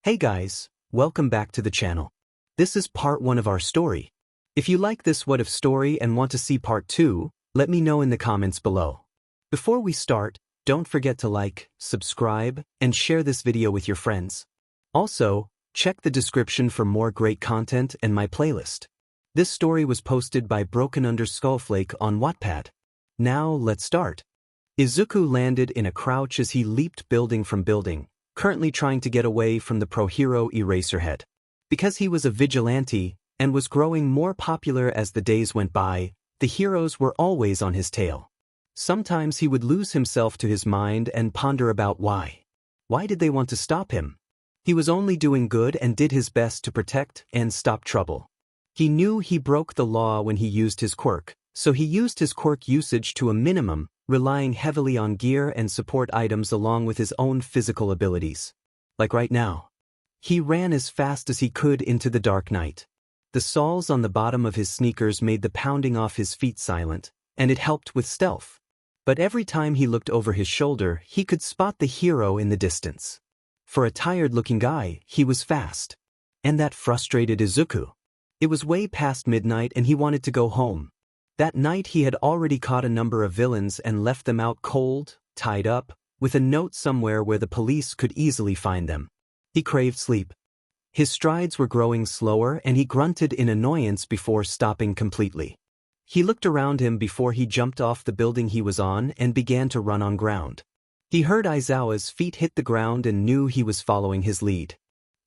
Hey guys, welcome back to the channel. This is part 1 of our story. If you like this what if story and want to see part 2, let me know in the comments below. Before we start, don't forget to like, subscribe, and share this video with your friends. Also, check the description for more great content and my playlist. This story was posted by 𝐀𝐮𝐭𝐡𝐨𝐫 on Wattpad. Now let's start. Izuku landed in a crouch as he leaped building from building, currently trying to get away from the pro-hero Eraserhead. Because he was a vigilante and was growing more popular as the days went by, the heroes were always on his tail. Sometimes he would lose himself to his mind and ponder about why. Why did they want to stop him? He was only doing good and did his best to protect and stop trouble. He knew he broke the law when he used his quirk, so he used his quirk usage to a minimum, relying heavily on gear and support items along with his own physical abilities. Like right now. He ran as fast as he could into the dark night. The soles on the bottom of his sneakers made the pounding off his feet silent, and it helped with stealth. But every time he looked over his shoulder, he could spot the hero in the distance. For a tired-looking guy, he was fast. And that frustrated Izuku. It was way past midnight and he wanted to go home. That night he had already caught a number of villains and left them out cold, tied up, with a note somewhere where the police could easily find them. He craved sleep. His strides were growing slower and he grunted in annoyance before stopping completely. He looked around him before he jumped off the building he was on and began to run on ground. He heard Aizawa's feet hit the ground and knew he was following his lead.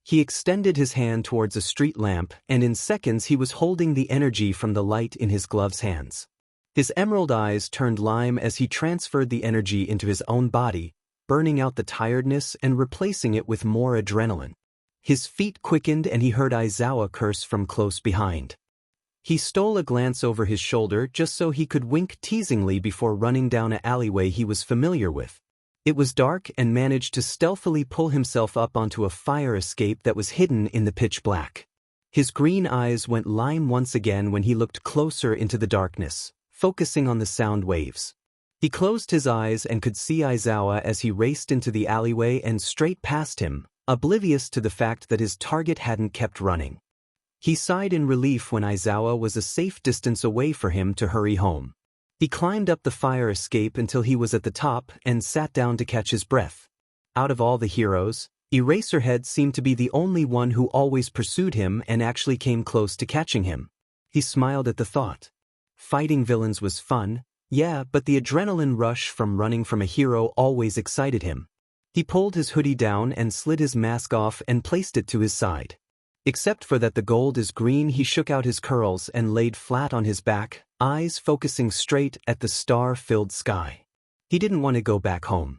He extended his hand towards a street lamp and in seconds he was holding the energy from the light in his glove's hands. His emerald eyes turned lime as he transferred the energy into his own body, burning out the tiredness and replacing it with more adrenaline. His feet quickened and he heard Aizawa curse from close behind. He stole a glance over his shoulder just so he could wink teasingly before running down an alleyway he was familiar with. It was dark and managed to stealthily pull himself up onto a fire escape that was hidden in the pitch black. His green eyes went lime once again when he looked closer into the darkness, focusing on the sound waves. He closed his eyes and could see Aizawa as he raced into the alleyway and straight past him, oblivious to the fact that his target hadn't kept running. He sighed in relief when Aizawa was a safe distance away for him to hurry home. He climbed up the fire escape until he was at the top and sat down to catch his breath. Out of all the heroes, Eraserhead seemed to be the only one who always pursued him and actually came close to catching him. He smiled at the thought. Fighting villains was fun, yeah, but the adrenaline rush from running from a hero always excited him. He pulled his hoodie down and slid his mask off and placed it to his side. Except for that the gold is green, he shook out his curls and laid flat on his back, eyes focusing straight at the star-filled sky. He didn't want to go back home.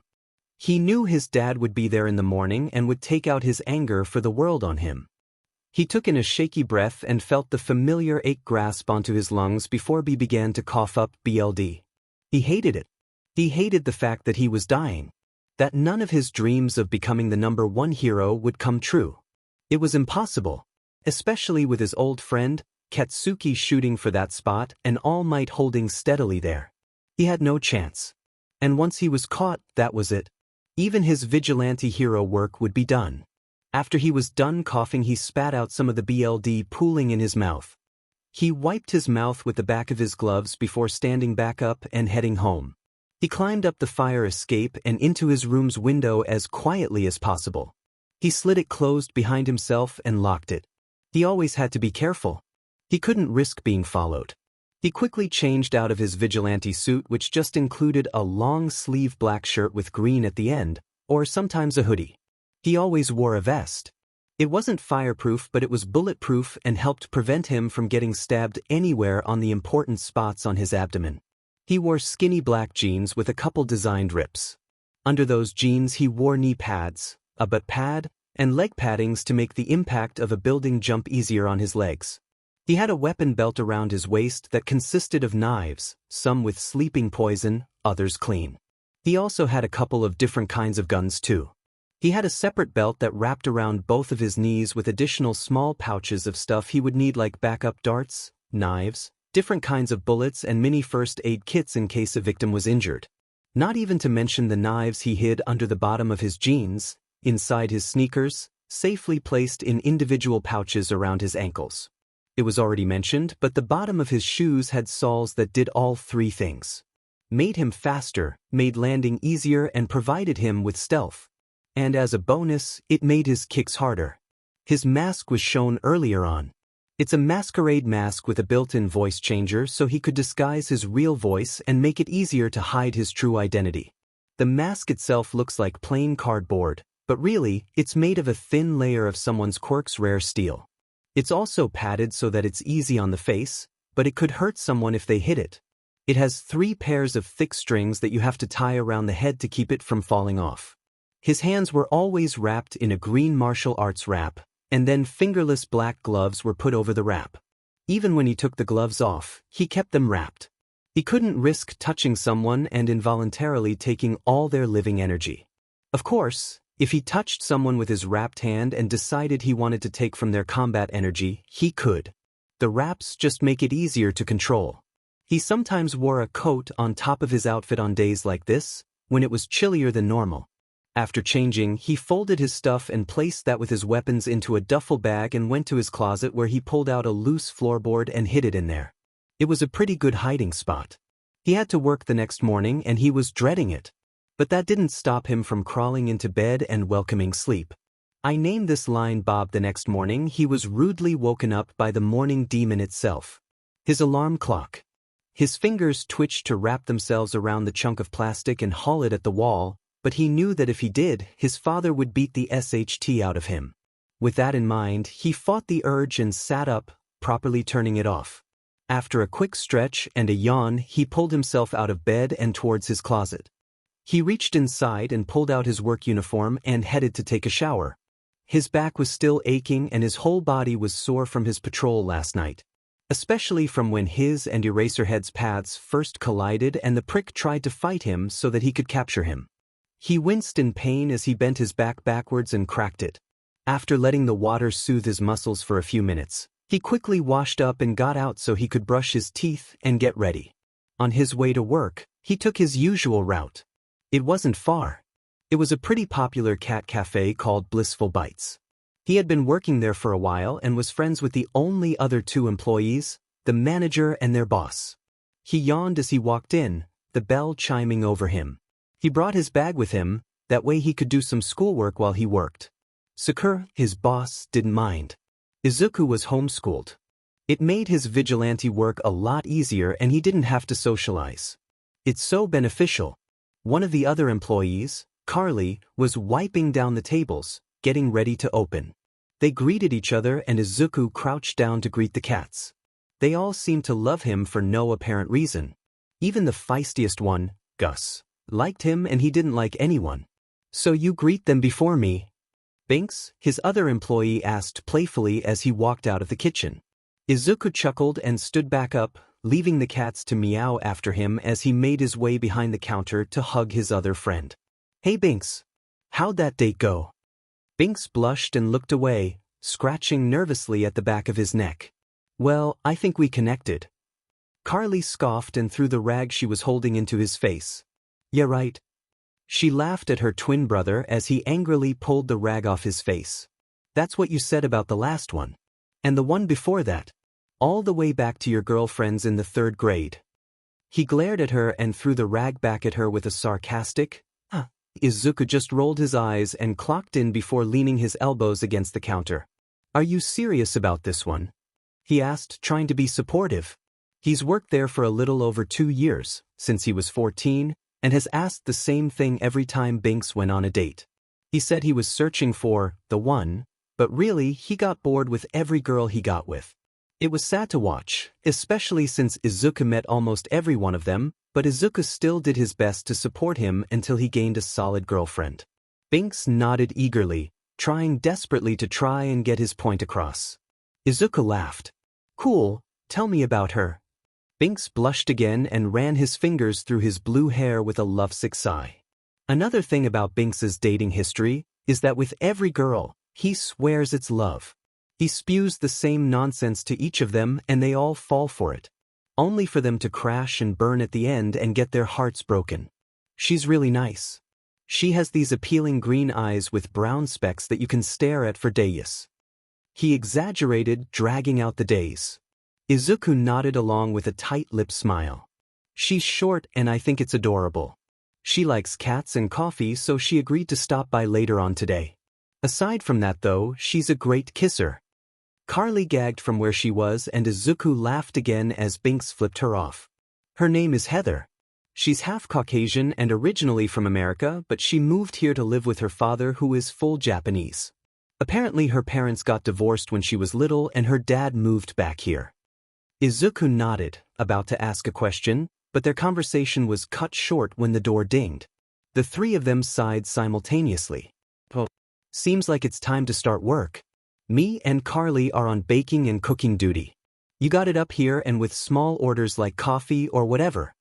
He knew his dad would be there in the morning and would take out his anger for the world on him. He took in a shaky breath and felt the familiar ache grasp onto his lungs before he began to cough up blood. He hated it. He hated the fact that he was dying. That none of his dreams of becoming the #1 hero would come true. It was impossible, especially with his old friend, Katsuki shooting for that spot and All Might holding steadily there. He had no chance. And once he was caught, that was it. Even his vigilante hero work would be done. After he was done coughing, he spat out some of the blood pooling in his mouth. He wiped his mouth with the back of his gloves before standing back up and heading home. He climbed up the fire escape and into his room's window as quietly as possible. He slid it closed behind himself and locked it. He always had to be careful. He couldn't risk being followed. He quickly changed out of his vigilante suit, which just included a long-sleeve black shirt with green at the end, or sometimes a hoodie. He always wore a vest. It wasn't fireproof, but it was bulletproof and helped prevent him from getting stabbed anywhere on the important spots on his abdomen. He wore skinny black jeans with a couple designed rips. Under those jeans he wore knee pads, a butt pad, and leg paddings to make the impact of a building jump easier on his legs. He had a weapon belt around his waist that consisted of knives, some with sleeping poison, others clean. He also had a couple of different kinds of guns too. He had a separate belt that wrapped around both of his knees with additional small pouches of stuff he would need like backup darts, knives, different kinds of bullets and mini first aid kits in case a victim was injured. Not even to mention the knives he hid under the bottom of his jeans, inside his sneakers, safely placed in individual pouches around his ankles. It was already mentioned, but the bottom of his shoes had soles that did all three things. Made him faster, made landing easier, and provided him with stealth. And as a bonus, it made his kicks harder. His mask was shown earlier on. It's a masquerade mask with a built-in voice changer so he could disguise his real voice and make it easier to hide his true identity. The mask itself looks like plain cardboard, but really, it's made of a thin layer of someone's quirk's rare steel. It's also padded so that it's easy on the face, but it could hurt someone if they hit it. It has 3 pairs of thick strings that you have to tie around the head to keep it from falling off. His hands were always wrapped in a green martial arts wrap, and then fingerless black gloves were put over the wrap. Even when he took the gloves off, he kept them wrapped. He couldn't risk touching someone and involuntarily taking all their living energy. Of course, if he touched someone with his wrapped hand and decided he wanted to take from their combat energy, he could. The wraps just make it easier to control. He sometimes wore a coat on top of his outfit on days like this, when it was chillier than normal. After changing, he folded his stuff and placed that with his weapons into a duffel bag and went to his closet where he pulled out a loose floorboard and hid it in there. It was a pretty good hiding spot. He had to work the next morning and he was dreading it. But that didn't stop him from crawling into bed and welcoming sleep. I named this line Bob. The next morning he was rudely woken up by the morning demon itself. His alarm clock. His fingers twitched to wrap themselves around the chunk of plastic and haul it at the wall, but he knew that if he did, his father would beat the SHT out of him. With that in mind, he fought the urge and sat up, properly turning it off. After a quick stretch and a yawn, he pulled himself out of bed and towards his closet. He reached inside and pulled out his work uniform and headed to take a shower. His back was still aching and his whole body was sore from his patrol last night. Especially from when his and Eraserhead's paths first collided and the prick tried to fight him so that he could capture him. He winced in pain as he bent his back backwards and cracked it. After letting the water soothe his muscles for a few minutes, he quickly washed up and got out so he could brush his teeth and get ready. On his way to work, he took his usual route. It wasn't far. It was a pretty popular cat cafe called Blissful Bites. He had been working there for a while and was friends with the only other 2 employees, the manager and their boss. He yawned as he walked in, the bell chiming over him. He brought his bag with him, that way he could do some schoolwork while he worked. Sakura, his boss, didn't mind. Izuku was homeschooled. It made his vigilante work a lot easier and he didn't have to socialize. It's so beneficial. One of the other employees, Carly, was wiping down the tables, getting ready to open. They greeted each other and Izuku crouched down to greet the cats. They all seemed to love him for no apparent reason. Even the feistiest one, Gus, liked him and he didn't like anyone. "So you greet them before me?" Binks, his other employee, asked playfully as he walked out of the kitchen. Izuku chuckled and stood back up, leaving the cats to meow after him as he made his way behind the counter to hug his other friend. "Hey Binks, how'd that date go?" Binks blushed and looked away, scratching nervously at the back of his neck. "Well, I think we connected." Carly scoffed and threw the rag she was holding into his face. "Yeah, right." She laughed at her twin brother as he angrily pulled the rag off his face. "That's what you said about the last one. And the one before that. All the way back to your girlfriends in the 3rd grade. He glared at her and threw the rag back at her with a sarcastic, "Huh." Izuku just rolled his eyes and clocked in before leaning his elbows against the counter. "Are you serious about this one?" he asked, trying to be supportive. He's worked there for a little over 2 years, since he was 14, and has asked the same thing every time Binks went on a date. He said he was searching for the one, but really he got bored with every girl he got with. It was sad to watch, especially since Izuku met almost every one of them, but Izuku still did his best to support him until he gained a solid girlfriend. Binks nodded eagerly, trying desperately to try and get his point across. Izuku laughed. "Cool, tell me about her." Binks blushed again and ran his fingers through his blue hair with a lovesick sigh. Another thing about Binks's dating history is that with every girl, he swears it's love. He spews the same nonsense to each of them and they all fall for it. Only for them to crash and burn at the end and get their hearts broken. "She's really nice. She has these appealing green eyes with brown specks that you can stare at for days. He exaggerated, dragging out the days. Izuku nodded along with a tight-lipped smile. She's short and I think it's adorable. She likes cats and coffee, so she agreed to stop by later on today. Aside from that though, she's a great kisser. Carly gagged from where she was and Izuku laughed again as Binks flipped her off. Her name is Heather. She's half Caucasian and originally from America, but she moved here to live with her father who is full Japanese. Apparently her parents got divorced when she was little and her dad moved back here. Izuku nodded, about to ask a question, but their conversation was cut short when the door dinged. The three of them sighed simultaneously. Oh, seems like it's time to start work. Me and Carly are on baking and cooking duty. You got it up here and with small orders like coffee or whatever.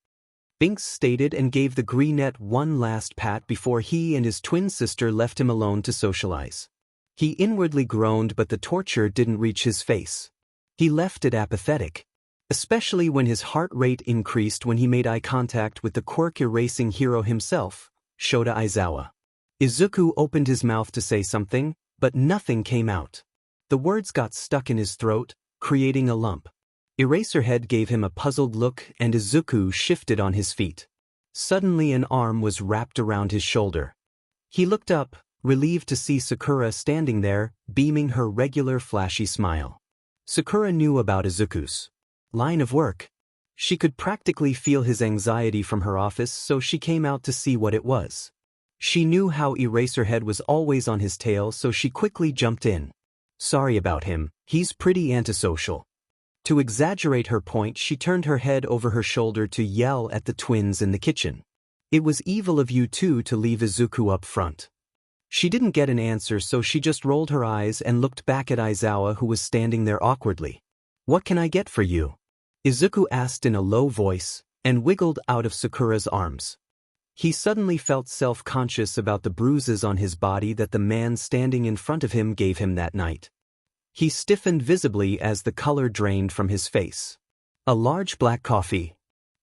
Binks stated and gave the greenette one last pat before he and his twin sister left him alone to socialize. He inwardly groaned, but the torture didn't reach his face. He left it apathetic. Especially when his heart rate increased when he made eye contact with the quirk erasing hero himself, 𝐀𝐮𝐭𝐡𝐨𝐫. Izuku opened his mouth to say something, but nothing came out. The words got stuck in his throat, creating a lump. Eraserhead gave him a puzzled look and Izuku shifted on his feet. Suddenly an arm was wrapped around his shoulder. He looked up, relieved to see Sakura standing there, beaming her regular flashy smile. Sakura knew about Izuku's line of work. She could practically feel his anxiety from her office, so she came out to see what it was. She knew how Eraserhead was always on his tail, so she quickly jumped in. Sorry about him, he's pretty antisocial. To exaggerate her point, she turned her head over her shoulder to yell at the twins in the kitchen. It was evil of you two to leave Izuku up front. She didn't get an answer, so she just rolled her eyes and looked back at Aizawa, who was standing there awkwardly. What can I get for you? Izuku asked in a low voice, and wiggled out of Sakura's arms. He suddenly felt self-conscious about the bruises on his body that the man standing in front of him gave him that night. He stiffened visibly as the color drained from his face. A large black coffee,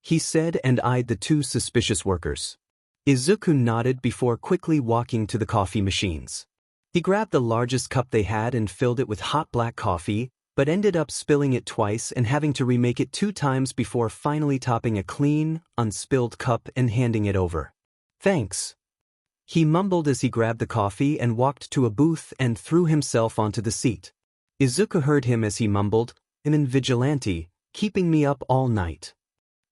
he said and eyed the two suspicious workers. Izuku nodded before quickly walking to the coffee machines. He grabbed the largest cup they had and filled it with hot black coffee, but ended up spilling it twice and having to remake it 2 times before finally topping a clean, unspilled cup and handing it over. Thanks. He mumbled as he grabbed the coffee and walked to a booth and threw himself onto the seat. Izuku heard him as he mumbled, "I'm Vigilante, keeping me up all night."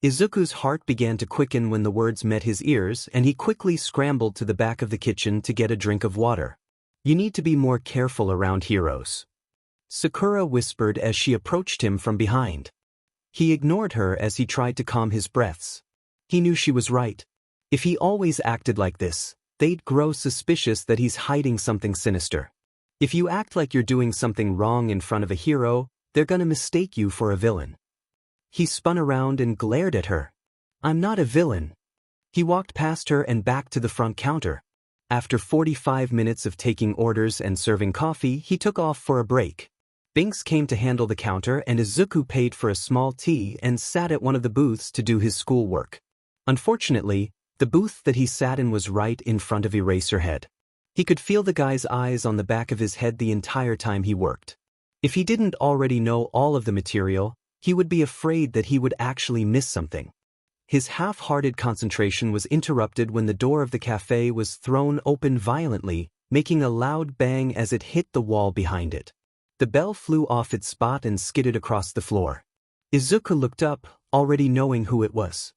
Izuku's heart began to quicken when the words met his ears and he quickly scrambled to the back of the kitchen to get a drink of water. You need to be more careful around heroes, Sakura whispered as she approached him from behind. He ignored her as he tried to calm his breaths. He knew she was right. If he always acted like this, they'd grow suspicious that he's hiding something sinister. If you act like you're doing something wrong in front of a hero, they're gonna mistake you for a villain. He spun around and glared at her. I'm not a villain. He walked past her and back to the front counter. After 45 minutes of taking orders and serving coffee, he took off for a break. Binks came to handle the counter and Izuku paid for a small tea and sat at one of the booths to do his schoolwork. Unfortunately, the booth that he sat in was right in front of Eraserhead. He could feel the guy's eyes on the back of his head the entire time he worked. If he didn't already know all of the material, he would be afraid that he would actually miss something. His half-hearted concentration was interrupted when the door of the cafe was thrown open violently, making a loud bang as it hit the wall behind it. The bell flew off its spot and skidded across the floor. Izuku looked up, already knowing who it was.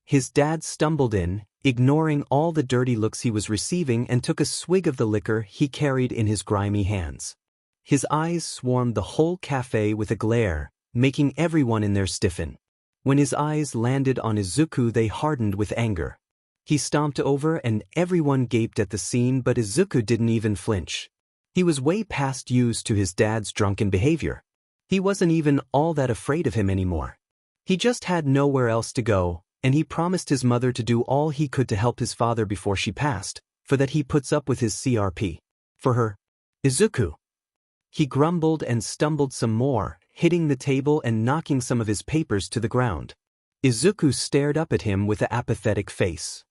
His dad stumbled in, ignoring all the dirty looks he was receiving, and took a swig of the liquor he carried in his grimy hands. His eyes swarmed the whole cafe with a glare, making everyone in there stiffen. When his eyes landed on Izuku, they hardened with anger. He stomped over and everyone gaped at the scene, but Izuku didn't even flinch. He was way past used to his dad's drunken behavior. He wasn't even all that afraid of him anymore. He just had nowhere else to go, and he promised his mother to do all he could to help his father before she passed, for that he puts up with his CRP. For her, Izuku. He grumbled and stumbled some more, hitting the table and knocking some of his papers to the ground. Izuku stared up at him with an apathetic face.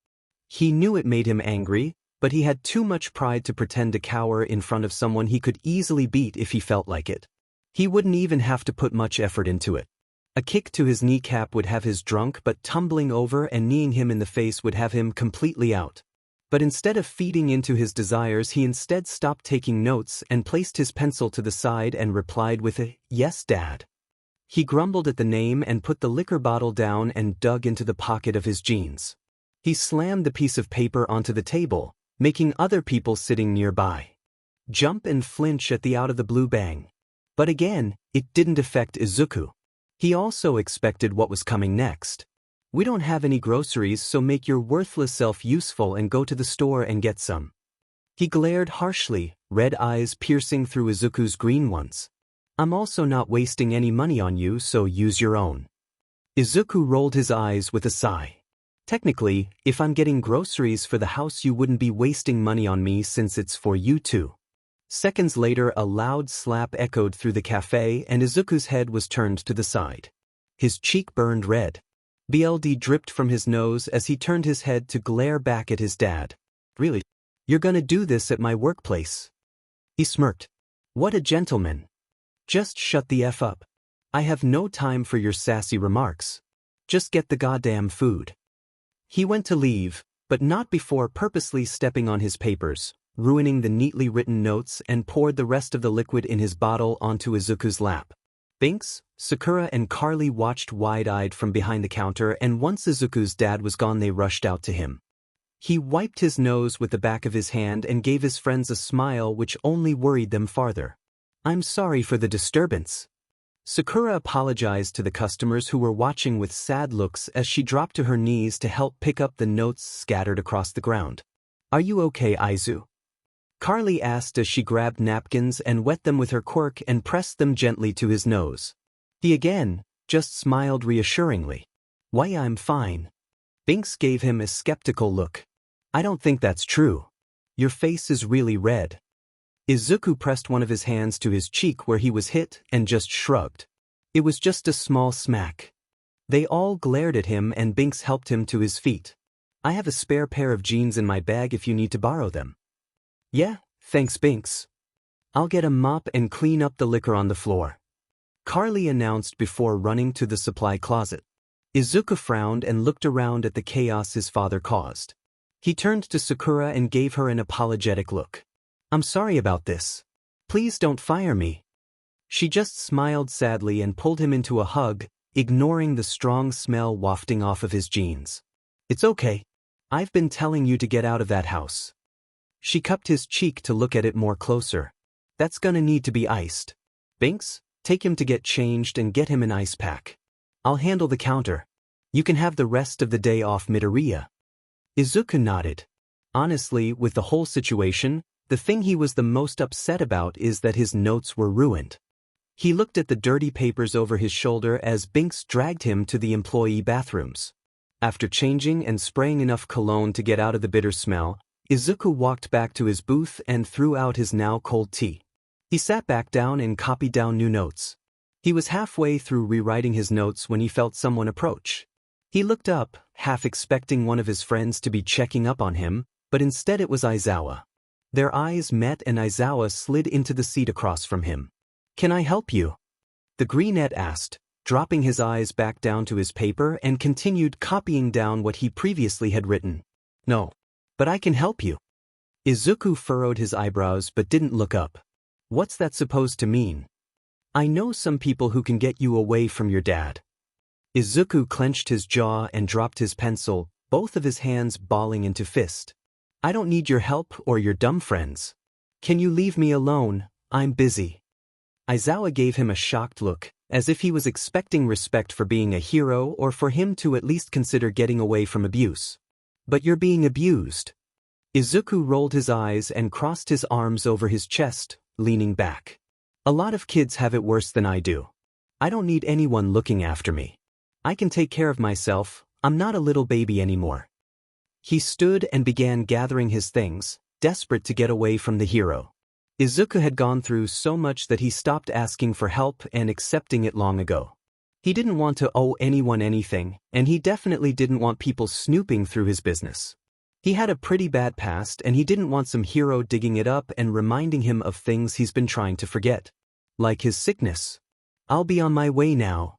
He knew it made him angry, but he had too much pride to pretend to cower in front of someone he could easily beat if he felt like it. He wouldn't even have to put much effort into it. A kick to his kneecap would have his drunk, but tumbling over and kneeing him in the face would have him completely out. But instead of feeding into his desires, he instead stopped taking notes and placed his pencil to the side and replied with a, "Yes, Dad." He grumbled at the name and put the liquor bottle down and dug into the pocket of his jeans. He slammed the piece of paper onto the table, making other people sitting nearby jump and flinch at the out-of-the-blue bang. But again, it didn't affect Izuku. He also expected what was coming next. "We don't have any groceries, so make your worthless self useful and go to the store and get some." He glared harshly, red eyes piercing through Izuku's green ones. "I'm also not wasting any money on you, so use your own." Izuku rolled his eyes with a sigh. "Technically, if I'm getting groceries for the house, you wouldn't be wasting money on me since it's for you too." Seconds later, a loud slap echoed through the cafe and Izuku's head was turned to the side. His cheek burned red. Blood dripped from his nose as he turned his head to glare back at his dad. "Really? You're gonna do this at my workplace?" He smirked. "What a gentleman. Just shut the F up. I have no time for your sassy remarks. Just get the goddamn food." He went to leave, but not before purposely stepping on his papers, ruining the neatly written notes, and poured the rest of the liquid in his bottle onto Izuku's lap. Binks, Sakura and Carly watched wide-eyed from behind the counter, and once Izuku's dad was gone they rushed out to him. He wiped his nose with the back of his hand and gave his friends a smile which only worried them farther. "I'm sorry for the disturbance." Sakura apologized to the customers who were watching with sad looks as she dropped to her knees to help pick up the notes scattered across the ground. "Are you okay, Izu?" Carly asked as she grabbed napkins and wet them with her quirk and pressed them gently to his nose. He again just smiled reassuringly. "Why, I'm fine." Binks gave him a skeptical look. "I don't think that's true. Your face is really red." Izuku pressed one of his hands to his cheek where he was hit and just shrugged. It was just a small smack. They all glared at him and Binks helped him to his feet. "I have a spare pair of jeans in my bag if you need to borrow them." "Yeah, thanks Binks. I'll get a mop and clean up the liquor on the floor," Carly announced before running to the supply closet. Izuku frowned and looked around at the chaos his father caused. He turned to Sakura and gave her an apologetic look. "I'm sorry about this. Please don't fire me." She just smiled sadly and pulled him into a hug, ignoring the strong smell wafting off of his jeans. "It's okay. I've been telling you to get out of that house." She cupped his cheek to look at it more closer. "That's gonna need to be iced. Binks, take him to get changed and get him an ice pack. I'll handle the counter. You can have the rest of the day off, Midoriya." Izuku nodded. Honestly, with the whole situation, the thing he was the most upset about is that his notes were ruined. He looked at the dirty papers over his shoulder as Binks dragged him to the employee bathrooms. After changing and spraying enough cologne to get out of the bitter smell, Izuku walked back to his booth and threw out his now cold tea. He sat back down and copied down new notes. He was halfway through rewriting his notes when he felt someone approach. He looked up, half expecting one of his friends to be checking up on him, but instead it was Aizawa. Their eyes met and Aizawa slid into the seat across from him. "Can I help you?" the greenette asked, dropping his eyes back down to his paper and continued copying down what he previously had written. "No. But I can help you." Izuku furrowed his eyebrows but didn't look up. "What's that supposed to mean?" "I know some people who can get you away from your dad." Izuku clenched his jaw and dropped his pencil, both of his hands balling into fist. "I don't need your help or your dumb friends. Can you leave me alone? I'm busy." Aizawa gave him a shocked look, as if he was expecting respect for being a hero or for him to at least consider getting away from abuse. "But you're being abused." Izuku rolled his eyes and crossed his arms over his chest, leaning back. "A lot of kids have it worse than I do. I don't need anyone looking after me. I can take care of myself. I'm not a little baby anymore." He stood and began gathering his things, desperate to get away from the hero. Izuku had gone through so much that he stopped asking for help and accepting it long ago. He didn't want to owe anyone anything, and he definitely didn't want people snooping through his business. He had a pretty bad past and he didn't want some hero digging it up and reminding him of things he's been trying to forget. Like his sickness. "I'll be on my way now."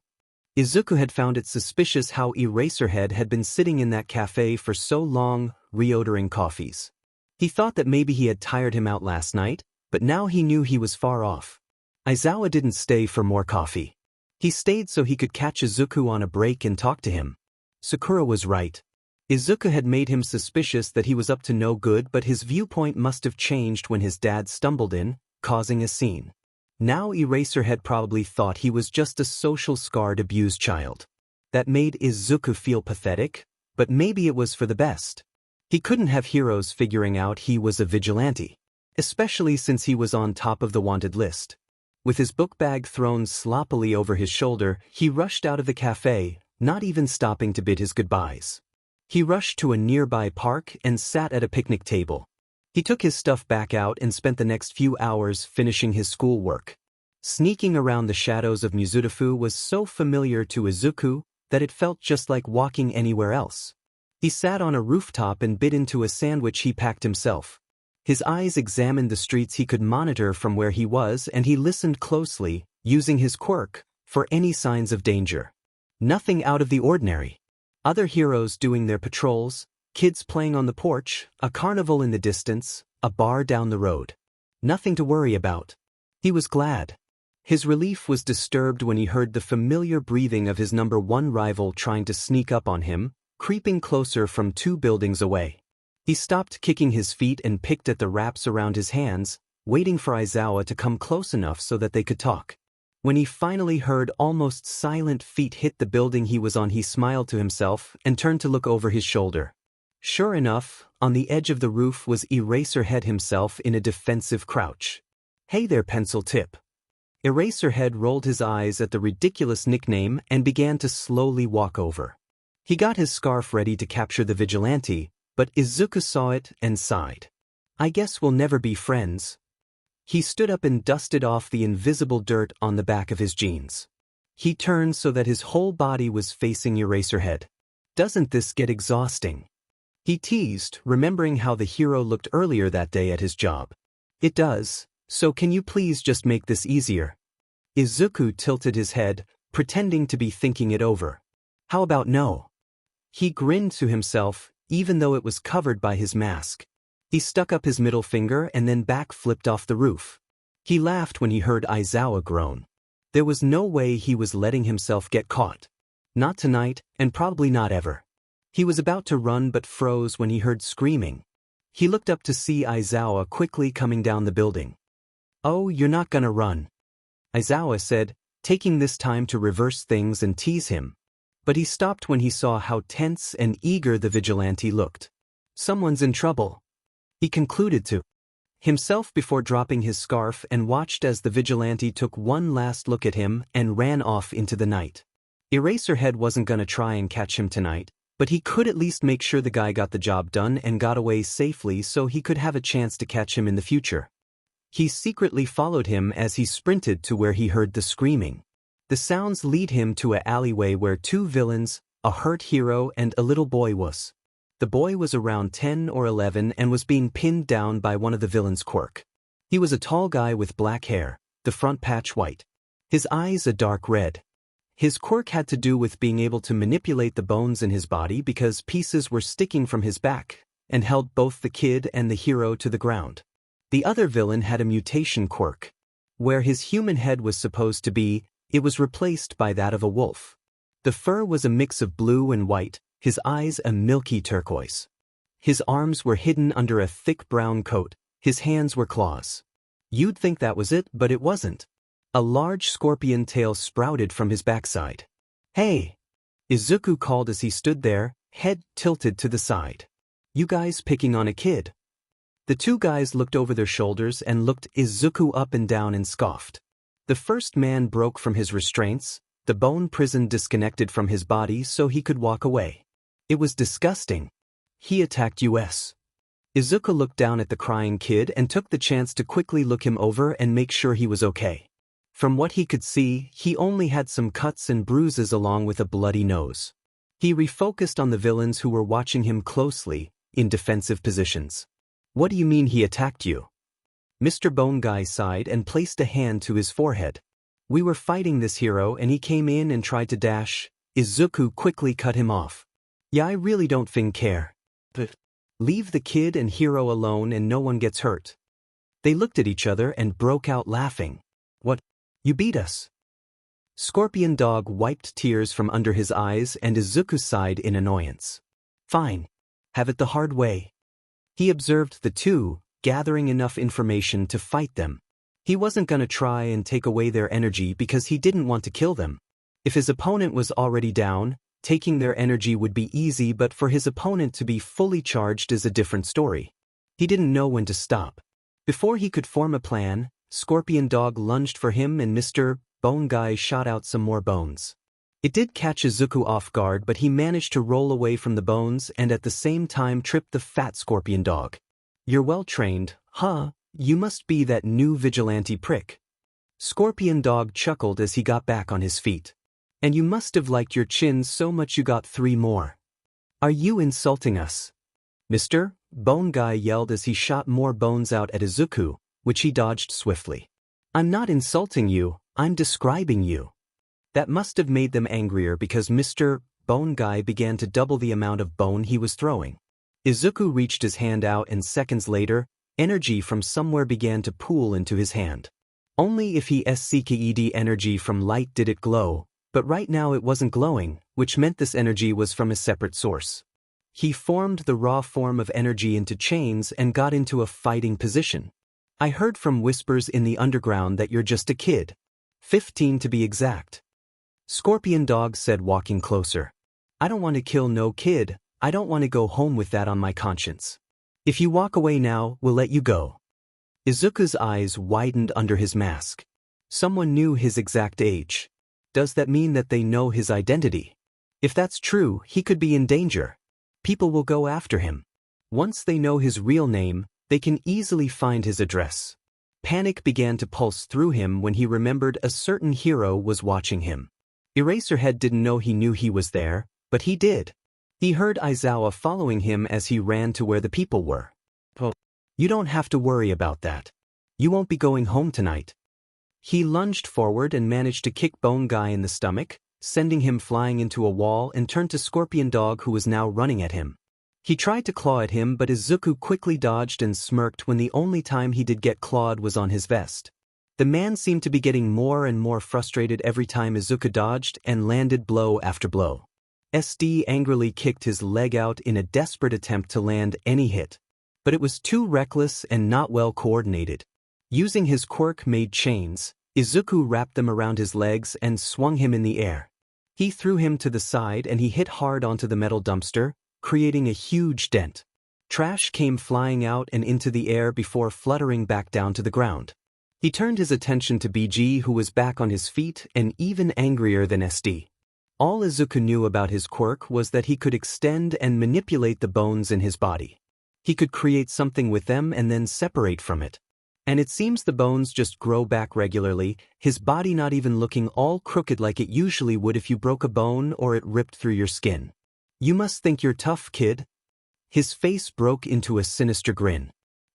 Izuku had found it suspicious how Eraserhead had been sitting in that cafe for so long, reordering coffees. He thought that maybe he had tired him out last night, but now he knew he was far off. Aizawa didn't stay for more coffee. He stayed so he could catch Izuku on a break and talk to him. Sakura was right. Izuku had made him suspicious that he was up to no good, but his viewpoint must have changed when his dad stumbled in, causing a scene. Now Eraserhead probably thought he was just a social scarred abused child. That made Izuku feel pathetic, but maybe it was for the best. He couldn't have heroes figuring out he was a vigilante, especially since he was on top of the wanted list. With his book bag thrown sloppily over his shoulder, he rushed out of the cafe, not even stopping to bid his goodbyes. He rushed to a nearby park and sat at a picnic table. He took his stuff back out and spent the next few hours finishing his schoolwork. Sneaking around the shadows of Mizudafu was so familiar to Izuku that it felt just like walking anywhere else. He sat on a rooftop and bit into a sandwich he packed himself. His eyes examined the streets he could monitor from where he was, and he listened closely, using his quirk, for any signs of danger. Nothing out of the ordinary. Other heroes doing their patrols, kids playing on the porch, a carnival in the distance, a bar down the road. Nothing to worry about. He was glad. His relief was disturbed when he heard the familiar breathing of his number one rival trying to sneak up on him, creeping closer from 2 buildings away. He stopped kicking his feet and picked at the wraps around his hands, waiting for Aizawa to come close enough so that they could talk. When he finally heard almost silent feet hit the building he was on, he smiled to himself and turned to look over his shoulder. Sure enough, on the edge of the roof was Eraserhead himself in a defensive crouch. "Hey there, pencil tip." Eraserhead rolled his eyes at the ridiculous nickname and began to slowly walk over. He got his scarf ready to capture the vigilante, but Izuku saw it and sighed. "I guess we'll never be friends." He stood up and dusted off the invisible dirt on the back of his jeans. He turned so that his whole body was facing Eraserhead. "Doesn't this get exhausting?" He teased, remembering how the hero looked earlier that day at his job. "It does, so can you please just make this easier?" Izuku tilted his head, pretending to be thinking it over. "How about no?" He grinned to himself, even though it was covered by his mask. He stuck up his middle finger and then back-flipped off the roof. He laughed when he heard Aizawa groan. There was no way he was letting himself get caught. Not tonight, and probably not ever. He was about to run but froze when he heard screaming. He looked up to see Aizawa quickly coming down the building. "Oh, you're not gonna run," Aizawa said, taking this time to reverse things and tease him. But he stopped when he saw how tense and eager the vigilante looked. "Someone's in trouble," he concluded to himself before dropping his scarf and watched as the vigilante took one last look at him and ran off into the night. Eraserhead wasn't gonna try and catch him tonight, but he could at least make sure the guy got the job done and got away safely so he could have a chance to catch him in the future. He secretly followed him as he sprinted to where he heard the screaming. The sounds lead him to an alleyway where 2 villains, a hurt hero and a little boy was. The boy was around 10 or 11 and was being pinned down by one of the villains' quirk. He was a tall guy with black hair, the front patch white. His eyes a dark red. His quirk had to do with being able to manipulate the bones in his body because pieces were sticking from his back and held both the kid and the hero to the ground. The other villain had a mutation quirk. Where his human head was supposed to be, it was replaced by that of a wolf. The fur was a mix of blue and white, his eyes a milky turquoise. His arms were hidden under a thick brown coat, his hands were claws. You'd think that was it, but it wasn't. A large scorpion tail sprouted from his backside. "Hey!" Izuku called as he stood there, head tilted to the side. "You guys picking on a kid?" The 2 guys looked over their shoulders and looked Izuku up and down and scoffed. The first man broke from his restraints, the bone prison disconnected from his body so he could walk away. It was disgusting. He attacked us. Izuku looked down at the crying kid and took the chance to quickly look him over and make sure he was okay. From what he could see, he only had some cuts and bruises along with a bloody nose. He refocused on the villains who were watching him closely, in defensive positions. What do you mean he attacked you? Mr. Bone Guy sighed and placed a hand to his forehead. We were fighting this hero and he came in and tried to dash. Izuku quickly cut him off. Yeah, I really don't care. But leave the kid and hero alone and no one gets hurt. They looked at each other and broke out laughing. What? You beat us? Scorpion Dog wiped tears from under his eyes and Izuku sighed in annoyance. Fine. Have it the hard way. He observed the two, gathering enough information to fight them. He wasn't gonna try and take away their energy because he didn't want to kill them. If his opponent was already down, taking their energy would be easy, but for his opponent to be fully charged is a different story. He didn't know when to stop. Before he could form a plan, Scorpion Dog lunged for him and Mr. Bone Guy shot out some more bones. It did catch Izuku off guard, but he managed to roll away from the bones and at the same time trip the fat Scorpion Dog. You're well trained, huh? You must be that new vigilante prick. Scorpion Dog chuckled as he got back on his feet. And you must have liked your chin so much you got 3 more. Are you insulting us? Mr. Bone Guy yelled as he shot more bones out at Izuku, which he dodged swiftly. I'm not insulting you, I'm describing you. That must have made them angrier because Mr. Bone Guy began to double the amount of bone he was throwing. Izuku reached his hand out and seconds later, energy from somewhere began to pool into his hand. Only if he 𝐬𝐶𝐾ED energy from light did it glow, but right now it wasn't glowing, which meant this energy was from a separate source. He formed the raw form of energy into chains and got into a fighting position. I heard from whispers in the underground that you're just a kid. 15 to be exact. Scorpion Dog said, walking closer. I don't want to kill no kid, I don't want to go home with that on my conscience. If you walk away now, we'll let you go. Izuku's eyes widened under his mask. Someone knew his exact age. Does that mean that they know his identity? If that's true, he could be in danger. People will go after him. Once they know his real name, they can easily find his address. Panic began to pulse through him when he remembered a certain hero was watching him. Eraserhead didn't know he knew he was there, but he did. He heard Izuku following him as he ran to where the people were. Oh, you don't have to worry about that. You won't be going home tonight. He lunged forward and managed to kick Bone Guy in the stomach, sending him flying into a wall and turned to Scorpion Dog who was now running at him. He tried to claw at him but Izuku quickly dodged and smirked when the only time he did get clawed was on his vest. The man seemed to be getting more and more frustrated every time Izuku dodged and landed blow after blow. SD angrily kicked his leg out in a desperate attempt to land any hit. But it was too reckless and not well coordinated. Using his quirk-made chains, Izuku wrapped them around his legs and swung him in the air. He threw him to the side and he hit hard onto the metal dumpster, creating a huge dent. Trash came flying out and into the air before fluttering back down to the ground. He turned his attention to BG, who was back on his feet and even angrier than SD. All Izuku knew about his quirk was that he could extend and manipulate the bones in his body. He could create something with them and then separate from it. And it seems the bones just grow back regularly, his body not even looking all crooked like it usually would if you broke a bone or it ripped through your skin. You must think you're tough, kid. His face broke into a sinister grin.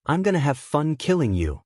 I'm gonna have fun killing you.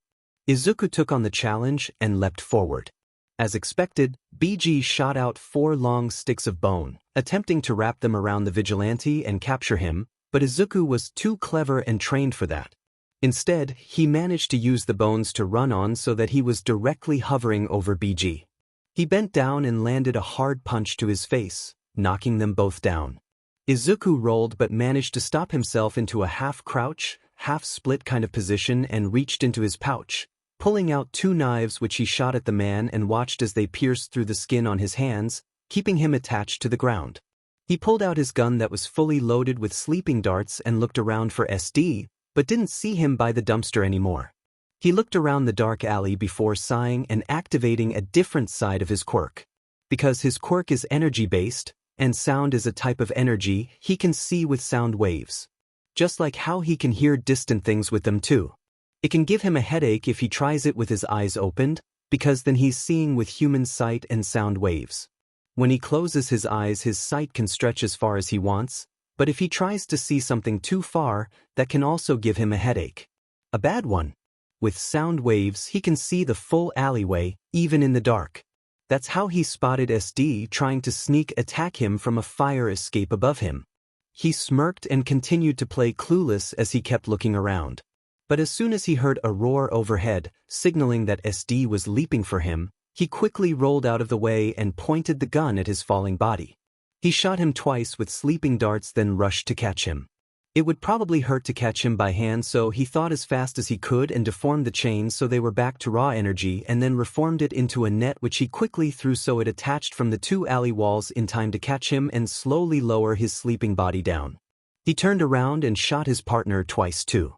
Izuku took on the challenge and leapt forward. As expected, BG shot out 4 long sticks of bone, attempting to wrap them around the vigilante and capture him, but Izuku was too clever and trained for that. Instead, he managed to use the bones to run on so that he was directly hovering over BG. He bent down and landed a hard punch to his face, knocking them both down. Izuku rolled but managed to stop himself into a half-crouch, half-split kind of position and reached into his pouch, pulling out 2 knives which he shot at the man and watched as they pierced through the skin on his hands, keeping him attached to the ground. He pulled out his gun that was fully loaded with sleeping darts and looked around for SD, but didn't see him by the dumpster anymore. He looked around the dark alley before sighing and activating a different side of his quirk. Because his quirk is energy-based, and sound is a type of energy, he can see with sound waves. Just like how he can hear distant things with them too. It can give him a headache if he tries it with his eyes opened, because then he's seeing with human sight and sound waves. When he closes his eyes, his sight can stretch as far as he wants, But if he tries to see something too far, that can also give him a headache. A bad one. With sound waves, he can see the full alleyway, even in the dark. That's how he spotted SD trying to sneak attack him from a fire escape above him. He smirked and continued to play clueless as he kept looking around. But as soon as he heard a roar overhead, signaling that SD was leaping for him, he quickly rolled out of the way and pointed the gun at his falling body. He shot him twice with sleeping darts, then rushed to catch him. It would probably hurt to catch him by hand, so he thought as fast as he could and deformed the chains so they were back to raw energy, and then reformed it into a net which he quickly threw so it attached from the two alley walls in time to catch him and slowly lower his sleeping body down. He turned around and shot his partner twice too.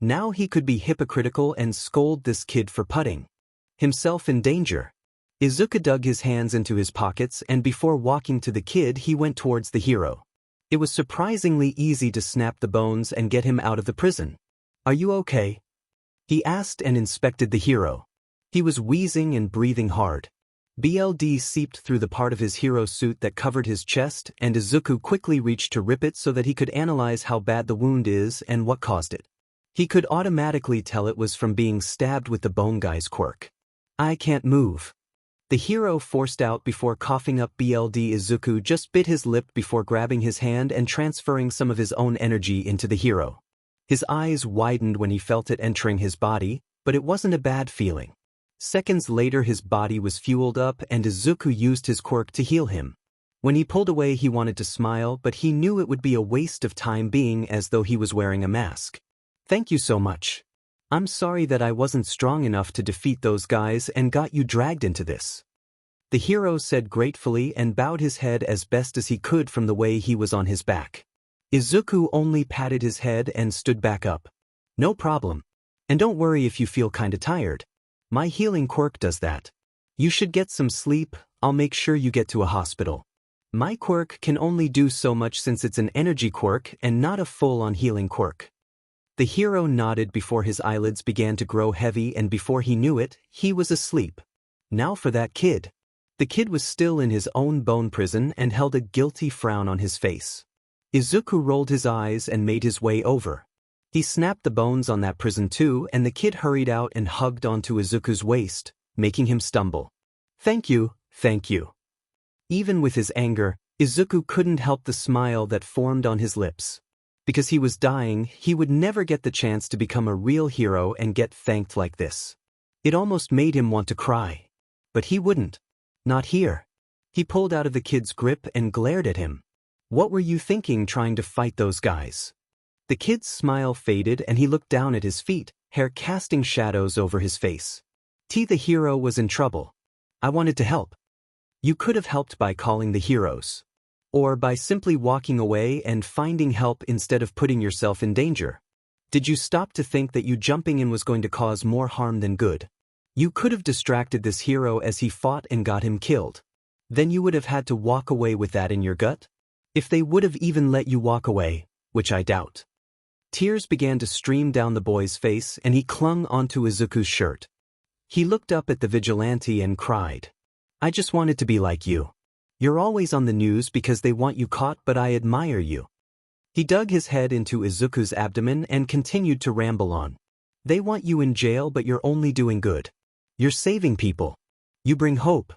Now he could be hypocritical and scold this kid for putting himself in danger. Izuku dug his hands into his pockets, and before walking to the kid he went towards the hero. It was surprisingly easy to snap the bones and get him out of the prison. "Are you okay?" he asked and inspected the hero. He was wheezing and breathing hard. Blood seeped through the part of his hero suit that covered his chest, and Izuku quickly reached to rip it so that he could analyze how bad the wound is and what caused it. He could automatically tell it was from being stabbed with the bone guy's quirk. "I can't move," the hero forced out before coughing up blood. Izuku just bit his lip before grabbing his hand and transferring some of his own energy into the hero. His eyes widened when he felt it entering his body, but it wasn't a bad feeling. Seconds later his body was fueled up and Izuku used his quirk to heal him. When he pulled away he wanted to smile, but he knew it would be a waste of time being as though he was wearing a mask. "Thank you so much. I'm sorry that I wasn't strong enough to defeat those guys and got you dragged into this," the hero said gratefully and bowed his head as best as he could from the way he was on his back. Izuku only patted his head and stood back up. "No problem. And don't worry if you feel kinda tired. My healing quirk does that. You should get some sleep. I'll make sure you get to a hospital. My quirk can only do so much since it's an energy quirk and not a full-on healing quirk." The hero nodded before his eyelids began to grow heavy, and before he knew it, he was asleep. Now for that kid. The kid was still in his own bone prison and held a guilty frown on his face. Izuku rolled his eyes and made his way over. He snapped the bones on that prison too, and the kid hurried out and hugged onto Izuku's waist, making him stumble. Thank you. Even with his anger, Izuku couldn't help the smile that formed on his lips. Because he was dying, he would never get the chance to become a real hero and get thanked like this. It almost made him want to cry. But he wouldn't. Not here. He pulled out of the kid's grip and glared at him. "What were you thinking trying to fight those guys?" The kid's smile faded and he looked down at his feet, hair casting shadows over his face. The hero was in trouble. "I wanted to help." You could have helped by calling the heroes. Or by simply walking away and finding help instead of putting yourself in danger. Did you stop to think that you jumping in was going to cause more harm than good? You could have distracted this hero as he fought and got him killed. Then you would have had to walk away with that in your gut? If they would have even let you walk away, which I doubt. Tears began to stream down the boy's face and he clung onto Izuku's shirt. He looked up at the vigilante and cried. "I just wanted to be like you. You're always on the news because they want you caught, but I admire you." He dug his head into Izuku's abdomen and continued to ramble on. "They want you in jail, but you're only doing good. You're saving people. You bring hope.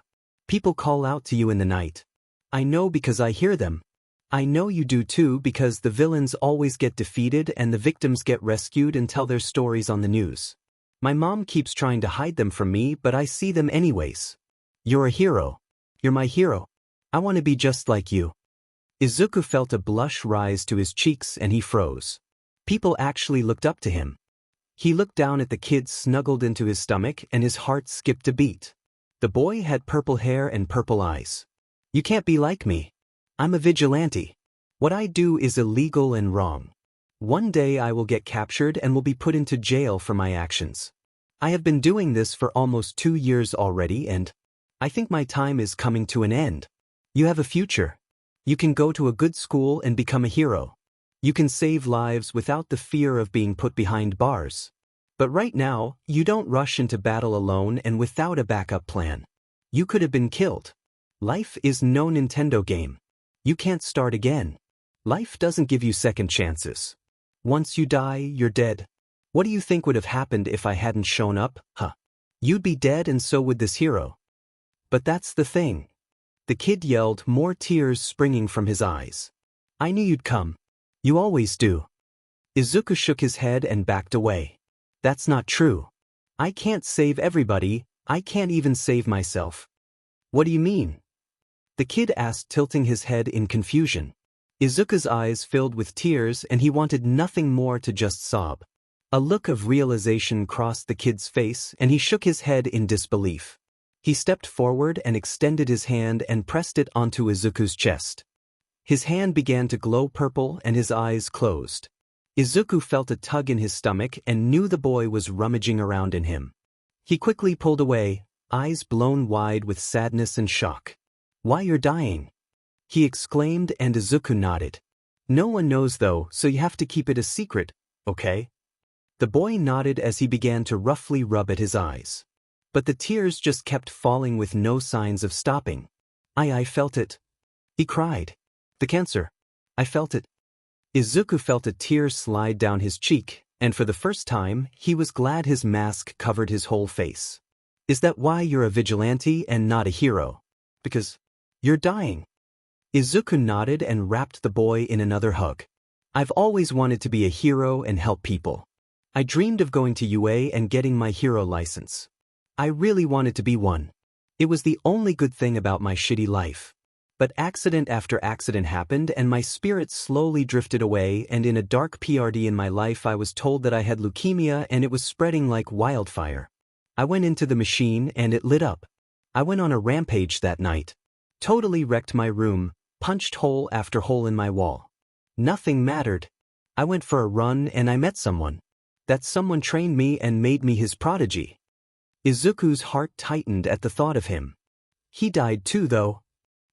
People call out to you in the night. I know because I hear them. I know you do too because the villains always get defeated and the victims get rescued and tell their stories on the news. My mom keeps trying to hide them from me, but I see them anyways. You're a hero. You're my hero. I want to be just like you." Izuku felt a blush rise to his cheeks and he froze. People actually looked up to him. He looked down at the kid snuggled into his stomach and his heart skipped a beat. The boy had purple hair and purple eyes. "You can't be like me. I'm a vigilante. What I do is illegal and wrong. One day I will get captured and will be put into jail for my actions. I have been doing this for almost 2 years already and I think my time is coming to an end. You have a future. You can go to a good school and become a hero. You can save lives without the fear of being put behind bars. But right now, you don't rush into battle alone and without a backup plan. You could have been killed. Life is no Nintendo game. You can't start again. Life doesn't give you second chances. Once you die, you're dead. What do you think would have happened if I hadn't shown up, huh? You'd be dead and so would this hero. But that's the thing. The kid yelled, more tears springing from his eyes. I knew you'd come. You always do. Izuku shook his head and backed away. That's not true. I can't save everybody, I can't even save myself. What do you mean? The kid asked, tilting his head in confusion. Izuku's eyes filled with tears and he wanted nothing more to just sob. A look of realization crossed the kid's face and he shook his head in disbelief. He stepped forward and extended his hand and pressed it onto Izuku's chest. His hand began to glow purple and his eyes closed. Izuku felt a tug in his stomach and knew the boy was rummaging around in him. He quickly pulled away, eyes blown wide with sadness and shock. Why, you're dying? He exclaimed and Izuku nodded. No one knows though, so you have to keep it a secret, okay? The boy nodded as he began to roughly rub at his eyes. But the tears just kept falling with no signs of stopping. I felt it. He cried. The cancer. I felt it. Izuku felt a tear slide down his cheek, and for the first time, he was glad his mask covered his whole face. Is that why you're a vigilante and not a hero? Because you're dying. Izuku nodded and wrapped the boy in another hug. I've always wanted to be a hero and help people. I dreamed of going to UA and getting my hero license. I really wanted to be one. It was the only good thing about my shitty life. But accident after accident happened and my spirit slowly drifted away, and in a dark PRD in my life I was told that I had leukemia and it was spreading like wildfire. I went into the machine and it lit up. I went on a rampage that night. Totally wrecked my room, punched hole after hole in my wall. Nothing mattered. I went for a run and I met someone. That someone trained me and made me his prodigy. Izuku's heart tightened at the thought of him. He died too though.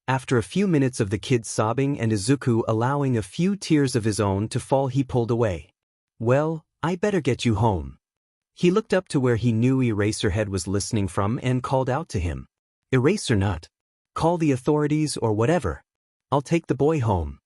After a few minutes of the kid sobbing and Izuku allowing a few tears of his own to fall, he pulled away. Well, I better get you home. He looked up to where he knew Eraserhead was listening from and called out to him. Eraserhead. Call the authorities or whatever. I'll take the boy home.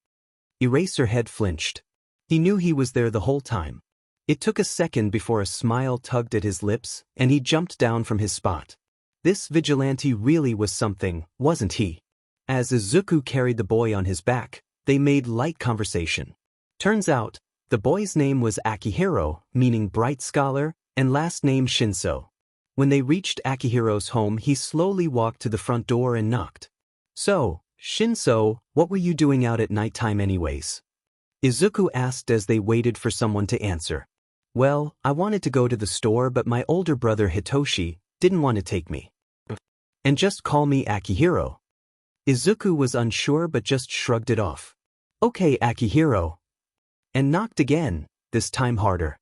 Eraserhead flinched. He knew he was there the whole time. It took a second before a smile tugged at his lips and he jumped down from his spot. This vigilante really was something, wasn't he? As Izuku carried the boy on his back, they made light conversation. Turns out, the boy's name was Akihiro, meaning bright scholar, and last name 𝐀𝐮𝐭𝐡𝐨𝐫. When they reached Akihiro's home, he slowly walked to the front door and knocked. So, 𝐀𝐮𝐭𝐡𝐨𝐫, what were you doing out at nighttime anyways? Izuku asked as they waited for someone to answer. Well, I wanted to go to the store but my older brother Hitoshi didn't want to take me. And just call me Akihiro. Izuku was unsure but just shrugged it off. Okay, Akihiro. And knocked again, this time harder.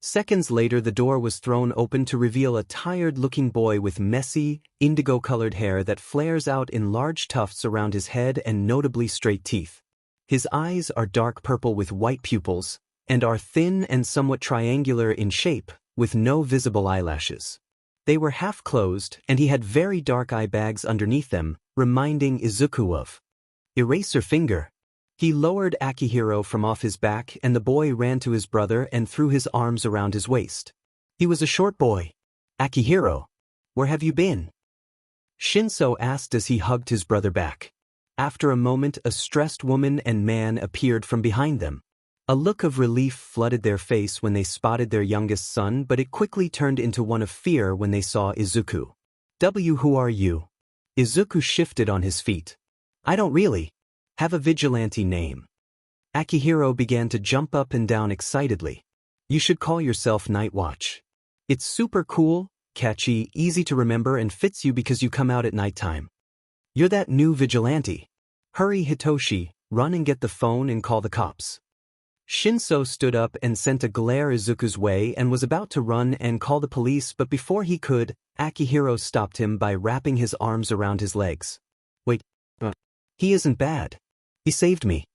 Seconds later the door was thrown open to reveal a tired-looking boy with messy, indigo-colored hair that flares out in large tufts around his head and notably straight teeth. His eyes are dark purple with white pupils, and are thin and somewhat triangular in shape, with no visible eyelashes. They were half-closed and he had very dark eye bags underneath them, reminding Izuku of Eraser Finger. He lowered Akihiro from off his back and the boy ran to his brother and threw his arms around his waist. He was a short boy. Akihiro, where have you been? 𝐀𝐮𝐭𝐡𝐨𝐫 asked as he hugged his brother back. After a moment, a stressed woman and man appeared from behind them. A look of relief flooded their face when they spotted their youngest son, but it quickly turned into one of fear when they saw Izuku. Who are you? Izuku shifted on his feet. I don't really have a vigilante name. Akihiro began to jump up and down excitedly. You should call yourself Night Watch. It's super cool, catchy, easy to remember and fits you because you come out at nighttime. You're that new vigilante. Hurry, Hitoshi, run and get the phone and call the cops. 𝐀𝐮𝐭𝐡𝐨𝐫 stood up and sent a glare Izuku's way and was about to run and call the police, but before he could, Akihiro stopped him by wrapping his arms around his legs. Wait, he isn't bad. He saved me.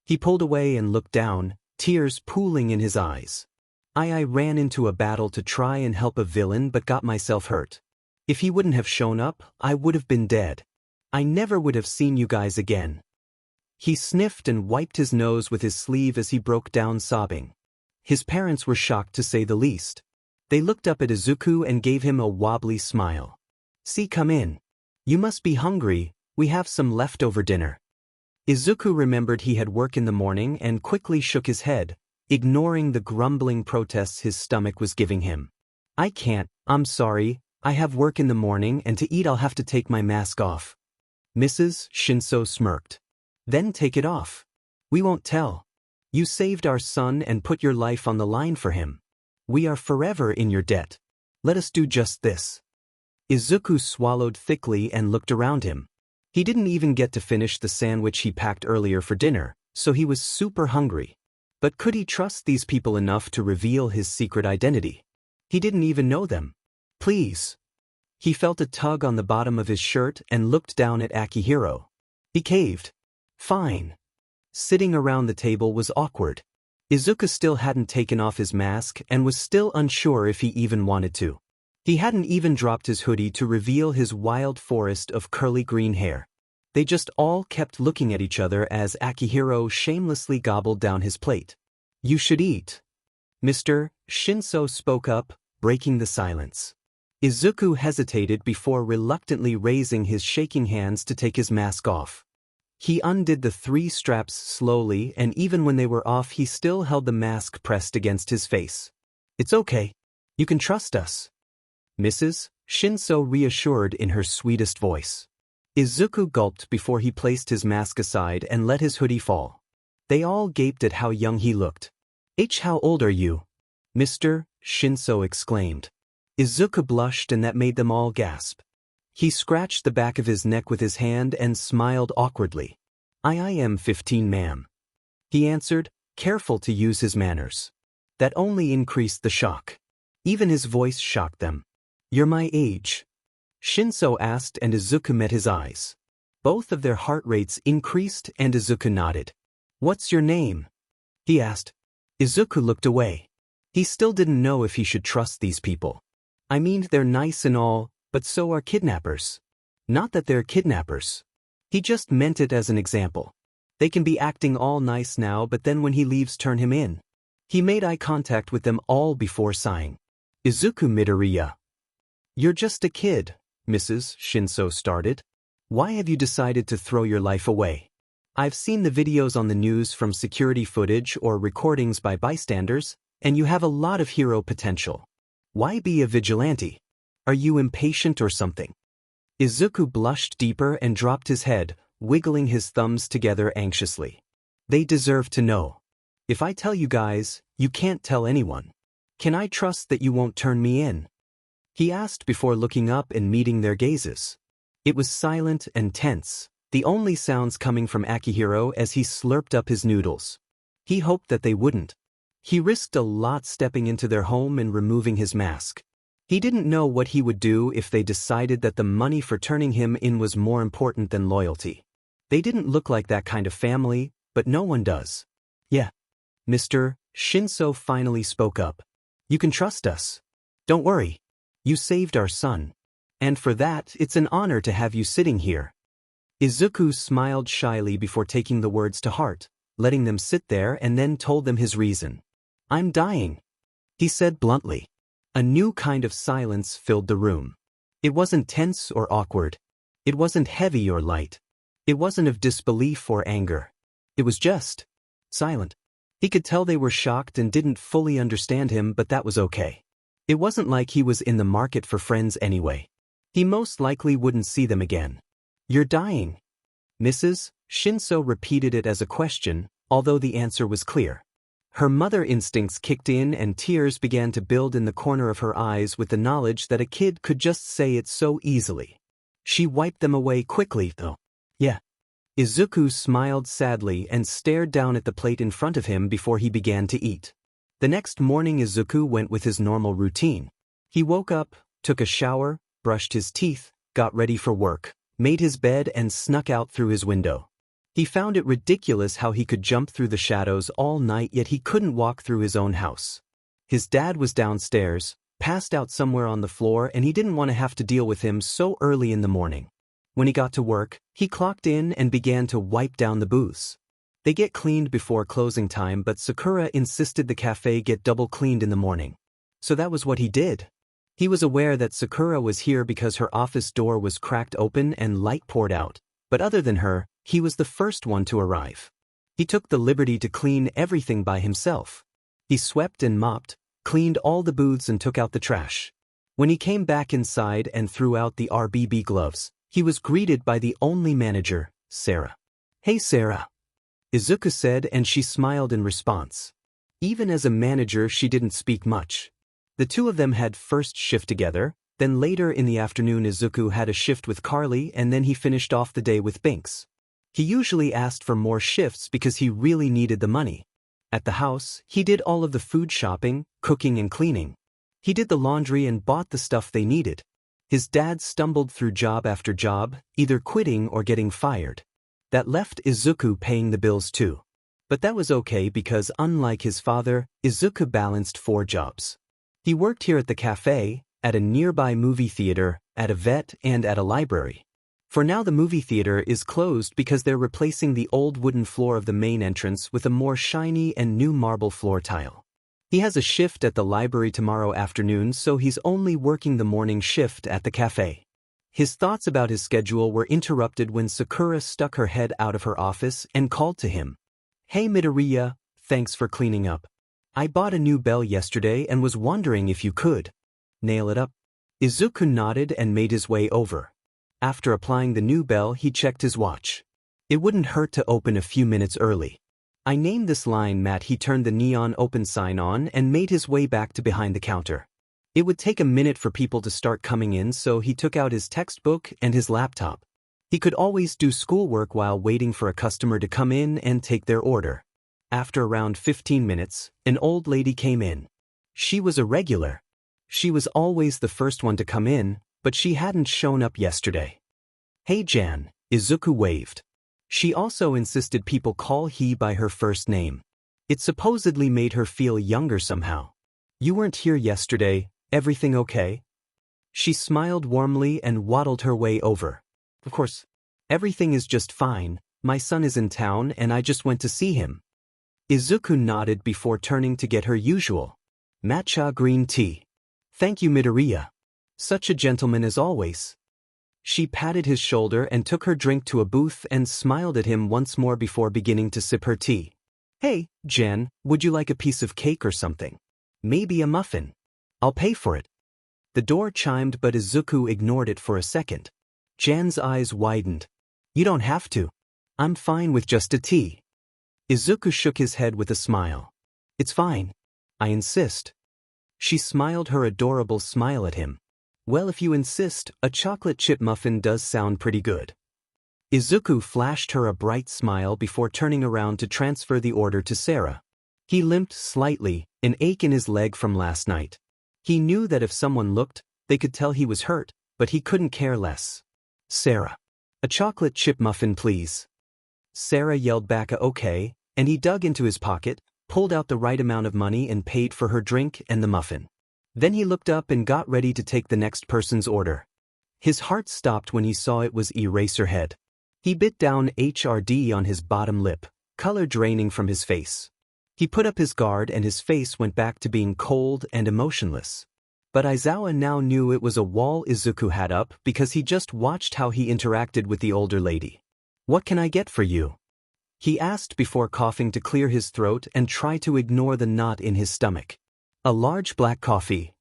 He pulled away and looked down, tears pooling in his eyes. I ran into a battle to try and help a villain but got myself hurt. If he wouldn't have shown up, I would have been dead. I never would have seen you guys again. He sniffed and wiped his nose with his sleeve as he broke down sobbing. His parents were shocked to say the least. They looked up at Izuku and gave him a wobbly smile. "See, come in. You must be hungry, we have some leftover dinner." Izuku remembered he had work in the morning and quickly shook his head, ignoring the grumbling protests his stomach was giving him. "I can't, I'm sorry, I have work in the morning and to eat I'll have to take my mask off." Mrs. 𝗀𝐿 smirked. "Then take it off. We won't tell. You saved our son and put your life on the line for him. We are forever in your debt. Let us do just this." Izuku swallowed thickly and looked around him. He didn't even get to finish the sandwich he packed earlier for dinner, so he was super hungry. But could he trust these people enough to reveal his secret identity? He didn't even know them. "Please." He felt a tug on the bottom of his shirt and looked down at Akihiro. He caved. "Fine." Sitting around the table was awkward. Izuku still hadn't taken off his mask and was still unsure if he even wanted to. He hadn't even dropped his hoodie to reveal his wild forest of curly green hair. They just all kept looking at each other as Akihiro shamelessly gobbled down his plate. "You should eat." Mr. 𝗀𝐿 spoke up, breaking the silence. Izuku hesitated before reluctantly raising his shaking hands to take his mask off. He undid the 3 straps slowly, and even when they were off he still held the mask pressed against his face. "It's okay. You can trust us," Mrs. 𝗀𝐿 reassured in her sweetest voice. Izuku gulped before he placed his mask aside and let his hoodie fall. They all gaped at how young he looked. How old are you?" Mr. 𝗀𝐿 exclaimed. Izuku blushed and that made them all gasp. He scratched the back of his neck with his hand and smiled awkwardly. I am 15, ma'am," he answered, careful to use his manners. That only increased the shock. Even his voice shocked them. "You're my age?" 𝗀𝐿 asked, and Izuku met his eyes. Both of their heart rates increased and Izuku nodded. "What's your name?" he asked. Izuku looked away. He still didn't know if he should trust these people. I mean, they're nice and all, but so are kidnappers. Not that they're kidnappers. He just meant it as an example. They can be acting all nice now, but then when he leaves, turn him in. He made eye contact with them all before sighing. "Izuku Midoriya." "You're just a kid," Mrs. 𝗀𝐿 started. "Why have you decided to throw your life away? I've seen the videos on the news from security footage or recordings by bystanders, and you have a lot of hero potential. Why be a vigilante? Are you impatient or something?" Izuku blushed deeper and dropped his head, wiggling his thumbs together anxiously. "They deserve to know. If I tell you guys, you can't tell anyone. Can I trust that you won't turn me in?" he asked before looking up and meeting their gazes. It was silent and tense, the only sounds coming from Akihiro as he slurped up his noodles. He hoped that they wouldn't. He risked a lot stepping into their home and removing his mask. He didn't know what he would do if they decided that the money for turning him in was more important than loyalty. They didn't look like that kind of family, but no one does. "Yeah." Mr. 𝗀𝐿 finally spoke up. "You can trust us. Don't worry. You saved our son. And for that, it's an honor to have you sitting here." Izuku smiled shyly before taking the words to heart, letting them sit there, and then told them his reason. "I'm dying," he said bluntly. A new kind of silence filled the room. It wasn't tense or awkward. It wasn't heavy or light. It wasn't of disbelief or anger. It was just silent. He could tell they were shocked and didn't fully understand him, but that was okay. It wasn't like he was in the market for friends anyway. He most likely wouldn't see them again. "You're dying." Mrs. 𝗀𝐿 repeated it as a question, although the answer was clear. Her mother instincts kicked in and tears began to build in the corner of her eyes with the knowledge that a kid could just say it so easily. She wiped them away quickly, though. "Yeah." Izuku smiled sadly and stared down at the plate in front of him before he began to eat. The next morning Izuku went with his normal routine. He woke up, took a shower, brushed his teeth, got ready for work, made his bed and snuck out through his window. He found it ridiculous how he could jump through the shadows all night yet he couldn't walk through his own house. His dad was downstairs, passed out somewhere on the floor, and he didn't want to have to deal with him so early in the morning. When he got to work, he clocked in and began to wipe down the booths. They get cleaned before closing time, but Sakura insisted the cafe get double cleaned in the morning. So that was what he did. He was aware that Sakura was here because her office door was cracked open and light poured out, but other than her, he was the first one to arrive. He took the liberty to clean everything by himself. He swept and mopped, cleaned all the booths and took out the trash. When he came back inside and threw out the RBB gloves, he was greeted by the only manager, Sarah. "Hey Sarah," Izuku said, and she smiled in response. Even as a manager, she didn't speak much. The two of them had first shift together, then later in the afternoon Izuku had a shift with Carly, and then he finished off the day with Binks. He usually asked for more shifts because he really needed the money. At the house, he did all of the food shopping, cooking and cleaning. He did the laundry and bought the stuff they needed. His dad stumbled through job after job, either quitting or getting fired. That left Izuku paying the bills too. But that was okay because unlike his father, Izuku balanced 4 jobs. He worked here at the cafe, at a nearby movie theater, at a vet, and at a library. For now the movie theater is closed because they're replacing the old wooden floor of the main entrance with a more shiny and new marble floor tile. He has a shift at the library tomorrow afternoon, so he's only working the morning shift at the cafe. His thoughts about his schedule were interrupted when Sakura stuck her head out of her office and called to him. "Hey Midoriya, thanks for cleaning up. I bought a new bell yesterday and was wondering if you could nail it up." Izuku nodded and made his way over. After applying the new bell, he checked his watch. It wouldn't hurt to open a few minutes early. "I named this line Matt." He turned the neon open sign on and made his way back to behind the counter. It would take a minute for people to start coming in, so he took out his textbook and his laptop. He could always do schoolwork while waiting for a customer to come in and take their order. After around 15 minutes, an old lady came in. She was a regular. She was always the first one to come in, but she hadn't shown up yesterday. "Hey Jan," Izuku waved. She also insisted people call he by her first name. It supposedly made her feel younger somehow. "You weren't here yesterday, everything okay?" She smiled warmly and waddled her way over. "Of course, everything is just fine. My son is in town and I just went to see him." Izuku nodded before turning to get her usual matcha green tea. "Thank you Midoriya. Such a gentleman as always." She patted his shoulder and took her drink to a booth and smiled at him once more before beginning to sip her tea. "Hey, Jen, would you like a piece of cake or something? Maybe a muffin? I'll pay for it." The door chimed, but Izuku ignored it for a second. Jan's eyes widened. "You don't have to. I'm fine with just a tea." Izuku shook his head with a smile. "It's fine. I insist." She smiled her adorable smile at him. "Well, if you insist, a chocolate chip muffin does sound pretty good." Izuku flashed her a bright smile before turning around to transfer the order to Sarah. He limped slightly, an ache in his leg from last night. He knew that if someone looked, they could tell he was hurt, but he couldn't care less. "Sarah, a chocolate chip muffin please." Sarah yelled back a okay, and he dug into his pocket, pulled out the right amount of money and paid for her drink and the muffin. Then he looked up and got ready to take the next person's order. His heart stopped when he saw it was Eraserhead. He bit down HRD on his bottom lip, color draining from his face. He put up his guard and his face went back to being cold and emotionless. But Aizawa now knew it was a wall Izuku had up because he just watched how he interacted with the older lady. "What can I get for you?" he asked before coughing to clear his throat and try to ignore the knot in his stomach. "A large black coffee,"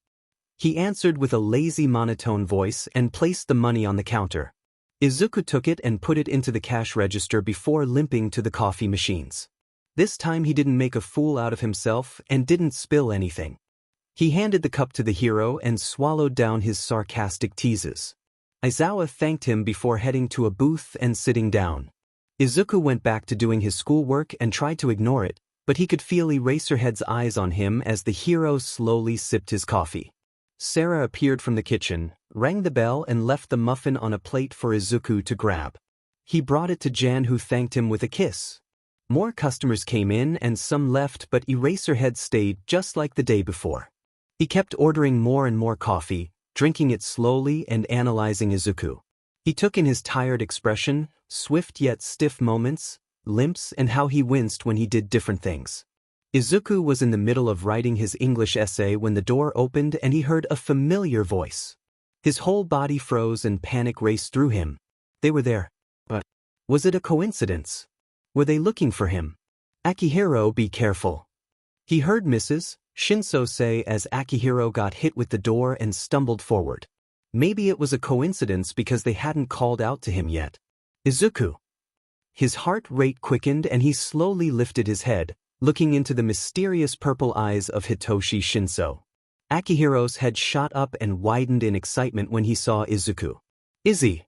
he answered with a lazy monotone voice and placed the money on the counter. Izuku took it and put it into the cash register before limping to the coffee machines. This time he didn't make a fool out of himself and didn't spill anything. He handed the cup to the hero and swallowed down his sarcastic teases. Aizawa thanked him before heading to a booth and sitting down. Izuku went back to doing his schoolwork and tried to ignore it, but he could feel Eraserhead's eyes on him as the hero slowly sipped his coffee. Sarah appeared from the kitchen, rang the bell and left the muffin on a plate for Izuku to grab. He brought it to Jan, who thanked him with a kiss. More customers came in and some left, but Eraserhead stayed just like the day before. He kept ordering more and more coffee, drinking it slowly and analyzing Izuku. He took in his tired expression, swift yet stiff moments, limps, and how he winced when he did different things. Izuku was in the middle of writing his English essay when the door opened and he heard a familiar voice. His whole body froze and panic raced through him. They were there. But was it a coincidence? Were they looking for him? Akihiro, be careful. He heard Mrs. 𝐶𝐮𝐭𝐡𝐨𝐫 say as Akihiro got hit with the door and stumbled forward. Maybe it was a coincidence because they hadn't called out to him yet. Izuku. His heart rate quickened and he slowly lifted his head, looking into the mysterious purple eyes of Hitoshi Shinso. Akihiro's head shot up and widened in excitement when he saw Izuku. "Izzy!"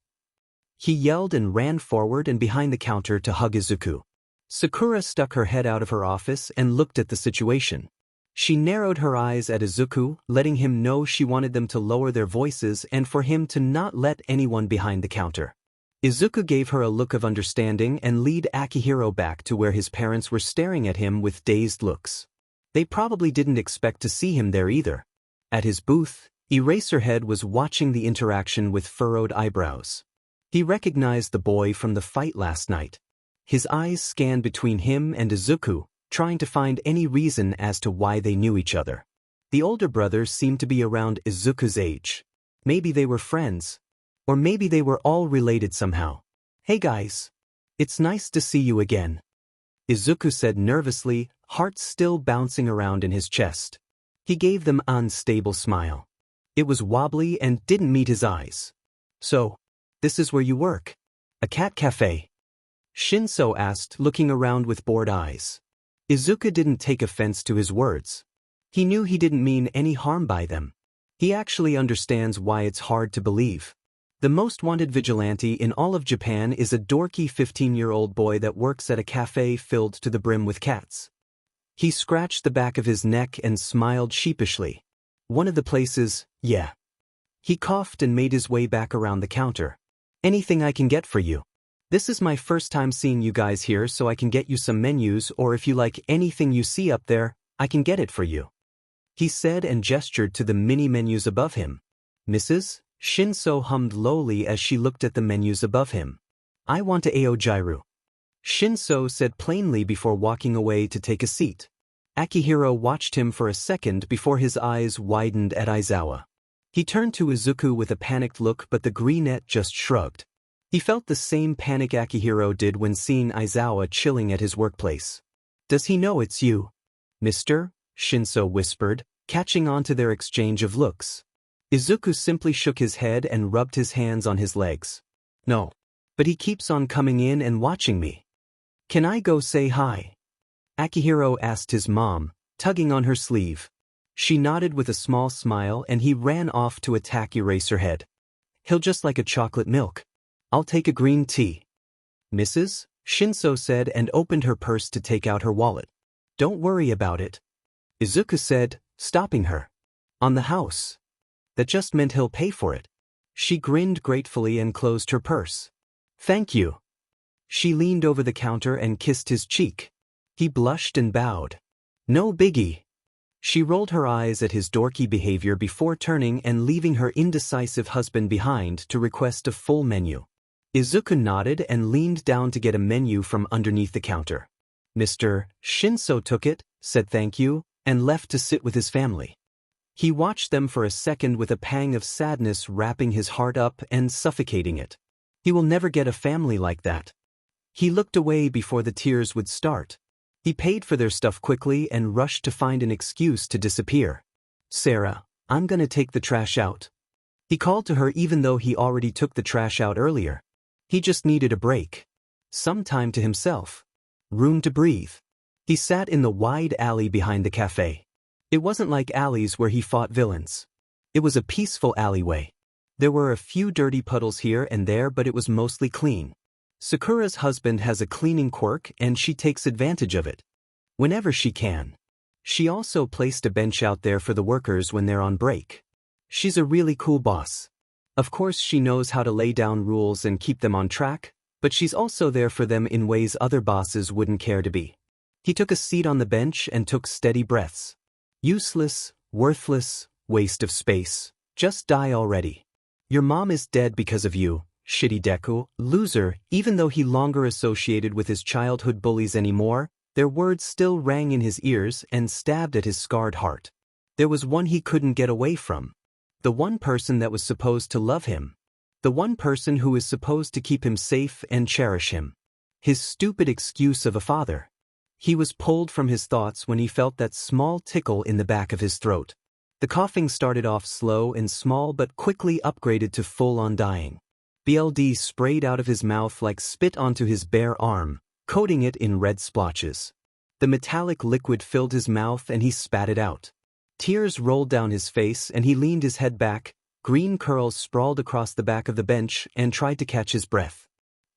He yelled and ran forward and behind the counter to hug Izuku. Sakura stuck her head out of her office and looked at the situation. She narrowed her eyes at Izuku, letting him know she wanted them to lower their voices and for him to not let anyone behind the counter. Izuku gave her a look of understanding and led Akihiro back to where his parents were staring at him with dazed looks. They probably didn't expect to see him there either. At his booth, Eraserhead was watching the interaction with furrowed eyebrows. He recognized the boy from the fight last night. His eyes scanned between him and Izuku, trying to find any reason as to why they knew each other. The older brothers seemed to be around Izuku's age. Maybe they were friends. Or maybe they were all related somehow. "Hey guys. It's nice to see you again," Izuku said nervously, heart still bouncing around in his chest. He gave them an unstable smile. It was wobbly and didn't meet his eyes. "So, this is where you work? A cat cafe?" Shinso asked, looking around with bored eyes. Izuku didn't take offense to his words. He knew he didn't mean any harm by them. He actually understands why it's hard to believe. The most wanted vigilante in all of Japan is a dorky 15-year-old boy that works at a cafe filled to the brim with cats. He scratched the back of his neck and smiled sheepishly. "One of the places, yeah." He coughed and made his way back around the counter. "Anything I can get for you? This is my first time seeing you guys here, so I can get you some menus, or if you like anything you see up there, I can get it for you," he said and gestured to the mini menus above him. "Mrs. 𝐶𝐮𝐭𝐡𝐨𝐫 hummed lowly as she looked at the menus above him. "I want a 𝐒𝐿 Shinso said plainly before walking away to take a seat. Akihiro watched him for a second before his eyes widened at Aizawa. He turned to Izuku with a panicked look, but the greenette just shrugged. He felt the same panic Akihiro did when seeing Aizawa chilling at his workplace. "Does he know it's you, Mr.?" Shinso whispered, catching on to their exchange of looks. Izuku simply shook his head and rubbed his hands on his legs. "No. But he keeps on coming in and watching me. Can I go say hi?" Akihiro asked his mom, tugging on her sleeve. She nodded with a small smile and he ran off to attack Eraserhead. "He'll just like a chocolate milk. I'll take a green tea," Mrs. 𝐶𝐮𝐭𝐡𝐨𝐫 said and opened her purse to take out her wallet. "Don't worry about it," Izuku said, stopping her. "On the house. That just meant he'll pay for it." She grinned gratefully and closed her purse. "Thank you." She leaned over the counter and kissed his cheek. He blushed and bowed. "No biggie." She rolled her eyes at his dorky behavior before turning and leaving her indecisive husband behind to request a full menu. Izuku nodded and leaned down to get a menu from underneath the counter. Mr. 𝐶𝐮𝐭𝐡𝐨𝐫 took it, said thank you, and left to sit with his family. He watched them for a second with a pang of sadness wrapping his heart up and suffocating it. He will never get a family like that. He looked away before the tears would start. He paid for their stuff quickly and rushed to find an excuse to disappear. "Sarah, I'm gonna take the trash out." He called to her even though he already took the trash out earlier. He just needed a break. Some time to himself. Room to breathe. He sat in the wide alley behind the cafe. It wasn't like alleys where he fought villains. It was a peaceful alleyway. There were a few dirty puddles here and there, but it was mostly clean. Sakura's husband has a cleaning quirk and she takes advantage of it whenever she can. She also placed a bench out there for the workers when they're on break. She's a really cool boss. Of course she knows how to lay down rules and keep them on track, but she's also there for them in ways other bosses wouldn't care to be. He took a seat on the bench and took steady breaths. "Useless, worthless, waste of space. Just die already. Your mom is dead because of you," shitty Deku, loser. Even though he longer associated with his childhood bullies anymore, their words still rang in his ears and stabbed at his scarred heart. There was one he couldn't get away from. The one person that was supposed to love him. The one person who is supposed to keep him safe and cherish him. His stupid excuse of a father. He was pulled from his thoughts when he felt that small tickle in the back of his throat. The coughing started off slow and small but quickly upgraded to full-on dying. BLD sprayed out of his mouth like spit onto his bare arm, coating it in red splotches. The metallic liquid filled his mouth and he spat it out. Tears rolled down his face and he leaned his head back, green curls sprawled across the back of the bench and tried to catch his breath.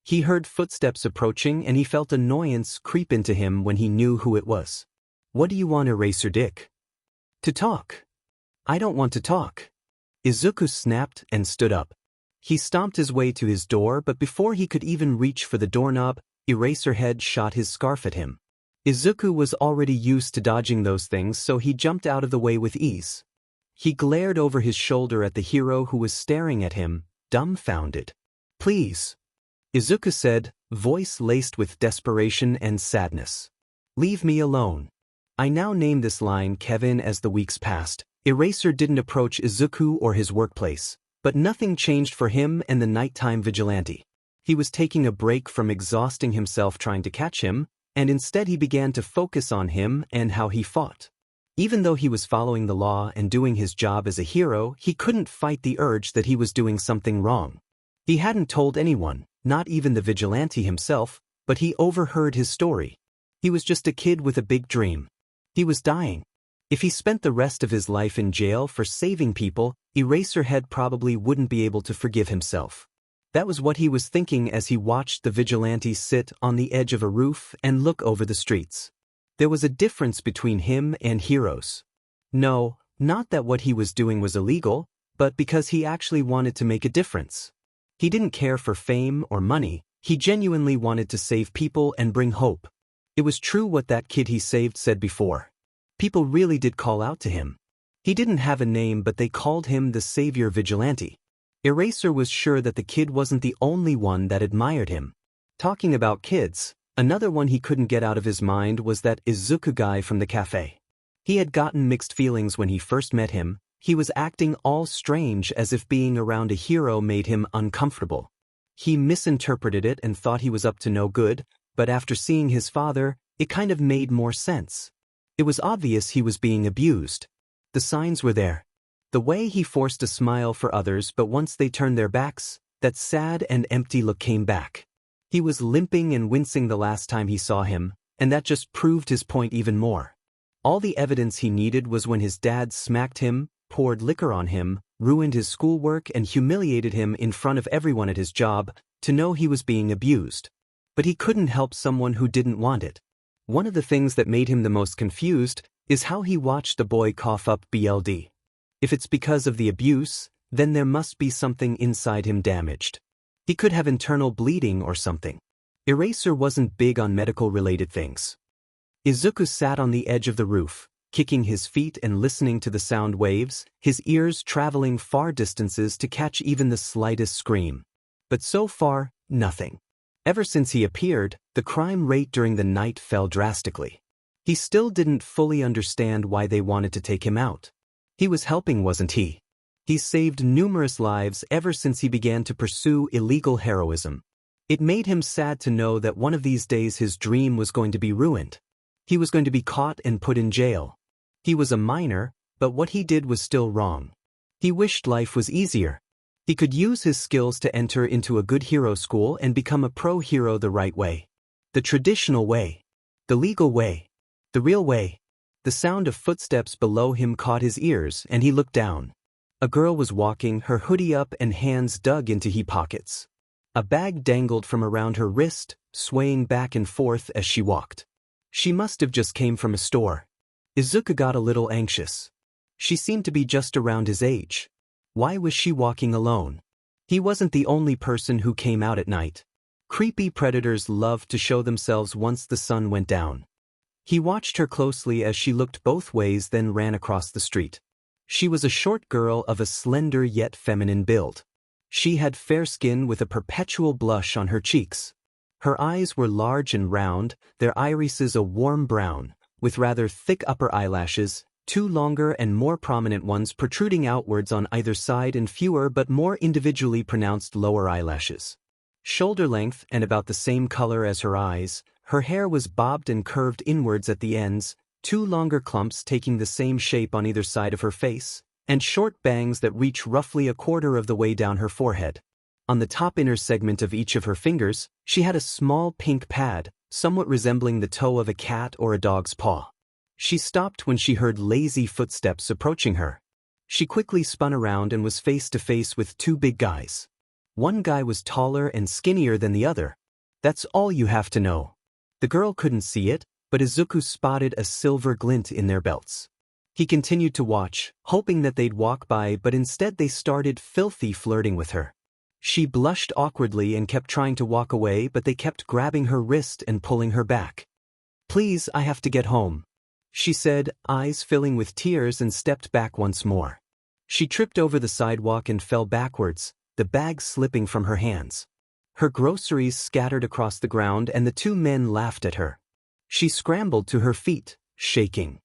He heard footsteps approaching and he felt annoyance creep into him when he knew who it was. "What do you want, Eraserhead?" "To talk." "I don't want to talk." Izuku snapped and stood up. He stomped his way to his door, but before he could even reach for the doorknob, Eraserhead shot his scarf at him. Izuku was already used to dodging those things, so he jumped out of the way with ease. He glared over his shoulder at the hero who was staring at him, dumbfounded. "Please," Izuku said, voice laced with desperation and sadness. "Leave me alone." I now name this line Kevin as the weeks passed. Eraser didn't approach Izuku or his workplace, but nothing changed for him and the nighttime vigilante. He was taking a break from exhausting himself trying to catch him, and instead he began to focus on him and how he fought. Even though he was following the law and doing his job as a hero, he couldn't fight the urge that he was doing something wrong. He hadn't told anyone, not even the vigilante himself, but he overheard his story. He was just a kid with a big dream. He was dying. If he spent the rest of his life in jail for saving people, Eraserhead probably wouldn't be able to forgive himself. That was what he was thinking as he watched the vigilante sit on the edge of a roof and look over the streets. There was a difference between him and heroes. No, not that what he was doing was illegal, but because he actually wanted to make a difference. He didn't care for fame or money, he genuinely wanted to save people and bring hope. It was true what that kid he saved said before. People really did call out to him. He didn't have a name, but they called him the Savior Vigilante. Eraser was sure that the kid wasn't the only one that admired him. Talking about kids, another one he couldn't get out of his mind was that Izuku guy from the cafe. He had gotten mixed feelings when he first met him. He was acting all strange as if being around a hero made him uncomfortable. He misinterpreted it and thought he was up to no good, but after seeing his father, it kind of made more sense. It was obvious he was being abused. The signs were there. The way he forced a smile for others, but once they turned their backs, that sad and empty look came back. He was limping and wincing the last time he saw him, and that just proved his point even more. All the evidence he needed was when his dad smacked him, poured liquor on him, ruined his schoolwork and humiliated him in front of everyone at his job, to know he was being abused. But he couldn't help someone who didn't want it. One of the things that made him the most confused is how he watched the boy cough up BLD. If it's because of the abuse, then there must be something inside him damaged. He could have internal bleeding or something. Eraser wasn't big on medical-related things. Izuku sat on the edge of the roof, kicking his feet and listening to the sound waves, his ears traveling far distances to catch even the slightest scream. But so far, nothing. Ever since he appeared, the crime rate during the night fell drastically. He still didn't fully understand why they wanted to take him out. He was helping, wasn't he? He saved numerous lives ever since he began to pursue illegal heroism. It made him sad to know that one of these days his dream was going to be ruined. He was going to be caught and put in jail. He was a minor, but what he did was still wrong. He wished life was easier. He could use his skills to enter into a good hero school and become a pro-hero the right way. The traditional way. The legal way. The real way. The sound of footsteps below him caught his ears and he looked down. A girl was walking, her hoodie up and hands dug into hip pockets. A bag dangled from around her wrist, swaying back and forth as she walked. She must have just came from a store. Izuku got a little anxious. She seemed to be just around his age. Why was she walking alone? He wasn't the only person who came out at night. Creepy predators loved to show themselves once the sun went down. He watched her closely as she looked both ways, then ran across the street. She was a short girl of a slender yet feminine build. She had fair skin with a perpetual blush on her cheeks. Her eyes were large and round, their irises a warm brown, with rather thick upper eyelashes, 2 longer and more prominent ones protruding outwards on either side and fewer but more individually pronounced lower eyelashes. Shoulder length and about the same color as her eyes, her hair was bobbed and curved inwards at the ends, 2 longer clumps taking the same shape on either side of her face, and short bangs that reach roughly a quarter of the way down her forehead. On the top inner segment of each of her fingers, she had a small pink pad, somewhat resembling the toe of a cat or a dog's paw. She stopped when she heard lazy footsteps approaching her. She quickly spun around and was face to face with 2 big guys. One guy was taller and skinnier than the other. That's all you have to know. The girl couldn't see it, but Izuku spotted a silver glint in their belts. He continued to watch, hoping that they'd walk by, but instead they started filthy flirting with her. She blushed awkwardly and kept trying to walk away, but they kept grabbing her wrist and pulling her back. "Please, I have to get home," she said, eyes filling with tears, and stepped back once more. She tripped over the sidewalk and fell backwards, the bag slipping from her hands. Her groceries scattered across the ground and the 2 men laughed at her. She scrambled to her feet, shaking.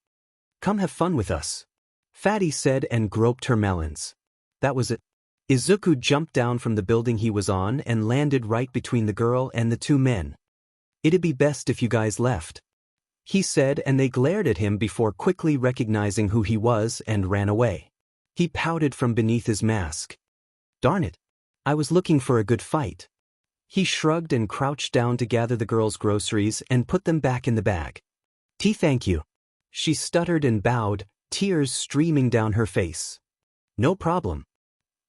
"Come have fun with us," Fatty said and groped her melons. That was it. Izuku jumped down from the building he was on and landed right between the girl and the 2 men. "It'd be best if you guys left," he said, and they glared at him before quickly recognizing who he was and ran away. He pouted from beneath his mask. "Darn it. I was looking for a good fight." He shrugged and crouched down to gather the girl's groceries and put them back in the bag. Thank you." She stuttered and bowed, tears streaming down her face. "No problem,"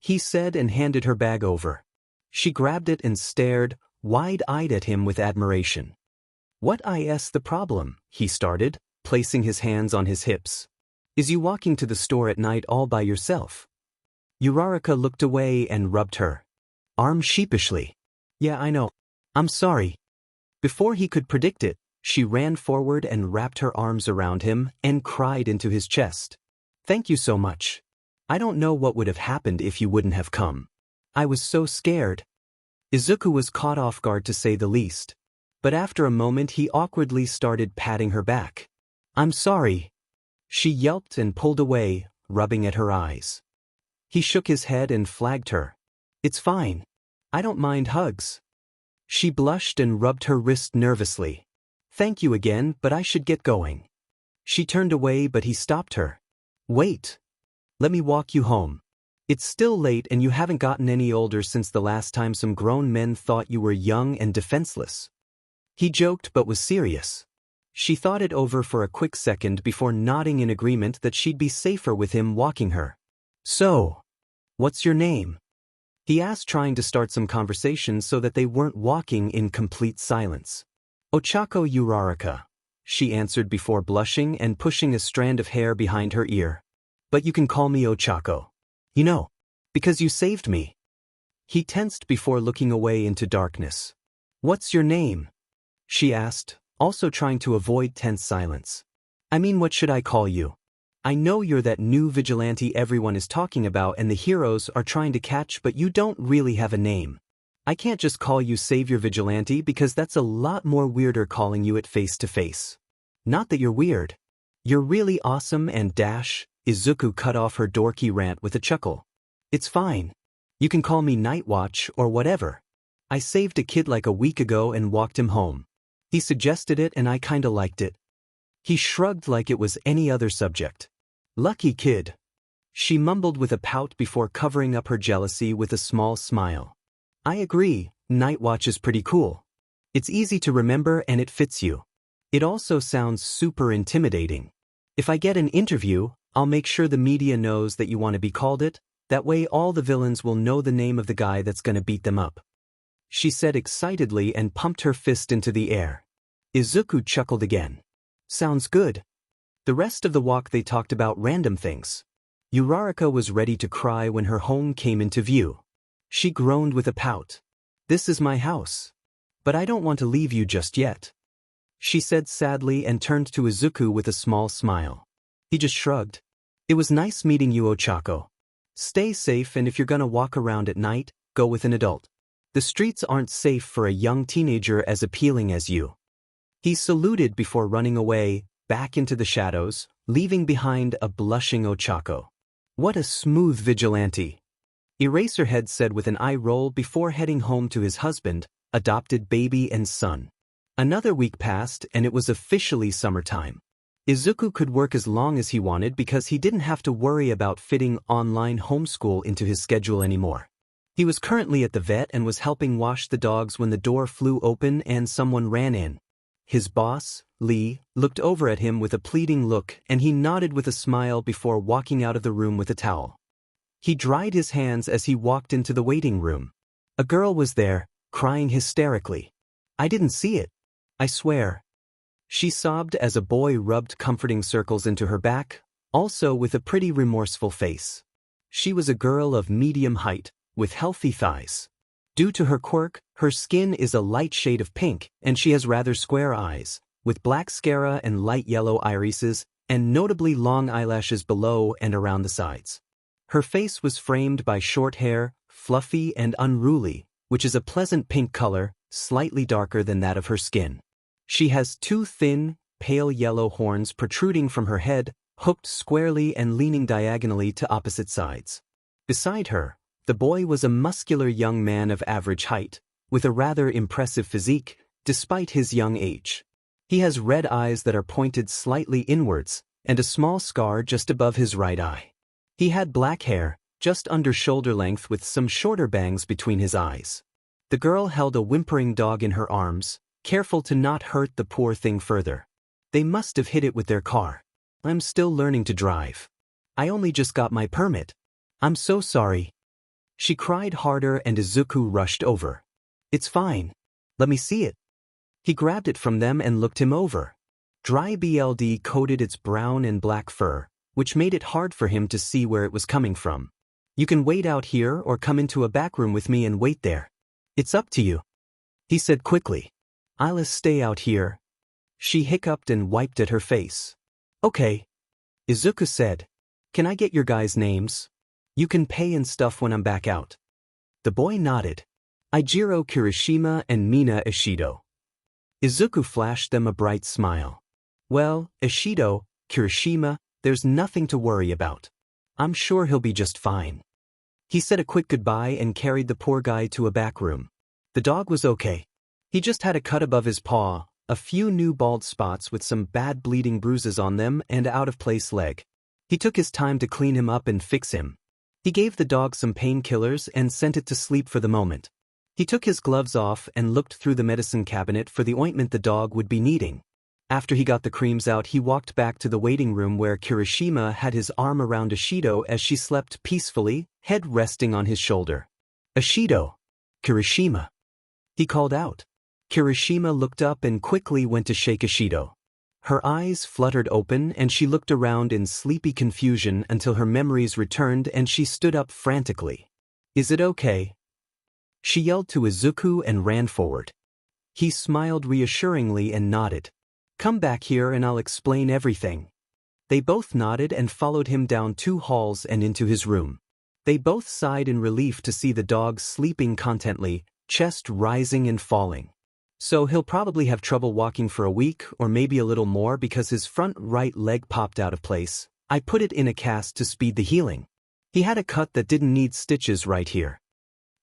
he said and handed her bag over. She grabbed it and stared, wide-eyed at him with admiration. "What is the problem?" he started, placing his hands on his hips. "Is you walking to the store at night all by yourself?" 𝐻𝐼RAKA looked away and rubbed her arm sheepishly. "Yeah, I know. I'm sorry." Before he could predict it, she ran forward and wrapped her arms around him and cried into his chest. "Thank you so much. I don't know what would have happened if you wouldn't have come. I was so scared." Izuku was caught off guard to say the least. But after a moment he awkwardly started patting her back. "I'm sorry." She yelped and pulled away, rubbing at her eyes. He shook his head and flagged her. "It's fine. I don't mind hugs." She blushed and rubbed her wrist nervously. "Thank you again, but I should get going." She turned away, but he stopped her. "Wait. Let me walk you home. It's still late and you haven't gotten any older since the last time some grown men thought you were young and defenseless." He joked but was serious. She thought it over for a quick second before nodding in agreement that she'd be safer with him walking her. "So, what's your name?" he asked, trying to start some conversation so that they weren't walking in complete silence. "Ochako Uraraka," she answered before blushing and pushing a strand of hair behind her ear. "But you can call me Ochako. You know, because you saved me." He tensed before looking away into darkness. "What's your name?" she asked, also trying to avoid tense silence. "I mean, what should I call you? I know you're that new vigilante everyone is talking about and the heroes are trying to catch, but you don't really have a name. I can't just call you Savior Vigilante because that's a lot more weirder calling you it face to face. Not that you're weird. You're really awesome and dash." Izuku cut off her dorky rant with a chuckle. "It's fine. You can call me Nightwatch or whatever. I saved a kid like a week ago and walked him home. He suggested it and I kinda liked it." He shrugged like it was any other subject. "Lucky kid." She mumbled with a pout before covering up her jealousy with a small smile. "I agree, Nightwatch is pretty cool. It's easy to remember and it fits you. It also sounds super intimidating. If I get an interview, I'll make sure the media knows that you want to be called it, that way all the villains will know the name of the guy that's gonna beat them up," she said excitedly and pumped her fist into the air. Izuku chuckled again. "Sounds good." The rest of the walk they talked about random things. 𝐻𝐼RAKA was ready to cry when her home came into view. She groaned with a pout. "This is my house. But I don't want to leave you just yet," she said sadly and turned to Izuku with a small smile. He just shrugged. "It was nice meeting you, Ochako. Stay safe, and if you're gonna walk around at night, go with an adult. The streets aren't safe for a young teenager as appealing as you. He saluted before running away, back into the shadows, leaving behind a blushing 𝐀𝐮𝐭𝐡𝐨𝐫. What a smooth vigilante, Eraserhead said with an eye roll before heading home to his husband, adopted baby and son. Another week passed and it was officially summertime. Izuku could work as long as he wanted because he didn't have to worry about fitting online homeschool into his schedule anymore. He was currently at the vet and was helping wash the dogs when the door flew open and someone ran in. His boss, Lee, looked over at him with a pleading look and he nodded with a smile before walking out of the room with a towel. He dried his hands as he walked into the waiting room. A girl was there, crying hysterically. "I didn't see it. I swear." She sobbed as a boy rubbed comforting circles into her back, also with a pretty remorseful face. She was a girl of medium height, with healthy thighs. Due to her quirk, her skin is a light shade of pink, and she has rather square eyes, with black 𝐒𝐮𝐽𝐻 and light yellow irises, and notably long eyelashes below and around the sides. Her face was framed by short hair, fluffy and unruly, which is a pleasant pink color, slightly darker than that of her skin. She has two thin, pale yellow horns protruding from her head, hooked squarely and leaning diagonally to opposite sides. Beside her, the boy was a muscular young man of average height, with a rather impressive physique, despite his young age. He has red eyes that are pointed slightly inwards, and a small scar just above his right eye. He had black hair, just under shoulder length with some shorter bangs between his eyes. The girl held a whimpering dog in her arms, careful to not hurt the poor thing further. They must have hit it with their car. "I'm still learning to drive. I only just got my permit. I'm so sorry." She cried harder and Izuku rushed over. "It's fine. Let me see it." He grabbed it from them and looked him over. Dry blood coated its brown and black fur, which made it hard for him to see where it was coming from. "You can wait out here or come into a back room with me and wait there. It's up to you," he said quickly. "I'll stay out here." She hiccuped and wiped at her face. "Okay," Izuku said. "Can I get your guys' names? You can pay and stuff when I'm back out." The boy nodded. "Ijiro Kirishima and Mina Ishido." Izuku flashed them a bright smile. "Well, Ishido, Kirishima, there's nothing to worry about. I'm sure he'll be just fine." He said a quick goodbye and carried the poor guy to a back room. The dog was okay. He just had a cut above his paw, a few new bald spots with some bad bleeding bruises on them and out-of-place leg. He took his time to clean him up and fix him. He gave the dog some painkillers and sent it to sleep for the moment. He took his gloves off and looked through the medicine cabinet for the ointment the dog would be needing. After he got the creams out, he walked back to the waiting room where Kirishima had his arm around Ishido as she slept peacefully, head resting on his shoulder. "Ishido! Kirishima!" he called out. Kirishima looked up and quickly went to shake Ishido. Her eyes fluttered open and she looked around in sleepy confusion until her memories returned and she stood up frantically. "Is it okay?" She yelled to Izuku and ran forward. He smiled reassuringly and nodded. "Come back here and I'll explain everything." They both nodded and followed him down 2 halls and into his room. They both sighed in relief to see the dog sleeping contently, chest rising and falling. So he'll probably have trouble walking for a week or maybe a little more because his front right leg popped out of place. I put it in a cast to speed the healing. He had a cut that didn't need stitches right here.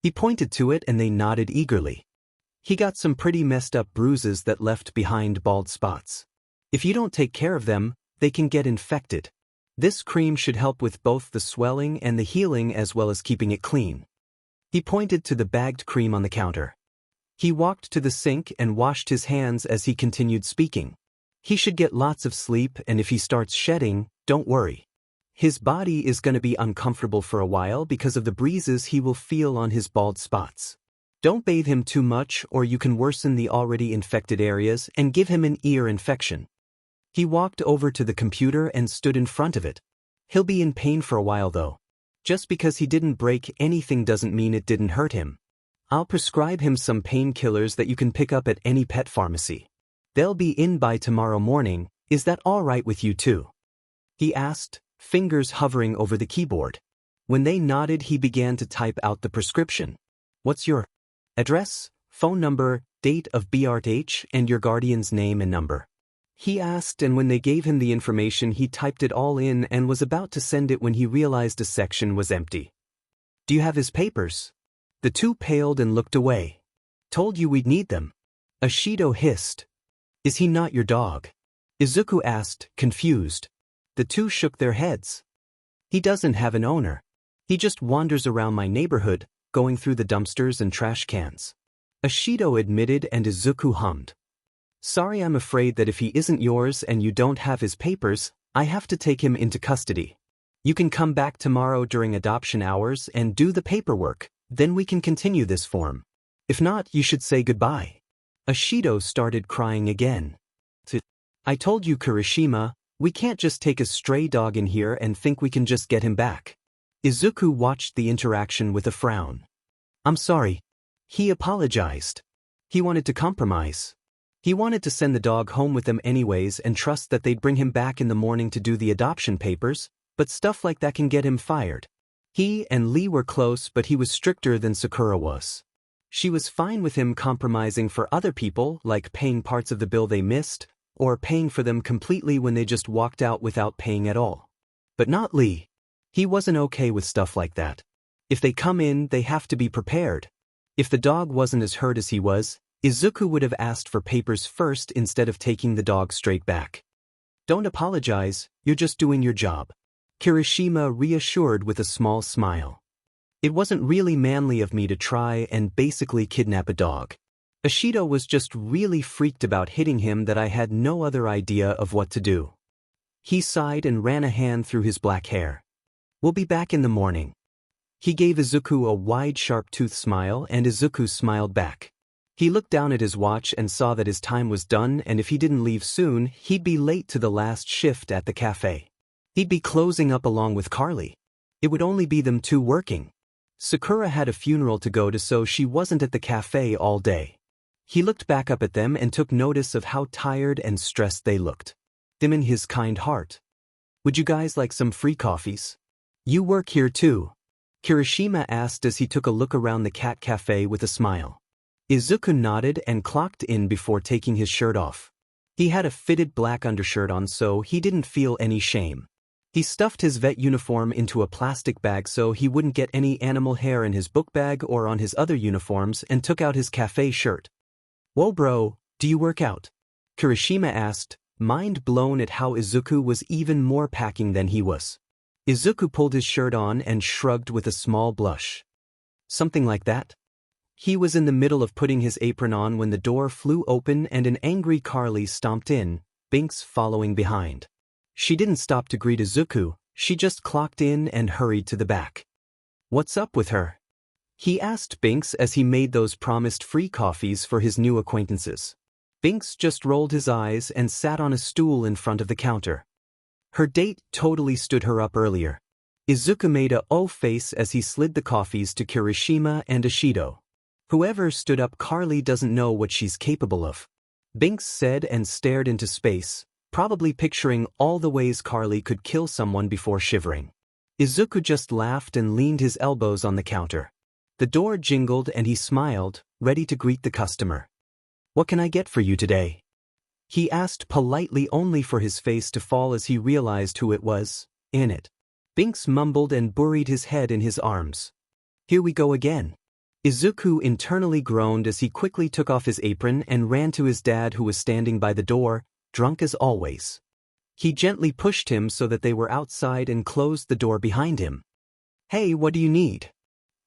He pointed to it and they nodded eagerly. He got some pretty messed up bruises that left behind bald spots. If you don't take care of them, they can get infected. This cream should help with both the swelling and the healing as well as keeping it clean. He pointed to the bagged cream on the counter. He walked to the sink and washed his hands as he continued speaking. He should get lots of sleep, and if he starts shedding, don't worry. His body is going to be uncomfortable for a while because of the breezes he will feel on his bald spots. Don't bathe him too much or you can worsen the already infected areas and give him an ear infection. He walked over to the computer and stood in front of it. He'll be in pain for a while though. Just because he didn't break anything doesn't mean it didn't hurt him. I'll prescribe him some painkillers that you can pick up at any pet pharmacy. They'll be in by tomorrow morning. Is that all right with you too?" he asked, fingers hovering over the keyboard. When they nodded, he began to type out the prescription. What's your address, phone number, date of birth, and your guardian's name and number? He asked, and when they gave him the information he typed it all in and was about to send it when he realized a section was empty. Do you have his papers? The two paled and looked away. Told you we'd need them. 𝐻𝐿𝐿 hissed. Is he not your dog? Izuku asked, confused. The two shook their heads. He doesn't have an owner. He just wanders around my neighborhood, going through the dumpsters and trash cans. 𝐻𝐿𝐿 admitted, and Izuku hummed. Sorry, I'm afraid that if he isn't yours and you don't have his papers, I have to take him into custody. You can come back tomorrow during adoption hours and do the paperwork, then we can continue this form. If not, you should say goodbye. 𝐻𝐿𝐿 started crying again. I told you, Kirishima, we can't just take a stray dog in here and think we can just get him back. Izuku watched the interaction with a frown. I'm sorry. He apologized. He wanted to compromise. He wanted to send the dog home with them anyways and trust that they'd bring him back in the morning to do the adoption papers, but stuff like that can get him fired. He and Lee were close, but he was stricter than Sakura was. She was fine with him compromising for other people, like paying parts of the bill they missed, or paying for them completely when they just walked out without paying at all. But not Lee. He wasn't okay with stuff like that. If they come in, they have to be prepared. If the dog wasn't as hurt as he was, Izuku would have asked for papers first instead of taking the dog straight back. Don't apologize, you're just doing your job. Kirishima reassured with a small smile. It wasn't really manly of me to try and basically kidnap a dog. 𝐻𝐿𝐿 was just really freaked about hitting him that I had no other idea of what to do. He sighed and ran a hand through his black hair. We'll be back in the morning. He gave Izuku a wide, sharp-toothed smile, and Izuku smiled back. He looked down at his watch and saw that his time was done, and if he didn't leave soon, he'd be late to the last shift at the cafe. He'd be closing up along with Carly. It would only be them two working. Sakura had a funeral to go to, so she wasn't at the cafe all day. He looked back up at them and took notice of how tired and stressed they looked. Dimming his kind heart. Would you guys like some free coffees? You work here too? Kirishima asked as he took a look around the cat cafe with a smile. Izuku nodded and clocked in before taking his shirt off. He had a fitted black undershirt on, so he didn't feel any shame. He stuffed his vet uniform into a plastic bag so he wouldn't get any animal hair in his book bag or on his other uniforms, and took out his cafe shirt. Whoa bro, do you work out? Kirishima asked, mind blown at how Izuku was even more packing than he was. Izuku pulled his shirt on and shrugged with a small blush. Something like that? He was in the middle of putting his apron on when the door flew open and an angry Carly stomped in, Binks following behind. She didn't stop to greet Izuku, she just clocked in and hurried to the back. What's up with her? He asked Binks as he made those promised free coffees for his new acquaintances. Binks just rolled his eyes and sat on a stool in front of the counter. Her date totally stood her up earlier. Izuku made a "oh" face as he slid the coffees to Kirishima and 𝐻𝐿𝐿. Whoever stood up Carly doesn't know what she's capable of. Binks said and stared into space, probably picturing all the ways Carly could kill someone before shivering. Izuku just laughed and leaned his elbows on the counter. The door jingled and he smiled, ready to greet the customer. What can I get for you today? He asked politely, only for his face to fall as he realized who it was, in it. Binks mumbled and buried his head in his arms. Here we go again. Izuku internally groaned as he quickly took off his apron and ran to his dad, who was standing by the door, drunk as always. He gently pushed him so that they were outside and closed the door behind him. Hey, what do you need?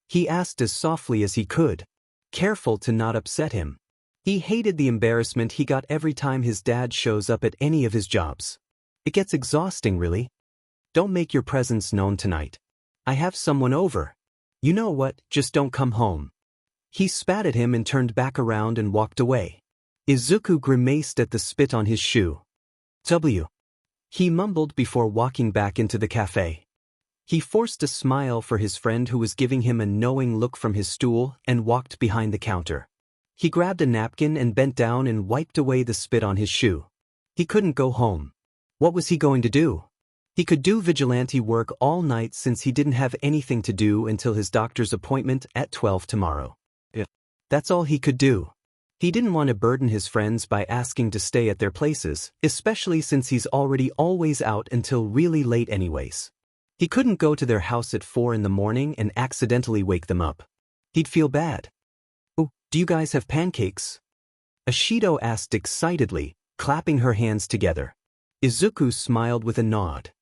He asked as softly as he could, careful to not upset him. He hated the embarrassment he got every time his dad shows up at any of his jobs. It gets exhausting, really. Don't make your presence known tonight. I have someone over. You know what, just don't come home. He spat at him and turned back around and walked away. Izuku grimaced at the spit on his shoe. W. He mumbled before walking back into the cafe. He forced a smile for his friend, who was giving him a knowing look from his stool, and walked behind the counter. He grabbed a napkin and bent down and wiped away the spit on his shoe. He couldn't go home. What was he going to do? He could do vigilante work all night since he didn't have anything to do until his doctor's appointment at 12 tomorrow. That's all he could do. He didn't want to burden his friends by asking to stay at their places, especially since he's already always out until really late anyways. He couldn't go to their house at 4 in the morning and accidentally wake them up. He'd feel bad. "Oh, do you guys have pancakes?" 𝐻𝐿𝐼 asked excitedly, clapping her hands together. Izuku smiled with a nod.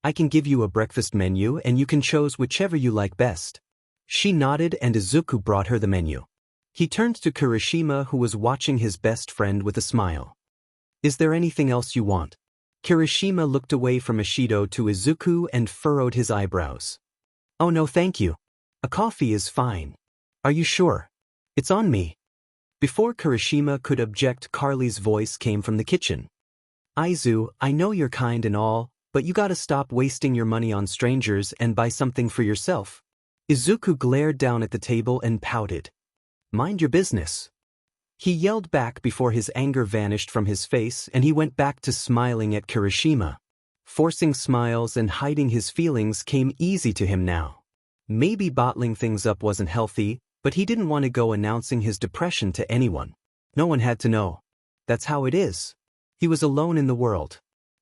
"I can give you a breakfast menu and you can choose whichever you like best." She nodded and Izuku brought her the menu. He turned to Kirishima, who was watching his best friend with a smile. "Is there anything else you want?" Kirishima looked away from 𝐻𝐿𝐼 to Izuku and furrowed his eyebrows. "Oh no, thank you. A coffee is fine." "Are you sure?" "It's on me." Before Kirishima could object, Carly's voice came from the kitchen. "Izu, I know you're kind and all, but you gotta stop wasting your money on strangers and buy something for yourself." Izuku glared down at the table and pouted. "Mind your business." He yelled back before his anger vanished from his face and he went back to smiling at Kirishima. Forcing smiles and hiding his feelings came easy to him now. Maybe bottling things up wasn't healthy, but he didn't want to go announcing his depression to anyone. No one had to know. That's how it is. He was alone in the world.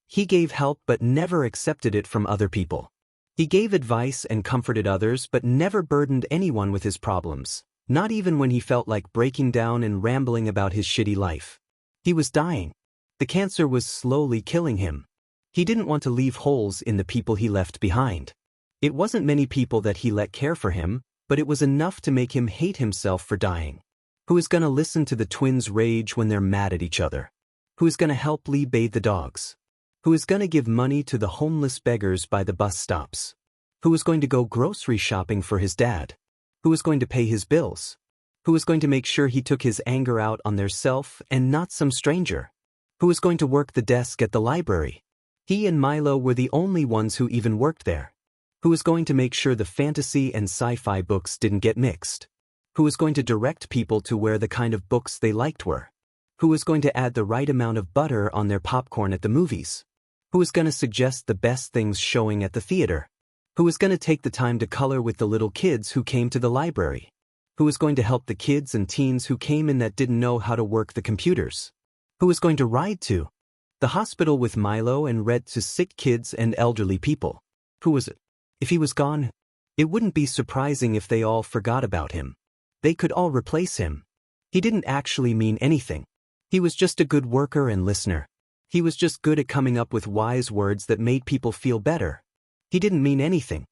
He gave help but never accepted it from other people. He gave advice and comforted others but never burdened anyone with his problems, not even when he felt like breaking down and rambling about his shitty life. He was dying. The cancer was slowly killing him. He didn't want to leave holes in the people he left behind. It wasn't many people that he let care for him, but it was enough to make him hate himself for dying. Who is gonna listen to the twins rage when they're mad at each other? Who is gonna help Lee bathe the dogs? Who is gonna give money to the homeless beggars by the bus stops? Who is going to go grocery shopping for his dad? Who is going to pay his bills? Who is going to make sure he took his anger out on theirself and not some stranger? Who is going to work the desk at the library? He and Milo were the only ones who even worked there. Who was going to make sure the fantasy and sci-fi books didn't get mixed? Who was going to direct people to where the kind of books they liked were? Who was going to add the right amount of butter on their popcorn at the movies? Who was going to suggest the best things showing at the theater? Who was going to take the time to color with the little kids who came to the library? Who was going to help the kids and teens who came in that didn't know how to work the computers? Who was going to ride to the hospital with Milo and read to sick kids and elderly people? Who was it? If he was gone, it wouldn't be surprising if they all forgot about him. They could all replace him. He didn't actually mean anything. He was just a good worker and listener. He was just good at coming up with wise words that made people feel better. He didn't mean anything.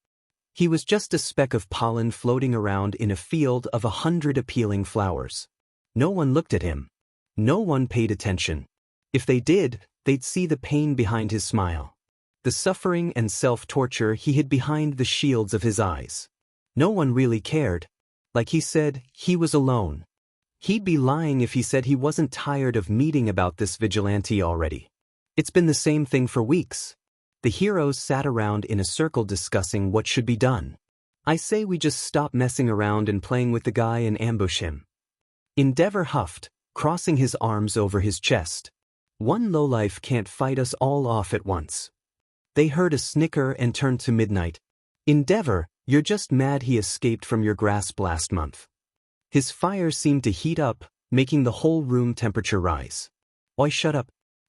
He was just a speck of pollen floating around in a field of 100 appealing flowers. No one looked at him. No one paid attention. If they did, they'd see the pain behind his smile. The suffering and self-torture he hid behind the shields of his eyes. No one really cared. Like he said, he was alone. He'd be lying if he said he wasn't tired of meeting about this vigilante already. It's been the same thing for weeks. The heroes sat around in a circle discussing what should be done. I say we just stop messing around and playing with the guy and ambush him. Endeavor huffed, crossing his arms over his chest. One lowlife can't fight us all off at once. They heard a snicker and turned to Midnight. Endeavor, you're just mad he escaped from your grasp last month. His fire seemed to heat up, making the whole room temperature rise. Oi, shut up.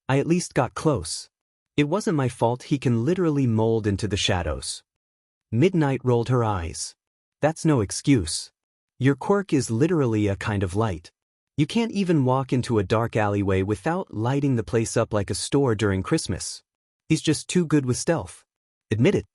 I at least got close. It wasn't my fault. He can literally mold into the shadows. Midnight rolled her eyes. That's no excuse. Your quirk is literally a kind of light. You can't even walk into a dark alleyway without lighting the place up like a store during Christmas. He's just too good with stealth. Admit it.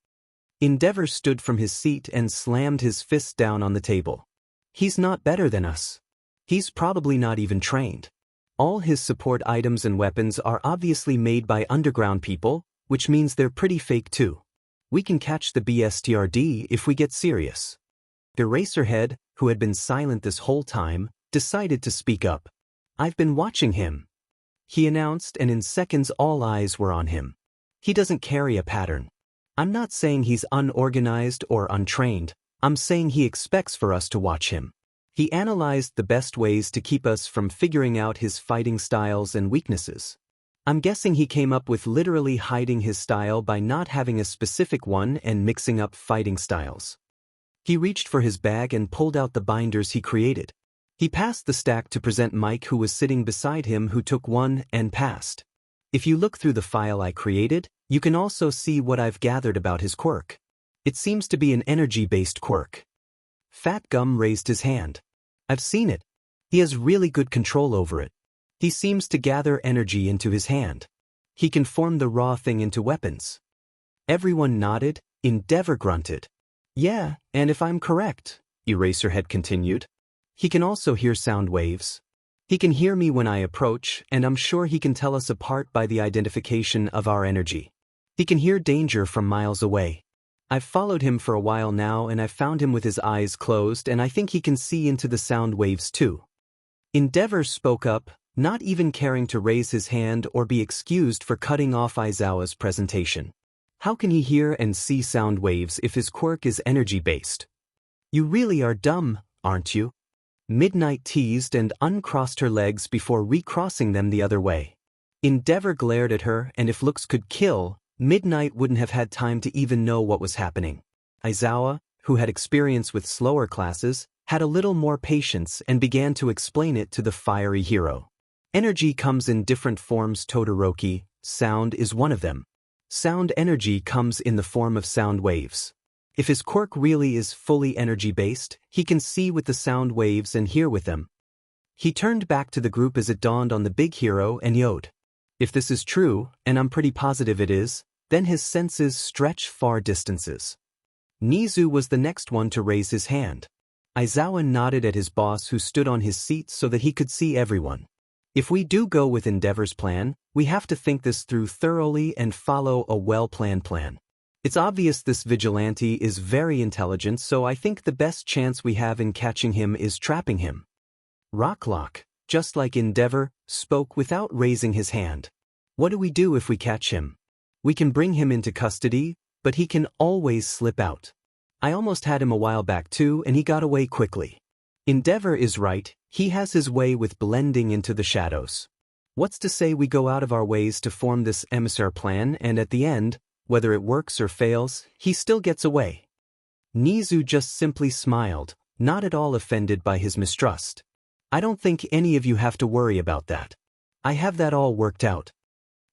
Endeavor stood from his seat and slammed his fist down on the table. He's not better than us. He's probably not even trained. All his support items and weapons are obviously made by underground people, which means they're pretty fake too. We can catch the BSTRD if we get serious. Eraserhead, who had been silent this whole time, decided to speak up. I've been watching him, he announced, and in seconds all eyes were on him. He doesn't carry a pattern. I'm not saying he's unorganized or untrained. I'm saying he expects for us to watch him. He analyzed the best ways to keep us from figuring out his fighting styles and weaknesses. I'm guessing he came up with literally hiding his style by not having a specific one and mixing up fighting styles. He reached for his bag and pulled out the binders he created. He passed the stack to present Mike, who was sitting beside him, who took one and passed. If you look through the file I created, you can also see what I've gathered about his quirk. It seems to be an energy-based quirk. Fat Gum raised his hand. I've seen it. He has really good control over it. He seems to gather energy into his hand. He can form the raw thing into weapons. Everyone nodded. 𝐿𝐴 grunted. Yeah, and if I'm correct, Eraserhead continued, he can also hear sound waves. He can hear me when I approach, and I'm sure he can tell us apart by the identification of our energy. He can hear danger from miles away. I've followed him for a while now, and I've found him with his eyes closed, and I think he can see into the sound waves too. 𝐿𝐴 spoke up, not even caring to raise his hand or be excused for cutting off Izuku's presentation. How can he hear and see sound waves if his quirk is energy-based? You really are dumb, aren't you? Midnight teased and uncrossed her legs before recrossing them the other way. 𝐿𝐴 glared at her, and if looks could kill, Midnight wouldn't have had time to even know what was happening. Izuku, who had experience with slower classes, had a little more patience and began to explain it to the fiery hero. Energy comes in different forms, Todoroki. Sound is one of them. Sound energy comes in the form of sound waves. If his quirk really is fully energy-based, he can see with the sound waves and hear with them. He turned back to the group as it dawned on the big hero and yelled. If this is true, and I'm pretty positive it is, then his senses stretch far distances. Nizu was the next one to raise his hand. Izuku nodded at his boss, who stood on his seat so that he could see everyone. If we do go with 𝐿𝐴's plan, we have to think this through thoroughly and follow a well-planned plan. It's obvious this vigilante is very intelligent, so I think the best chance we have in catching him is trapping him. Rocklock, just like 𝐿𝐴, spoke without raising his hand. What do we do if we catch him? We can bring him into custody, but he can always slip out. I almost had him a while back too, and he got away quickly. 𝐿𝐴 is right, he has his way with blending into the shadows. What's to say we go out of our ways to form this emissary plan, and at the end, whether it works or fails, he still gets away? Nizu just simply smiled, not at all offended by his mistrust. I don't think any of you have to worry about that. I have that all worked out.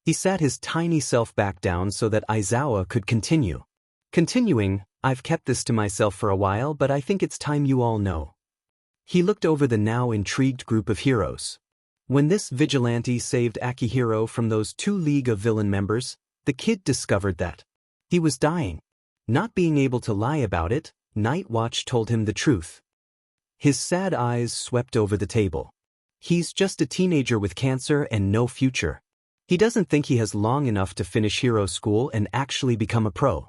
He sat his tiny self back down so that Izuku could continue. Continuing, I've kept this to myself for a while, but I think it's time you all know. He looked over the now intrigued group of heroes. When this vigilante saved Akihiro from those 2 League of Villain members, the kid discovered that he was dying. Not being able to lie about it, Night Watch told him the truth. His sad eyes swept over the table. He's just a teenager with cancer and no future. He doesn't think he has long enough to finish hero school and actually become a pro.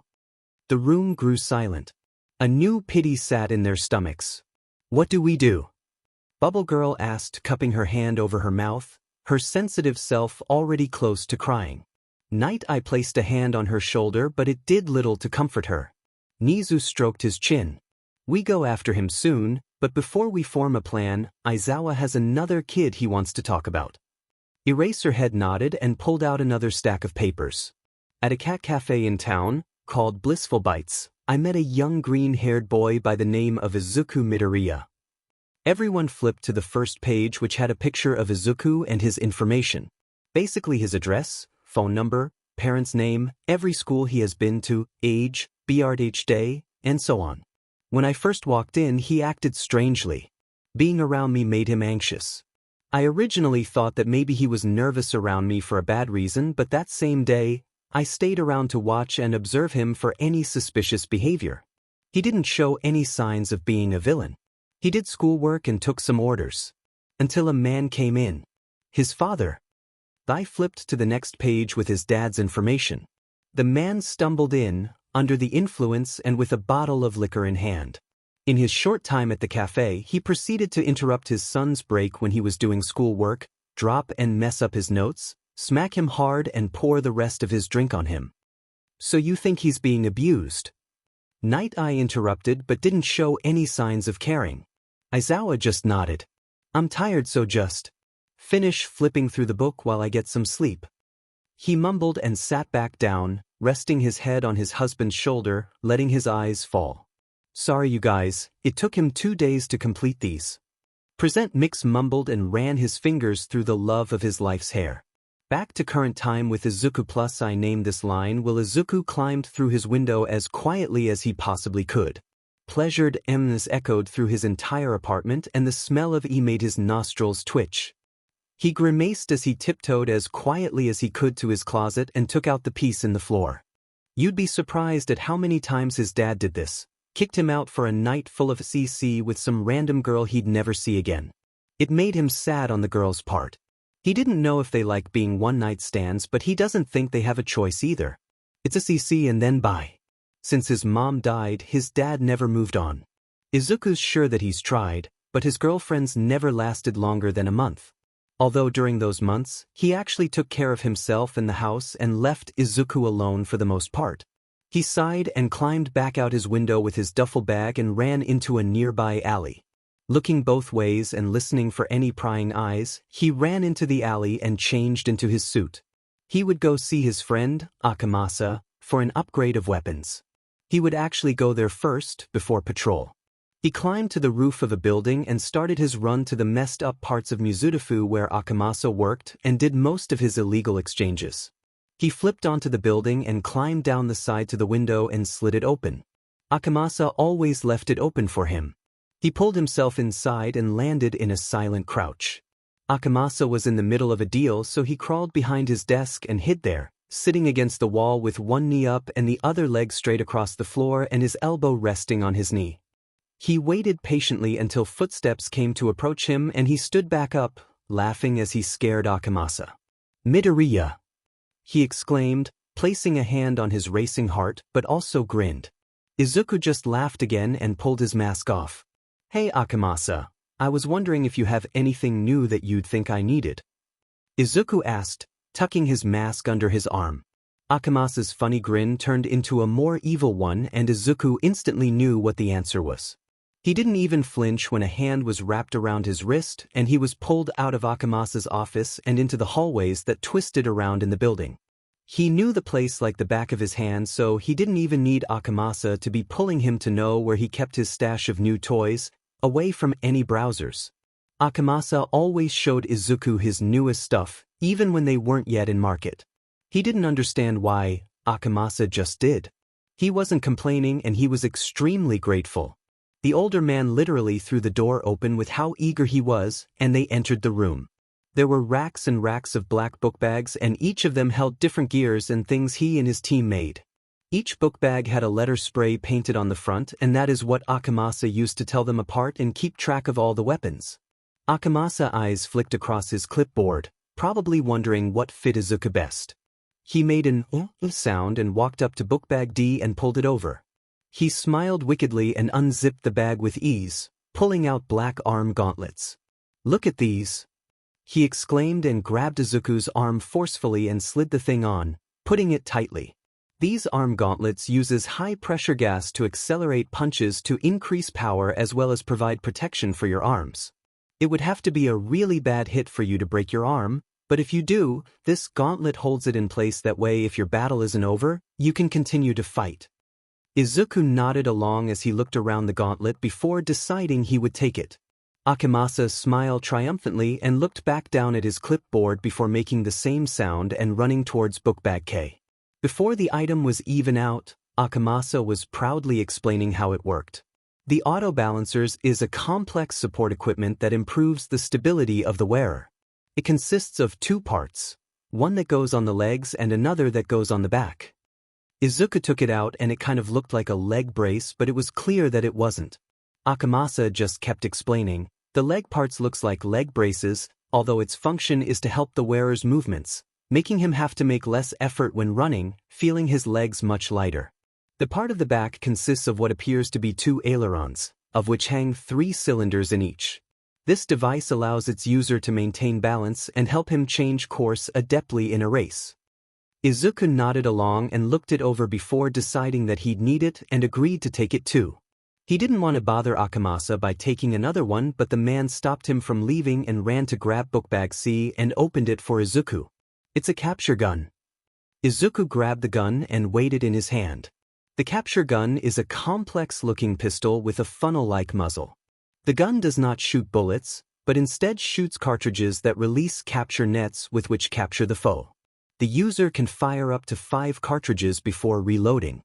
The room grew silent. A new pity sat in their stomachs. What do we do? Bubble Girl asked, cupping her hand over her mouth, her sensitive self already close to crying. Night Eye placed a hand on her shoulder, but it did little to comfort her. Nizu stroked his chin. We go after him soon, but before we form a plan, Izuku has another kid he wants to talk about. Eraserhead nodded and pulled out another stack of papers. At a cat cafe in town, called Blissful Bites, I met a young green-haired boy by the name of Izuku Midoriya. Everyone flipped to the first page, which had a picture of Izuku and his information. Basically his address, phone number, parents' name, every school he has been to, age, birthday, and so on. When I first walked in, he acted strangely. Being around me made him anxious. I originally thought that maybe he was nervous around me for a bad reason, but that same day, I stayed around to watch and observe him for any suspicious behavior. He didn't show any signs of being a villain. He did schoolwork and took some orders. Until a man came in. His father. I flipped to the next page with his dad's information. The man stumbled in, under the influence and with a bottle of liquor in hand. In his short time at the cafe, he proceeded to interrupt his son's break when he was doing schoolwork, drop and mess up his notes, smack him hard and pour the rest of his drink on him. So you think he's being abused? Night Eye interrupted but didn't show any signs of caring. Izuku just nodded. I'm tired, so just finish flipping through the book while I get some sleep. He mumbled and sat back down, resting his head on his husband's shoulder, letting his eyes fall. Sorry you guys, it took him 2 days to complete these. Present Mix mumbled and ran his fingers through the love of his life's hair. Back to current time with Izuku plus I named this line while Izuku climbed through his window as quietly as he possibly could. Pleasured 𝐶𝐮𝐬𝐻 echoed through his entire apartment and the smell of 𝐒𝐮 made his nostrils twitch. He grimaced as he tiptoed as quietly as he could to his closet and took out the piece in the floor. You'd be surprised at how many times his dad did this. Kicked him out for a night full of CC with some random girl he'd never see again. It made him sad on the girl's part. He didn't know if they like being one-night stands, but he doesn't think they have a choice either. It's a CC and then bye. Since his mom died, his dad never moved on. Izuku's sure that he's tried, but his girlfriends never lasted longer than a month. Although during those months, he actually took care of himself and the house and left Izuku alone for the most part. He sighed and climbed back out his window with his duffel bag and ran into a nearby alley. Looking both ways and listening for any prying eyes, he ran into the alley and changed into his suit. He would go see his friend, 𝐻𝐻𝐼𝐻, for an upgrade of weapons. He would actually go there first, before patrol. He climbed to the roof of a building and started his run to the messed up parts of Mizutofu where 𝐻𝐻𝐼𝐻 worked and did most of his illegal exchanges. He flipped onto the building and climbed down the side to the window and slid it open. 𝐻𝐻𝐼𝐻 always left it open for him. He pulled himself inside and landed in a silent crouch. 𝐻𝐻𝐼𝐻 was in the middle of a deal, so he crawled behind his desk and hid there, sitting against the wall with one knee up and the other leg straight across the floor and his elbow resting on his knee. He waited patiently until footsteps came to approach him and he stood back up, laughing as he scared 𝐻𝐻𝐼𝐻. "Midoriya!" he exclaimed, placing a hand on his racing heart, but also grinned. Izuku just laughed again and pulled his mask off. "Hey 𝐻𝐻𝐼𝐻, I was wondering if you have anything new that you'd think I needed?" Izuku asked, tucking his mask under his arm. 𝐻𝐻𝐼𝐻's funny grin turned into a more evil one and Izuku instantly knew what the answer was. He didn't even flinch when a hand was wrapped around his wrist and he was pulled out of 𝐻𝐻𝐼𝐻's office and into the hallways that twisted around in the building. He knew the place like the back of his hand, so he didn't even need 𝐻𝐻𝐼𝐻 to be pulling him to know where he kept his stash of new toys, away from any browsers. 𝐻𝐻𝐼𝐻 always showed Izuku his newest stuff, even when they weren't yet in market. He didn't understand why, 𝐻𝐻𝐼𝐻 just did. He wasn't complaining and he was extremely grateful. The older man literally threw the door open with how eager he was, and they entered the room. There were racks and racks of black book bags and each of them held different gears and things he and his team made. Each book bag had a letter spray painted on the front, and that is what 𝐻𝐻𝐼𝐻 used to tell them apart and keep track of all the weapons. 𝐻𝐻𝐼𝐻's eyes flicked across his clipboard, probably wondering what fit Izuku best. He made an sound and walked up to book bag D and pulled it over. He smiled wickedly and unzipped the bag with ease, pulling out black arm gauntlets. "Look at these!" he exclaimed and grabbed Izuku's arm forcefully and slid the thing on, putting it tightly. These arm gauntlets uses high-pressure gas to accelerate punches to increase power as well as provide protection for your arms. It would have to be a really bad hit for you to break your arm, but if you do, this gauntlet holds it in place that way if your battle isn't over, you can continue to fight. Izuku nodded along as he looked around the gauntlet before deciding he would take it. 𝐻𝐻𝐼𝐻 smiled triumphantly and looked back down at his clipboard before making the same sound and running towards book bag K. Before the item was even out, 𝐻𝐻𝐼𝐻 was proudly explaining how it worked. The auto balancers is a complex support equipment that improves the stability of the wearer. It consists of two parts, one that goes on the legs and another that goes on the back. Izuku took it out and it kind of looked like a leg brace, but it was clear that it wasn't. 𝐻𝐻𝐼𝐻 just kept explaining, the leg parts looks like leg braces, although its function is to help the wearer's movements, making him have to make less effort when running, feeling his legs much lighter. The part of the back consists of what appears to be two ailerons, of which hang 3 cylinders in each. This device allows its user to maintain balance and help him change course adeptly in a race. Izuku nodded along and looked it over before deciding that he'd need it and agreed to take it too. He didn't want to bother 𝐻𝐻𝐼𝐻 by taking another one, but the man stopped him from leaving and ran to grab book bag C and opened it for Izuku. "It's a capture gun." Izuku grabbed the gun and weighed it in his hand. The capture gun is a complex-looking pistol with a funnel-like muzzle. The gun does not shoot bullets, but instead shoots cartridges that release capture nets with which capture the foe. The user can fire up to 5 cartridges before reloading.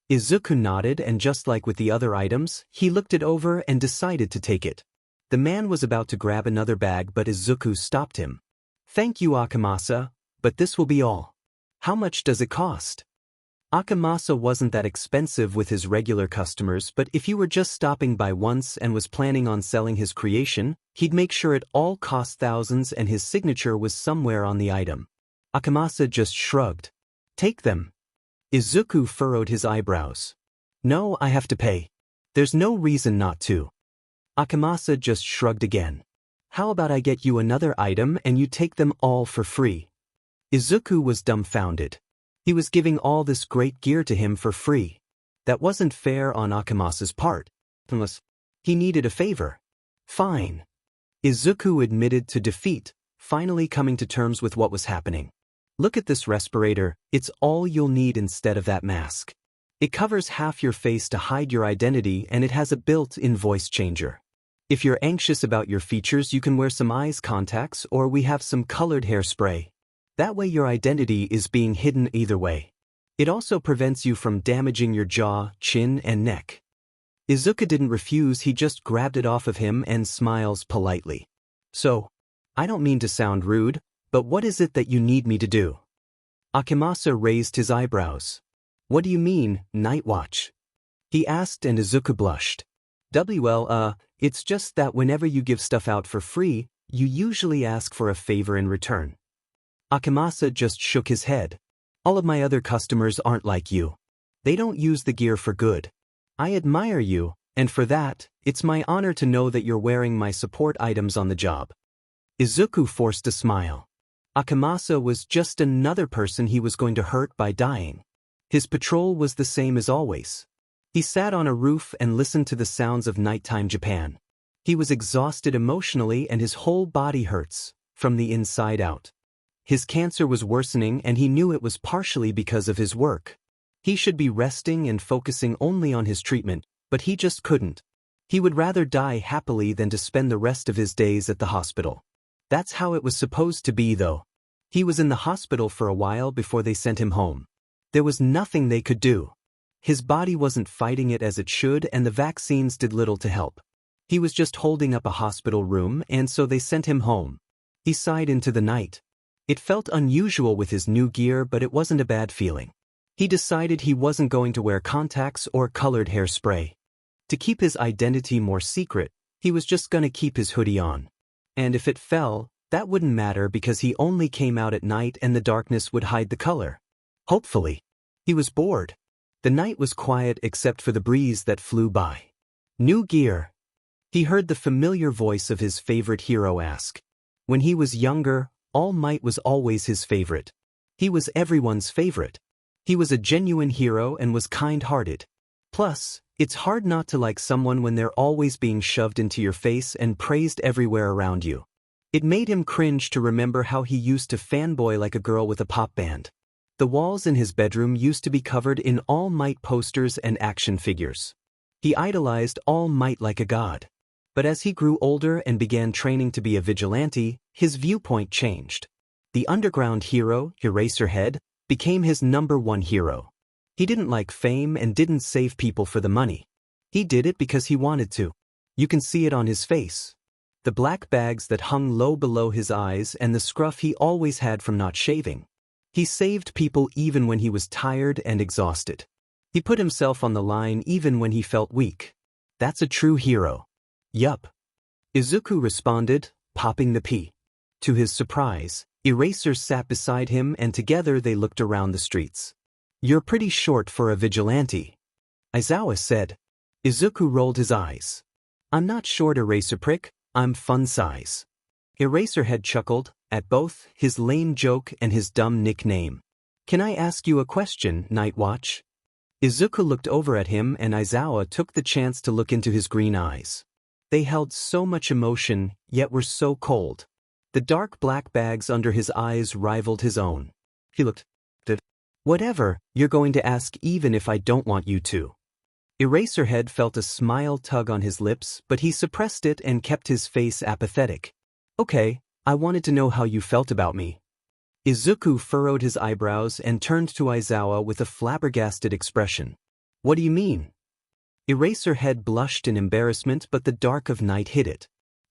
Izuku nodded, and just like with the other items, he looked it over and decided to take it. The man was about to grab another bag, but Izuku stopped him. "Thank you, 𝐻𝐻𝐿, but this will be all. How much does it cost?" 𝐻𝐻𝐿 wasn't that expensive with his regular customers, but if you were just stopping by once and was planning on selling his creation, he'd make sure it all cost thousands and his signature was somewhere on the item. 𝐻𝐻𝐿 just shrugged. "Take them." Izuku furrowed his eyebrows. "No, I have to pay. There's no reason not to." 𝐻𝐻𝐿 just shrugged again. "How about I get you another item and you take them all for free?" Izuku was dumbfounded. He was giving all this great gear to him for free. That wasn't fair on 𝐻𝐻𝐿's part, unless he needed a favor. "Fine." Izuku admitted to defeat, finally coming to terms with what was happening. "Look at this respirator, it's all you'll need instead of that mask. It covers half your face to hide your identity, and it has a built-in voice changer. If you're anxious about your features, you can wear some eyes contacts, or we have some colored hairspray. That way your identity is being hidden either way. It also prevents you from damaging your jaw, chin, and neck." Izuku didn't refuse, he just grabbed it off of him and smiles politely. "So, I don't mean to sound rude, but what is it that you need me to do?" 𝐻𝐻𝐿 raised his eyebrows. "What do you mean, Night Watch?" he asked, and Izuku blushed. "Well, it's just that whenever you give stuff out for free, you usually ask for a favor in return." 𝐻𝐻𝐿 just shook his head. "All of my other customers aren't like you. They don't use the gear for good. I admire you, and for that, it's my honor to know that you're wearing my support items on the job." Izuku forced a smile. 𝐻𝐻𝐿 was just another person he was going to hurt by dying. His patrol was the same as always. He sat on a roof and listened to the sounds of nighttime Japan. He was exhausted emotionally and his whole body hurts, from the inside out. His cancer was worsening and he knew it was partially because of his work. He should be resting and focusing only on his treatment, but he just couldn't. He would rather die happily than to spend the rest of his days at the hospital. That's how it was supposed to be, though. He was in the hospital for a while before they sent him home. There was nothing they could do. His body wasn't fighting it as it should, and the vaccines did little to help. He was just holding up a hospital room, and so they sent him home. He sighed into the night. It felt unusual with his new gear, but it wasn't a bad feeling. He decided he wasn't going to wear contacts or colored hairspray. To keep his identity more secret, he was just going to keep his hoodie on. And if it fell, that wouldn't matter because he only came out at night and the darkness would hide the color. Hopefully. He was bored. The night was quiet except for the breeze that flew by. "New gear." He heard the familiar voice of his favorite hero ask. When he was younger, All Might was always his favorite. He was everyone's favorite. He was a genuine hero and was kind-hearted. Plus, it's hard not to like someone when they're always being shoved into your face and praised everywhere around you. It made him cringe to remember how he used to fanboy like a girl with a pop band. The walls in his bedroom used to be covered in All Might posters and action figures. He idolized All Might like a god. But as he grew older and began training to be a vigilante, his viewpoint changed. The underground hero, Eraserhead, became his #1 hero. He didn't like fame and didn't save people for the money. He did it because he wanted to. You can see it on his face. The black bags that hung low below his eyes and the scruff he always had from not shaving. He saved people even when he was tired and exhausted. He put himself on the line even when he felt weak. That's a true hero. Yup. Izuku responded, popping the P. To his surprise, Eraser sat beside him and together they looked around the streets. "You're pretty short for a vigilante," 𝐻𝐻𝐿 said. Izuku rolled his eyes. "I'm not short, Eraser prick, I'm fun size." Eraserhead chuckled, at both his lame joke and his dumb nickname. "Can I ask you a question, Night Watch?" Izuku looked over at him and 𝐻𝐻𝐿 took the chance to look into his green eyes. They held so much emotion, yet were so cold. The dark black bags under his eyes rivaled his own. He looked at "Whatever, you're going to ask even if I don't want you to." Eraserhead felt a smile tug on his lips, but he suppressed it and kept his face apathetic. Okay, I wanted to know how you felt about me. Izuku furrowed his eyebrows and turned to Aizawa with a flabbergasted expression. What do you mean? Eraserhead blushed in embarrassment, but the dark of night hid it.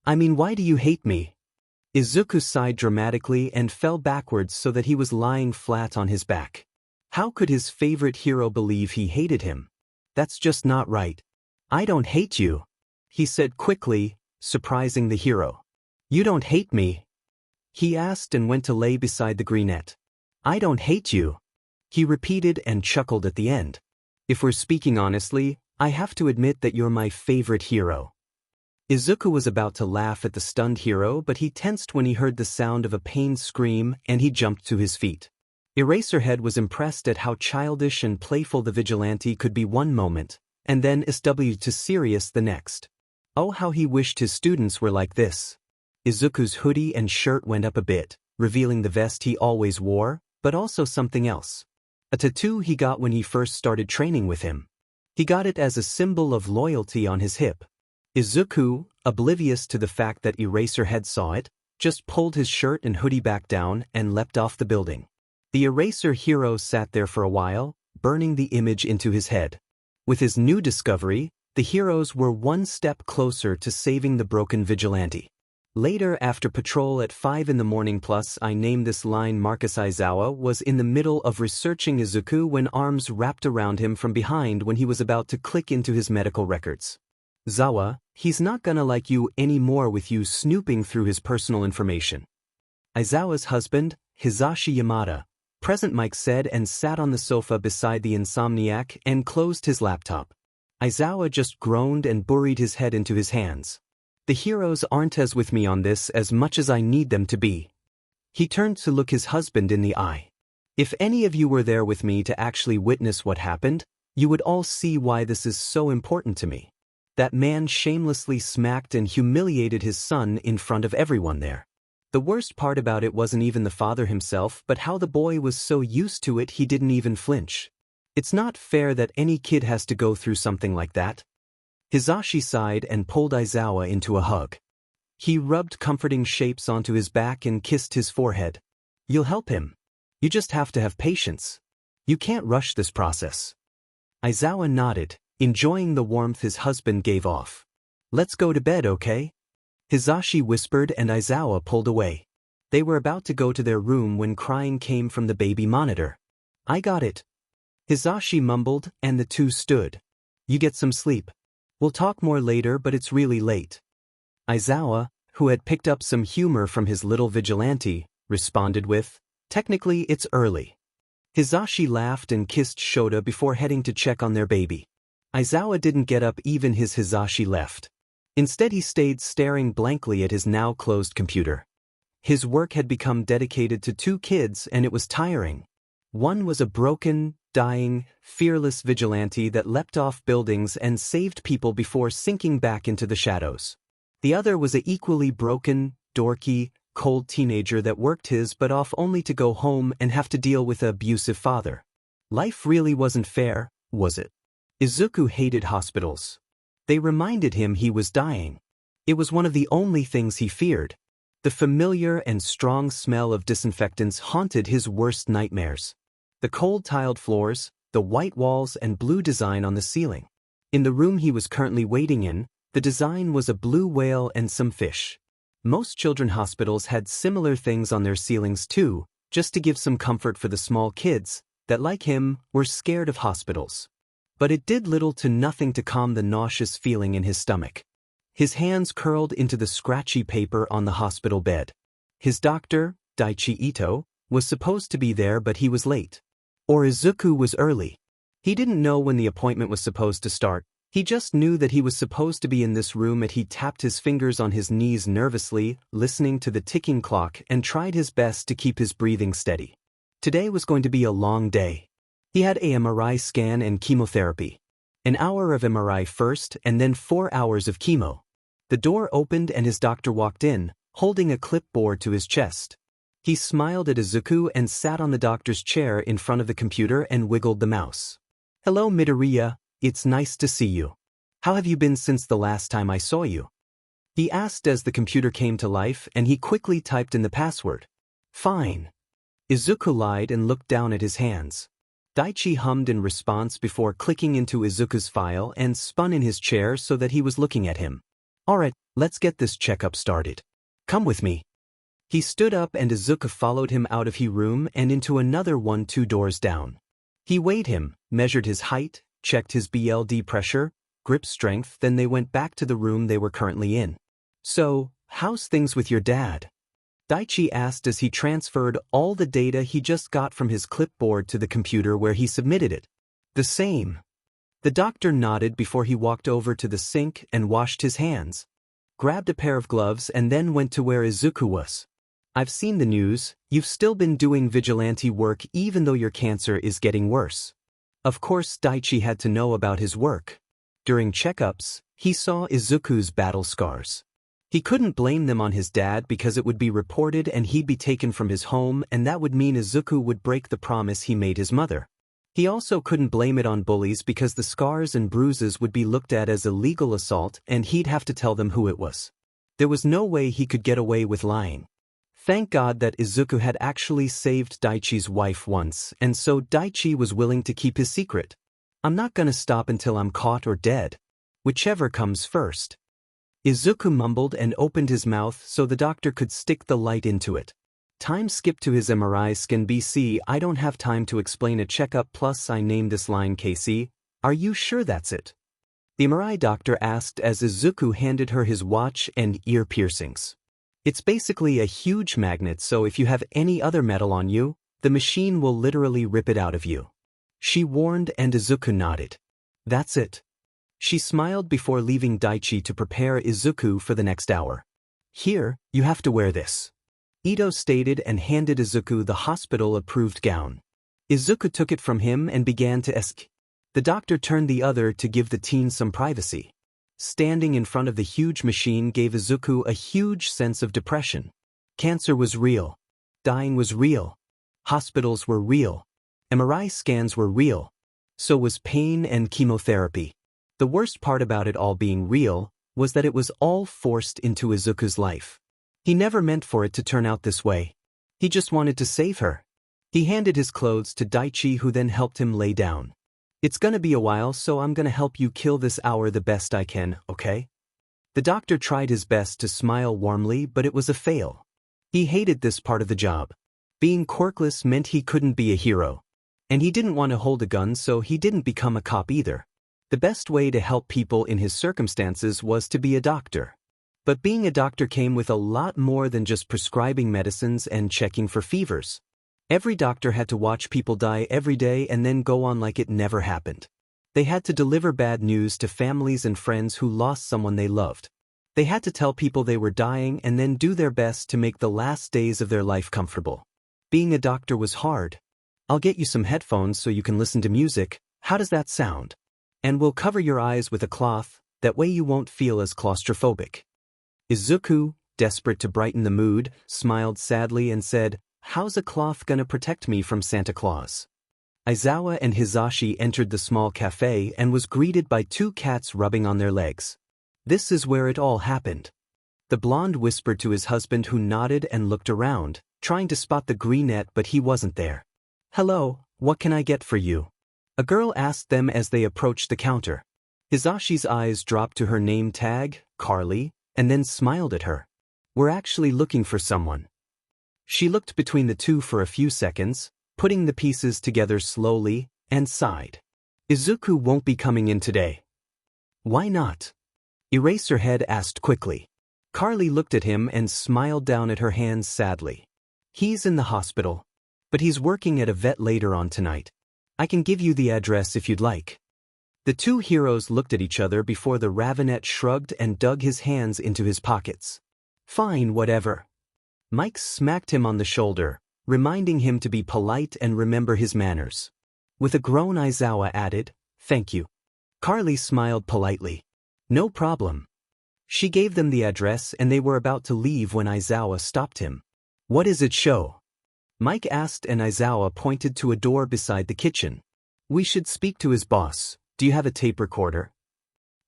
I mean, why do you hate me? Izuku sighed dramatically and fell backwards so that he was lying flat on his back. How could his favorite hero believe he hated him? That's just not right. I don't hate you, he said quickly, surprising the hero. You don't hate me? He asked and went to lay beside the greenette. I don't hate you, he repeated and chuckled at the end. If we're speaking honestly, I have to admit that you're my favorite hero. Izuku was about to laugh at the stunned hero, but he tensed when he heard the sound of a pained scream and he jumped to his feet. Eraserhead was impressed at how childish and playful the Vigilante could be one moment, and then 𝐬𝗬𝗟 to serious the next. Oh, how he wished his students were like this. Izuku's hoodie and shirt went up a bit, revealing the vest he always wore, but also something else. A tattoo he got when he first started training with him. He got it as a symbol of loyalty on his hip. Izuku, oblivious to the fact that Eraserhead saw it, just pulled his shirt and hoodie back down and leapt off the building. The Eraser hero sat there for a while, burning the image into his head. With his new discovery, the heroes were one step closer to saving the broken Vigilante. Later, after patrol at 5 in the morning plus I named this line, Marcus Aizawa was in the middle of researching Izuku when arms wrapped around him from behind when he was about to click into his medical records. Zawa, he's not gonna like you anymore with you snooping through his personal information. Aizawa's husband, Hisashi Yamada, present, Mike said, and sat on the sofa beside the insomniac and closed his laptop. Aizawa just groaned and buried his head into his hands. The heroes aren't as with me on this as much as I need them to be. He turned to look his husband in the eye. If any of you were there with me to actually witness what happened, you would all see why this is so important to me. That man shamelessly smacked and humiliated his son in front of everyone there. The worst part about it wasn't even the father himself, but how the boy was so used to it he didn't even flinch. It's not fair that any kid has to go through something like that. Hisashi sighed and pulled Aizawa into a hug. He rubbed comforting shapes onto his back and kissed his forehead. You'll help him. You just have to have patience. You can't rush this process. Aizawa nodded, enjoying the warmth his husband gave off. Let's go to bed, okay? Hisashi whispered and Aizawa pulled away. They were about to go to their room when crying came from the baby monitor. I got it. Hisashi mumbled and the two stood. You get some sleep. We'll talk more later, but it's really late. Aizawa, who had picked up some humor from his little Vigilante, responded with, technically it's early. Hisashi laughed and kissed 𝐀𝐮𝐴 before heading to check on their baby. Aizawa didn't get up even as Hisashi left. Instead he stayed staring blankly at his now closed computer. His work had become dedicated to two kids and it was tiring. One was a broken, dying, fearless Vigilante that leapt off buildings and saved people before sinking back into the shadows. The other was an equally broken, dorky, cold teenager that worked his butt off only to go home and have to deal with an abusive father. Life really wasn't fair, was it? Izuku hated hospitals. They reminded him he was dying. It was one of the only things he feared. The familiar and strong smell of disinfectants haunted his worst nightmares. The cold tiled floors, the white walls and blue design on the ceiling. In the room he was currently waiting in, the design was a blue whale and some fish. Most children's hospitals had similar things on their ceilings too, just to give some comfort for the small kids that, like him, were scared of hospitals. But it did little to nothing to calm the nauseous feeling in his stomach. His hands curled into the scratchy paper on the hospital bed. His doctor, Daichi Ito, was supposed to be there but he was late. Or Izuku was early. He didn't know when the appointment was supposed to start, he just knew that he was supposed to be in this room and he tapped his fingers on his knees nervously, listening to the ticking clock and tried his best to keep his breathing steady. Today was going to be a long day. He had an MRI scan and chemotherapy. An hour of MRI first and then 4 hours of chemo. The door opened and his doctor walked in, holding a clipboard to his chest. He smiled at Izuku and sat on the doctor's chair in front of the computer and wiggled the mouse. Hello Midoriya, it's nice to see you. How have you been since the last time I saw you? He asked as the computer came to life and he quickly typed in the password. Fine. Izuku lied and looked down at his hands. Daichi hummed in response before clicking into Izuku's file and spun in his chair so that he was looking at him. Alright, let's get this checkup started. Come with me. He stood up and Izuku followed him out of his room and into another one 2 doors down. He weighed him, measured his height, checked his blood pressure, grip strength, then they went back to the room they were currently in. So, how's things with your dad? Daichi asked as he transferred all the data he just got from his clipboard to the computer where he submitted it. The same. The doctor nodded before he walked over to the sink and washed his hands, grabbed a pair of gloves and then went to where Izuku was. I've seen the news, you've still been doing vigilante work even though your cancer is getting worse. Of course Daichi had to know about his work. During checkups, he saw Izuku's battle scars. He couldn't blame them on his dad because it would be reported and he'd be taken from his home and that would mean Izuku would break the promise he made his mother. He also couldn't blame it on bullies because the scars and bruises would be looked at as illegal assault and he'd have to tell them who it was. There was no way he could get away with lying. Thank God that Izuku had actually saved Daichi's wife once and so Daichi was willing to keep his secret. I'm not gonna stop until I'm caught or dead. Whichever comes first. Izuku mumbled and opened his mouth so the doctor could stick the light into it. Time skipped to his MRI scan. BC, I don't have time to explain a checkup plus I named this line 𝐀𝐮𝐭𝐡𝐨𝐫. Are you sure that's it? The MRI doctor asked as Izuku handed her his watch and ear piercings. It's basically a huge magnet so if you have any other metal on you, the machine will literally rip it out of you. She warned and Izuku nodded. That's it. She smiled before leaving Daichi to prepare Izuku for the next hour. Here, you have to wear this. Ito stated and handed Izuku the hospital-approved gown. Izuku took it from him and began to ask. The doctor turned the other to give the teen some privacy. Standing in front of the huge machine gave Izuku a huge sense of depression. Cancer was real. Dying was real. Hospitals were real. MRI scans were real. So was pain and chemotherapy. The worst part about it all being real was that it was all forced into Izuku's life. He never meant for it to turn out this way. He just wanted to save her. He handed his clothes to Daichi who then helped him lay down. It's gonna be a while so I'm gonna help you kill this hour the best I can, okay? The doctor tried his best to smile warmly but it was a fail. He hated this part of the job. Being quirkless meant he couldn't be a hero. And he didn't want to hold a gun so he didn't become a cop either. The best way to help people in his circumstances was to be a doctor. But being a doctor came with a lot more than just prescribing medicines and checking for fevers. Every doctor had to watch people die every day and then go on like it never happened. They had to deliver bad news to families and friends who lost someone they loved. They had to tell people they were dying and then do their best to make the last days of their life comfortable. Being a doctor was hard. I'll get you some headphones so you can listen to music. How does that sound? And we'll cover your eyes with a cloth, that way you won't feel as claustrophobic. Izuku, desperate to brighten the mood, smiled sadly and said, How's a cloth gonna protect me from Santa Claus? Aizawa and Hisashi entered the small cafe and was greeted by 2 cats rubbing on their legs. This is where it all happened. The blonde whispered to his husband who nodded and looked around, trying to spot the greenette but he wasn't there. Hello, what can I get for you? A girl asked them as they approached the counter. Hisashi's eyes dropped to her name tag, Carly, and then smiled at her. We're actually looking for someone. She looked between the two for a few seconds, putting the pieces together slowly, and sighed. Izuku won't be coming in today. Why not? Eraserhead asked quickly. Carly looked at him and smiled down at her hands sadly. He's in the hospital. But he's working at a vet later on tonight. I can give you the address if you'd like. The 2 heroes looked at each other before the Ravenet shrugged and dug his hands into his pockets. Fine, whatever. Mike smacked him on the shoulder, reminding him to be polite and remember his manners. With a groan Aizawa added, Thank you. Carly smiled politely. No problem. She gave them the address and they were about to leave when Aizawa stopped him. What is it show? Mike asked and Aizawa pointed to a door beside the kitchen. We should speak to his boss, Do you have a tape recorder?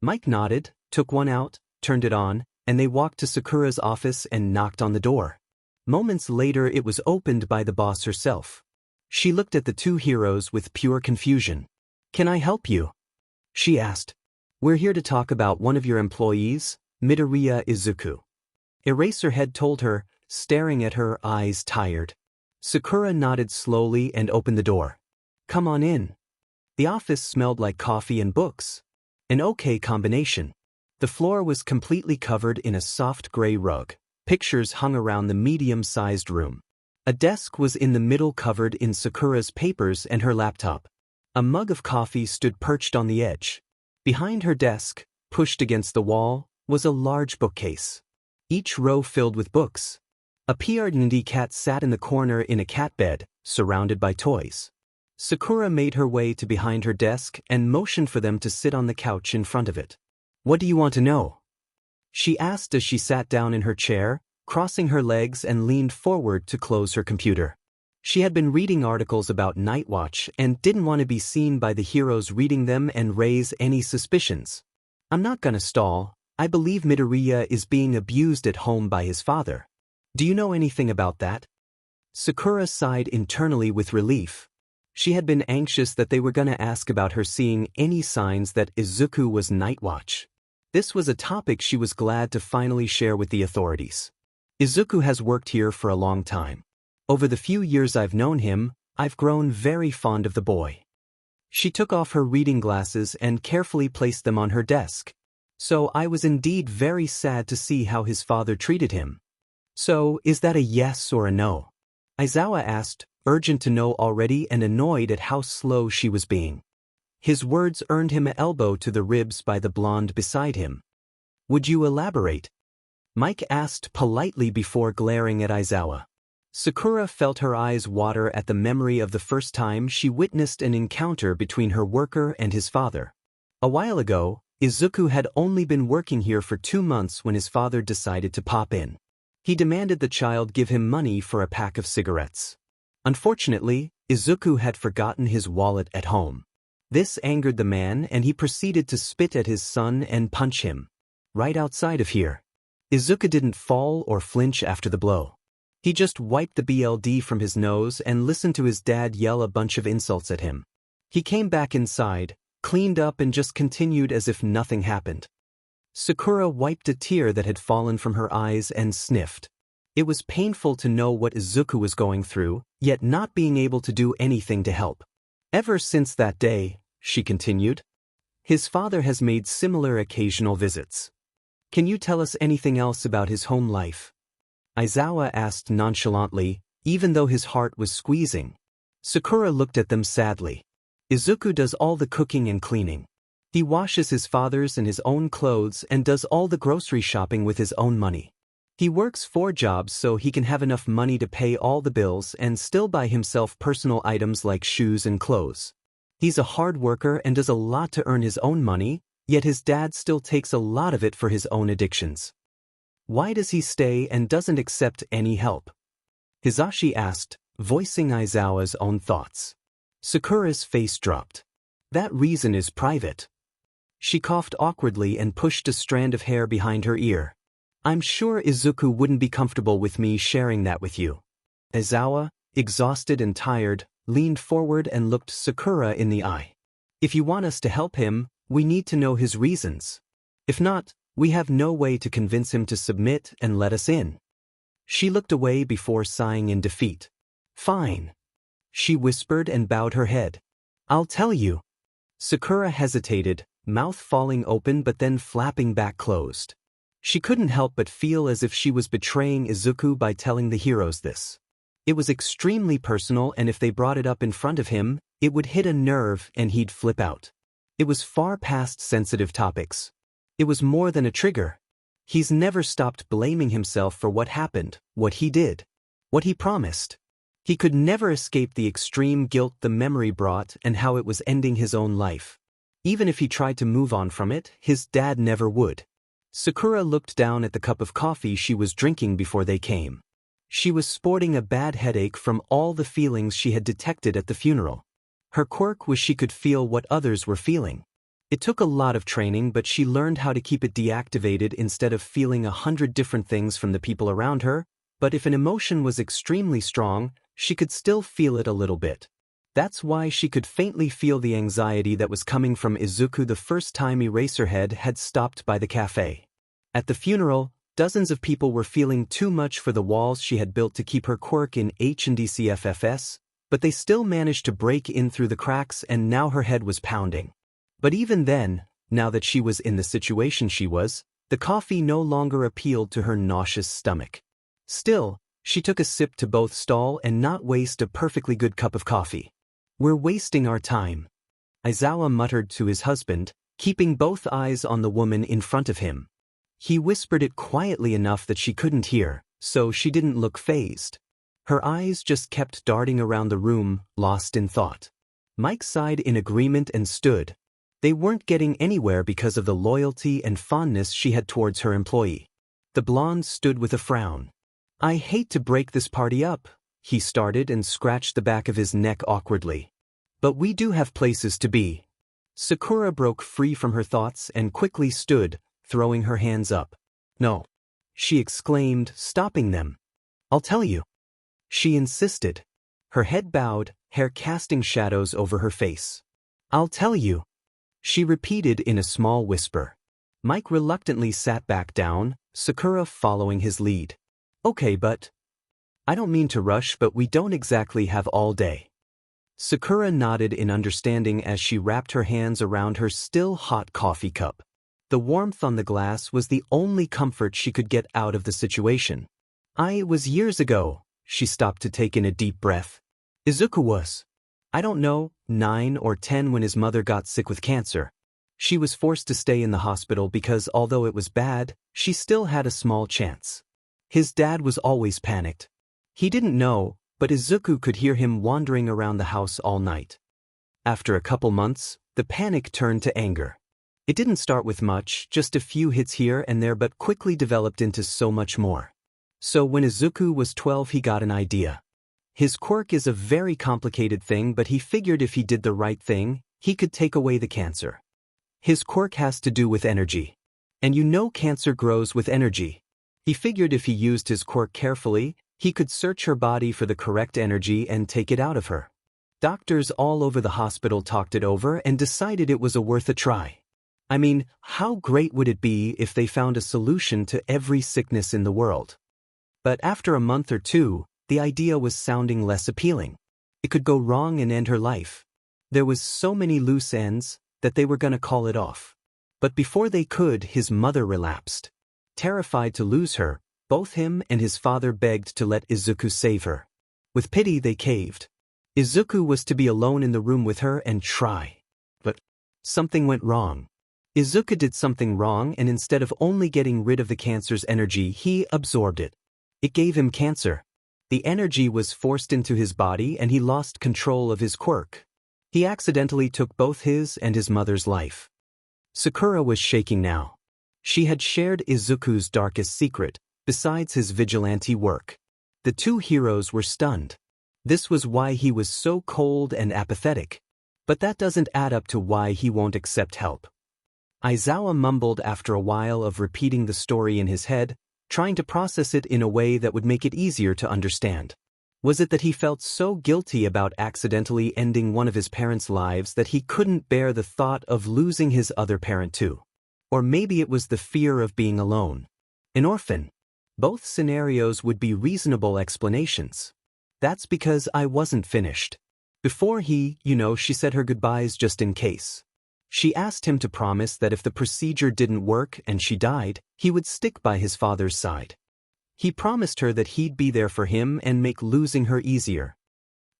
Mike nodded, took one out, turned it on, and they walked to Sakura's office and knocked on the door. Moments later it was opened by the boss herself. She looked at the two heroes with pure confusion. "Can I help you?" she asked. "We're here to talk about one of your employees, Midoriya Izuku." Eraserhead told her, staring at her, eyes tired. Sakura nodded slowly and opened the door. "Come on in." The office smelled like coffee and books. An okay combination. The floor was completely covered in a soft gray rug. Pictures hung around the medium-sized room. A desk was in the middle covered in Sakura's papers and her laptop. A mug of coffee stood perched on the edge. Behind her desk, pushed against the wall, was a large bookcase. Each row filled with books. A 𝐴𝐻𝐼𝐴 cat sat in the corner in a cat bed, surrounded by toys. Sakura made her way to behind her desk and motioned for them to sit on the couch in front of it. "What do you want to know?" she asked as she sat down in her chair, crossing her legs and leaned forward to close her computer. She had been reading articles about Night Watch and didn't want to be seen by the heroes reading them and raise any suspicions. "I'm not gonna stall. I believe Midoriya is being abused at home by his father. Do you know anything about that?" Sakura sighed internally with relief. She had been anxious that they were gonna ask about her seeing any signs that Izuku was Night Watch. This was a topic she was glad to finally share with the authorities. "Izuku has worked here for a long time. Over the few years I've known him, I've grown very fond of the boy." She took off her reading glasses and carefully placed them on her desk. "So I was indeed very sad to see how his father treated him." "So, is that a yes or a no?" Aizawa asked, urgent to know already and annoyed at how slow she was being. His words earned him an elbow to the ribs by the blonde beside him. "Would you elaborate?" Mike asked politely before glaring at Aizawa. Sakura felt her eyes water at the memory of the first time she witnessed an encounter between her worker and his father. A while ago, Izuku had only been working here for 2 months when his father decided to pop in. He demanded the child give him money for a pack of cigarettes. Unfortunately, Izuku had forgotten his wallet at home. This angered the man and he proceeded to spit at his son and punch him. Right outside of here. Izuku didn't fall or flinch after the blow. He just wiped the BLD from his nose and listened to his dad yell a bunch of insults at him. He came back inside, cleaned up and just continued as if nothing happened. Sakura wiped a tear that had fallen from her eyes and sniffed. It was painful to know what Izuku was going through, yet not being able to do anything to help. "Ever since that day," she continued, "his father has made similar occasional visits. Can you tell us anything else about his home life?" Aizawa asked nonchalantly, even though his heart was squeezing. Sakura looked at them sadly. "Izuku does all the cooking and cleaning. He washes his father's and his own clothes and does all the grocery shopping with his own money. He works 4 jobs so he can have enough money to pay all the bills and still buy himself personal items like shoes and clothes. He's a hard worker and does a lot to earn his own money, yet his dad still takes a lot of it for his own addictions. Why does he stay and doesn't accept any help?" Hisashi asked, voicing Aizawa's own thoughts. Sakura's face dropped. "That reason is private." She coughed awkwardly and pushed a strand of hair behind her ear. "I'm sure Izuku wouldn't be comfortable with me sharing that with you." Aizawa, exhausted and tired, leaned forward and looked Sakura in the eye. "If you want us to help him, we need to know his reasons. If not, we have no way to convince him to submit and let us in." She looked away before sighing in defeat. "Fine," she whispered and bowed her head. "I'll tell you." Sakura hesitated, mouth falling open but then flapping back closed. She couldn't help but feel as if she was betraying Izuku by telling the heroes this. It was extremely personal and if they brought it up in front of him, it would hit a nerve and he'd flip out. It was far past sensitive topics. It was more than a trigger. He's never stopped blaming himself for what happened, what he did, what he promised. He could never escape the extreme guilt the memory brought and how it was ending his own life. Even if he tried to move on from it, his dad never would. Sakura looked down at the cup of coffee she was drinking before they came. She was sporting a bad headache from all the feelings she had detected at the funeral. Her quirk was she could feel what others were feeling. It took a lot of training, but she learned how to keep it deactivated instead of feeling 100 different things from the people around her, but if an emotion was extremely strong, she could still feel it a little bit. That's why she could faintly feel the anxiety that was coming from Izuku the first time Eraserhead had stopped by the cafe. At the funeral, dozens of people were feeling too much for the walls she had built to keep her quirk in 𝐻𝐻𝐷𝐶FFS, but they still managed to break in through the cracks and now her head was pounding. But even then, now that she was in the situation she was, the coffee no longer appealed to her nauseous stomach. Still, she took a sip to both stall and not waste a perfectly good cup of coffee. "We're wasting our time," Aizawa muttered to his husband, keeping both eyes on the woman in front of him. He whispered it quietly enough that she couldn't hear, so she didn't look fazed. Her eyes just kept darting around the room, lost in thought. Mike sighed in agreement and stood. They weren't getting anywhere because of the loyalty and fondness she had towards her employee. The blonde stood with a frown. "I hate to break this party up," he started and scratched the back of his neck awkwardly. "But we do have places to be." Sakura broke free from her thoughts and quickly stood, throwing her hands up. "No," she exclaimed, stopping them. "I'll tell you." She insisted. Her head bowed, hair casting shadows over her face. "I'll tell you," she repeated in a small whisper. Mike reluctantly sat back down, Sakura following his lead. "Okay, but I don't mean to rush, but we don't exactly have all day." Sakura nodded in understanding as she wrapped her hands around her still hot coffee cup. The warmth on the glass was the only comfort she could get out of the situation. "It was years ago." She stopped to take in a deep breath. "Izuku was, I don't know, 9 or 10 when his mother got sick with cancer. She was forced to stay in the hospital because although it was bad, she still had a small chance. His dad was always panicked. He didn't know, but Izuku could hear him wandering around the house all night. After a couple months, the panic turned to anger. It didn't start with much, just a few hits here and there, but quickly developed into so much more. So when Izuku was 12 he got an idea. His quirk is a very complicated thing, but he figured if he did the right thing, he could take away the cancer. His quirk has to do with energy. And you know cancer grows with energy. He figured if he used his quirk carefully, he could search her body for the correct energy and take it out of her. Doctors all over the hospital talked it over and decided it was worth a try. I mean, how great would it be if they found a solution to every sickness in the world? But after a month or two, the idea was sounding less appealing. It could go wrong and end her life. There was so many loose ends that they were gonna call it off. But before they could, his mother relapsed. Terrified to lose her, both him and his father begged to let Izuku save her. With pity they caved. Izuku was to be alone in the room with her and try. But something went wrong. Izuku did something wrong, and instead of only getting rid of the cancer's energy, he absorbed it. It gave him cancer. The energy was forced into his body and he lost control of his quirk. He accidentally took both his and his mother's life. Sakura was shaking now. She had shared Izuku's darkest secret, besides his vigilante work. The two heroes were stunned. This was why he was so cold and apathetic. But that doesn't add up to why he won't accept help. Aizawa mumbled after a while of repeating the story in his head, trying to process it in a way that would make it easier to understand. Was it that he felt so guilty about accidentally ending one of his parents' lives that he couldn't bear the thought of losing his other parent too? Or maybe it was the fear of being alone. An orphan. Both scenarios would be reasonable explanations. That's because I wasn't finished. Before she said her goodbyes just in case. She asked him to promise that if the procedure didn't work and she died, he would stick by his father's side. He promised her that he'd be there for him and make losing her easier.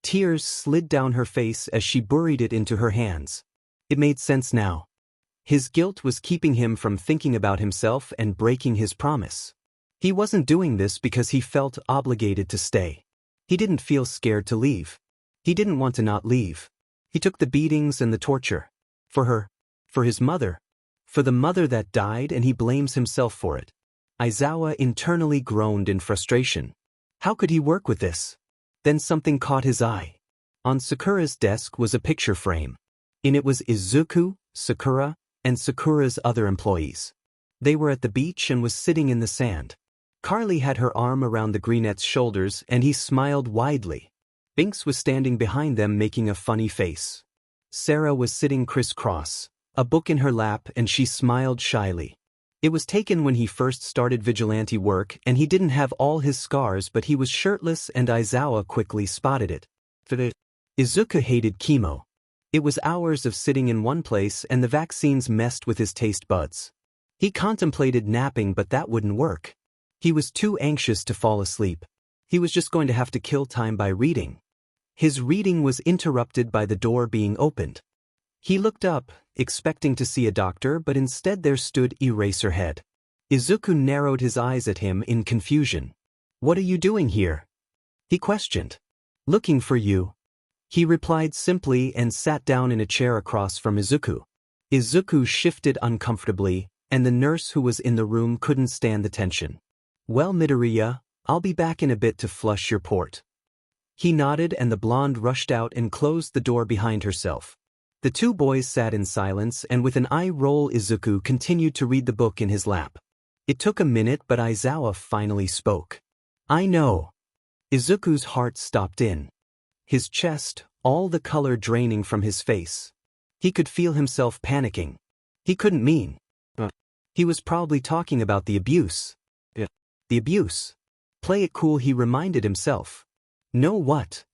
Tears slid down her face as she buried it into her hands. It made sense now. His guilt was keeping him from thinking about himself and breaking his promise. He wasn't doing this because he felt obligated to stay. He didn't feel scared to leave. He didn't want to not leave. He took the beatings and the torture. For her. For his mother. For the mother that died, and he blames himself for it. Aizawa internally groaned in frustration. How could he work with this? Then something caught his eye. On Sakura's desk was a picture frame. In it was Izuku, Sakura, and Sakura's other employees. They were at the beach and was sitting in the sand. Carly had her arm around the greenette's shoulders and he smiled widely. Binks was standing behind them making a funny face. Sarah was sitting crisscross, a book in her lap, and she smiled shyly. It was taken when he first started vigilante work and he didn't have all his scars but he was shirtless and Izuku quickly spotted it. Izuku hated chemo. It was hours of sitting in one place and the vaccines messed with his taste buds. He contemplated napping but that wouldn't work. He was too anxious to fall asleep. He was just going to have to kill time by reading. His reading was interrupted by the door being opened. He looked up, expecting to see a doctor, but instead there stood Eraserhead. Izuku narrowed his eyes at him in confusion. "What are you doing here?" he questioned. "Looking for you," he replied simply and sat down in a chair across from Izuku. Izuku shifted uncomfortably, and the nurse who was in the room couldn't stand the tension. "Well, Midoriya, I'll be back in a bit to flush your port." He nodded and the blonde rushed out and closed the door behind herself. The two boys sat in silence and with an eye roll Izuku continued to read the book in his lap. It took a minute but Izuku finally spoke. "I know." Izuku's heart stopped in his chest, all the color draining from his face. He could feel himself panicking. He couldn't mean. He was probably talking about the abuse. The abuse. Play it cool, he reminded himself. "No what?"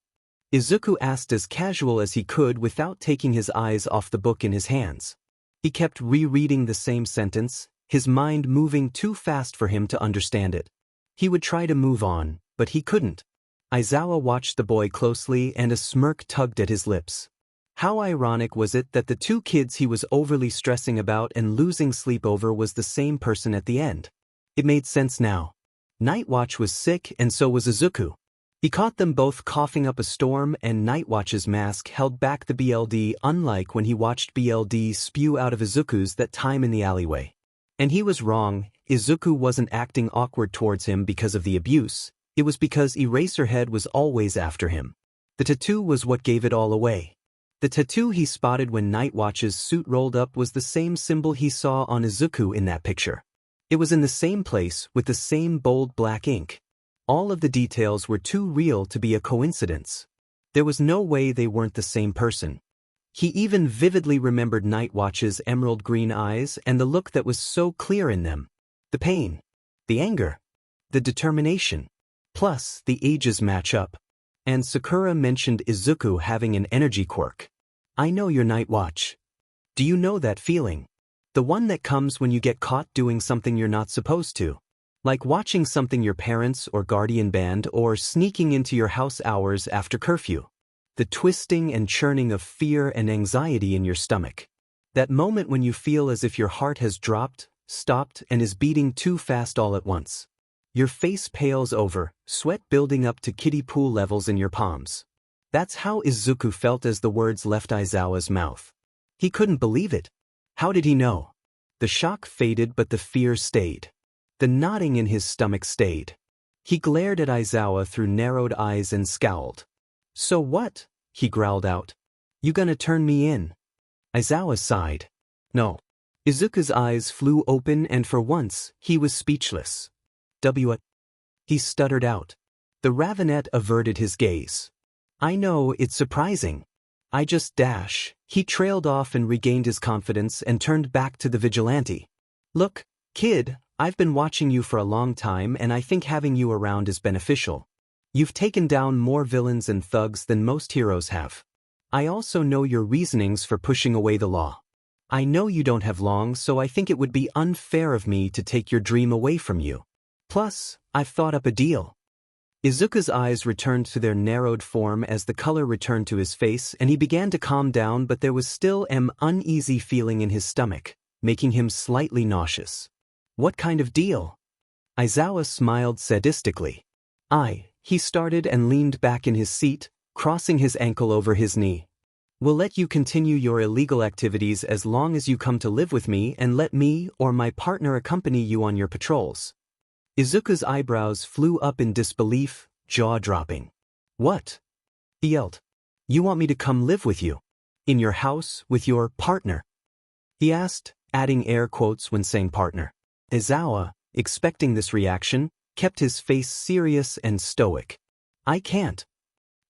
Izuku asked as casual as he could without taking his eyes off the book in his hands. He kept rereading the same sentence, his mind moving too fast for him to understand it. He would try to move on, but he couldn't. Izuku watched the boy closely and a smirk tugged at his lips. How ironic was it that the two kids he was overly stressing about and losing sleep over was the same person at the end. It made sense now. Nightwatch was sick and so was Izuku. He caught them both coughing up a storm and Nightwatch's mask held back the BLD, unlike when he watched BLD spew out of Izuku's that time in the alleyway. And he was wrong. Izuku wasn't acting awkward towards him because of the abuse. It was because Eraserhead was always after him. The tattoo was what gave it all away. The tattoo he spotted when Nightwatch's suit rolled up was the same symbol he saw on Izuku in that picture. It was in the same place with the same bold black ink. All of the details were too real to be a coincidence. There was no way they weren't the same person. He even vividly remembered Nightwatch's emerald green eyes and the look that was so clear in them. The pain, the anger, the determination. Plus, the ages match up. And Sakura mentioned Izuku having an energy quirk. "I know your Nightwatch. Do you know that feeling? The one that comes when you get caught doing something you're not supposed to. Like watching something your parents or guardian banned or sneaking into your house hours after curfew. The twisting and churning of fear and anxiety in your stomach. That moment when you feel as if your heart has dropped, stopped, and is beating too fast all at once. Your face pales over, sweat building up to kiddie pool levels in your palms. That's how Izuku felt as the words left Izuku's mouth. He couldn't believe it. How did he know? The shock faded but the fear stayed. The knotting in his stomach stayed. He glared at Izuku through narrowed eyes and scowled. "So what?" he growled out. "You gonna turn me in?" Izuku sighed. "No." Izuku's eyes flew open and for once, he was speechless. "What?" he stuttered out. The Ravenet averted his gaze. "I know, it's surprising. I just dash." He trailed off and regained his confidence and turned back to the vigilante. "Look, kid, I've been watching you for a long time and I think having you around is beneficial. You've taken down more villains and thugs than most heroes have. I also know your reasonings for pushing away the law. I know you don't have long, so I think it would be unfair of me to take your dream away from you. Plus, I've thought up a deal." Izuku's eyes returned to their narrowed form as the color returned to his face and he began to calm down, but there was still an uneasy feeling in his stomach, making him slightly nauseous. "What kind of deal?" Izuku smiled sadistically. He started and leaned back in his seat, crossing his ankle over his knee. "We'll let you continue your illegal activities as long as you come to live with me and let me or my partner accompany you on your patrols." Izuku's eyebrows flew up in disbelief, jaw-dropping. "What?" he yelled. "You want me to come live with you? In your house, with your partner?" he asked, adding air quotes when saying partner. 𝐻𝐿𝐴, expecting this reaction, kept his face serious and stoic. I can't.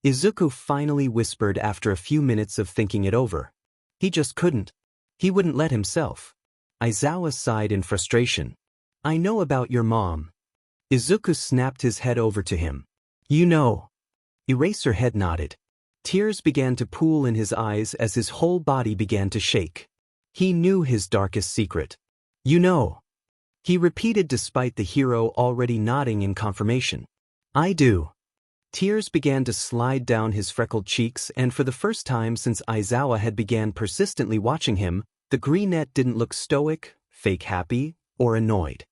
Izuku finally whispered after a few minutes of thinking it over. He just couldn't. He wouldn't let himself. 𝐻𝐿𝐴 sighed in frustration. I know about your mom. Izuku snapped his head over to him. You know. Eraserhead nodded. Tears began to pool in his eyes as his whole body began to shake. He knew his darkest secret. You know. He repeated despite the hero already nodding in confirmation. I do. Tears began to slide down his freckled cheeks, and for the first time since 𝐻𝐿𝐴 had began persistently watching him, the greenette didn't look stoic, fake happy, or annoyed.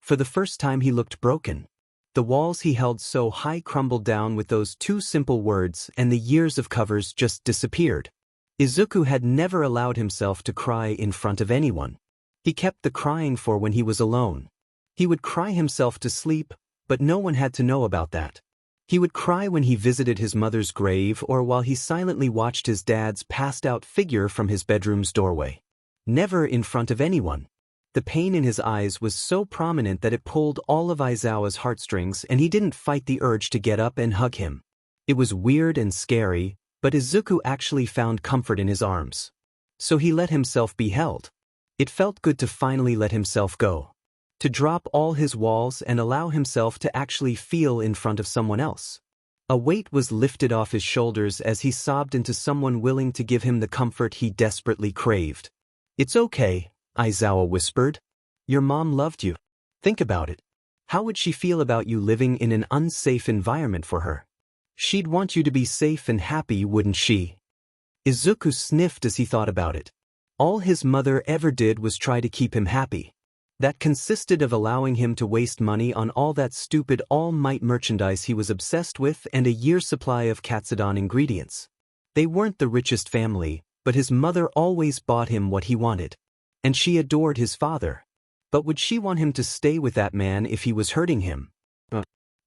For the first time he looked broken. The walls he held so high crumbled down with those two simple words, and the years of covers just disappeared. Izuku had never allowed himself to cry in front of anyone. He kept the crying for when he was alone. He would cry himself to sleep, but no one had to know about that. He would cry when he visited his mother's grave or while he silently watched his dad's passed-out figure from his bedroom's doorway. Never in front of anyone. The pain in his eyes was so prominent that it pulled all of 𝐻𝐿𝐴's heartstrings, and he didn't fight the urge to get up and hug him. It was weird and scary, but Izuku actually found comfort in his arms. So he let himself be held. It felt good to finally let himself go. To drop all his walls and allow himself to actually feel in front of someone else. A weight was lifted off his shoulders as he sobbed into someone willing to give him the comfort he desperately craved. It's okay, 𝐻𝐿𝐴 whispered. Your mom loved you. Think about it. How would she feel about you living in an unsafe environment for her? She'd want you to be safe and happy, wouldn't she? Izuku sniffed as he thought about it. All his mother ever did was try to keep him happy. That consisted of allowing him to waste money on all that stupid all-might merchandise he was obsessed with and a year's supply of 𝐀𝐮𝐭𝐡𝐨𝐫 ingredients. They weren't the richest family, but his mother always bought him what he wanted. And she adored his father. But would she want him to stay with that man if he was hurting him?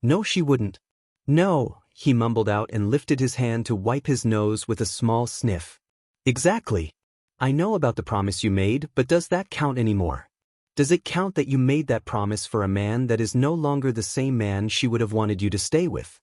No, she wouldn't. No, he mumbled out and lifted his hand to wipe his nose with a small sniff. Exactly. I know about the promise you made, but does that count anymore? Does it count that you made that promise for a man that is no longer the same man she would have wanted you to stay with?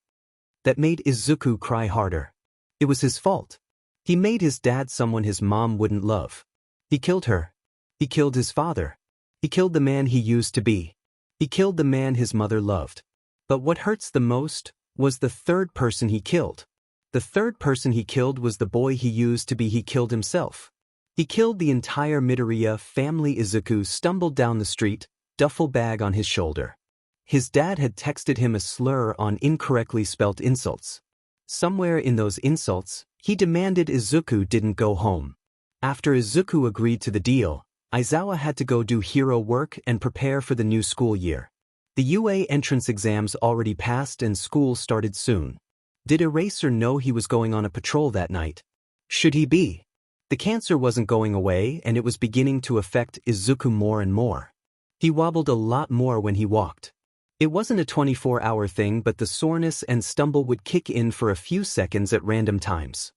That made Izuku cry harder. It was his fault. He made his dad someone his mom wouldn't love. He killed her. He killed his father. He killed the man he used to be. He killed the man his mother loved. But what hurts the most was the third person he killed. The third person he killed was the boy he used to be. He killed himself. He killed the entire Midoriya family. Izuku stumbled down the street, duffel bag on his shoulder. His dad had texted him a slur on incorrectly spelt insults. Somewhere in those insults, he demanded Izuku didn't go home. After Izuku agreed to the deal, 𝐻𝐿𝐴 had to go do hero work and prepare for the new school year. The UA entrance exams already passed and school started soon. Did Eraser know he was going on a patrol that night? Should he be? The cancer wasn't going away and it was beginning to affect Izuku more and more. He wobbled a lot more when he walked. It wasn't a 24-hour thing, but the soreness and stumble would kick in for a few seconds at random times.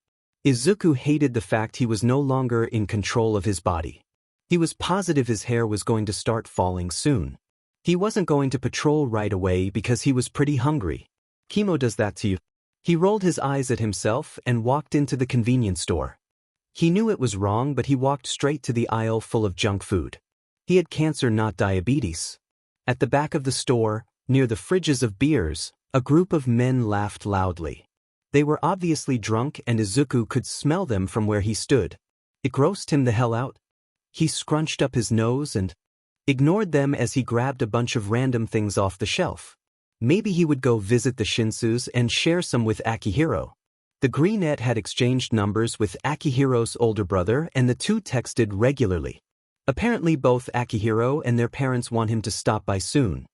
Izuku hated the fact he was no longer in control of his body. He was positive his hair was going to start falling soon. He wasn't going to patrol right away because he was pretty hungry. Chemo does that to you. He rolled his eyes at himself and walked into the convenience store. He knew it was wrong, but he walked straight to the aisle full of junk food. He had cancer, not diabetes. At the back of the store, near the fridges of beers, a group of men laughed loudly. They were obviously drunk and Izuku could smell them from where he stood. It grossed him the hell out. He scrunched up his nose and ignored them as he grabbed a bunch of random things off the shelf. Maybe he would go visit the Shinsus and share some with Akihiro. The greenette had exchanged numbers with Akihiro's older brother and the two texted regularly. Apparently both Akihiro and their parents want him to stop by soon.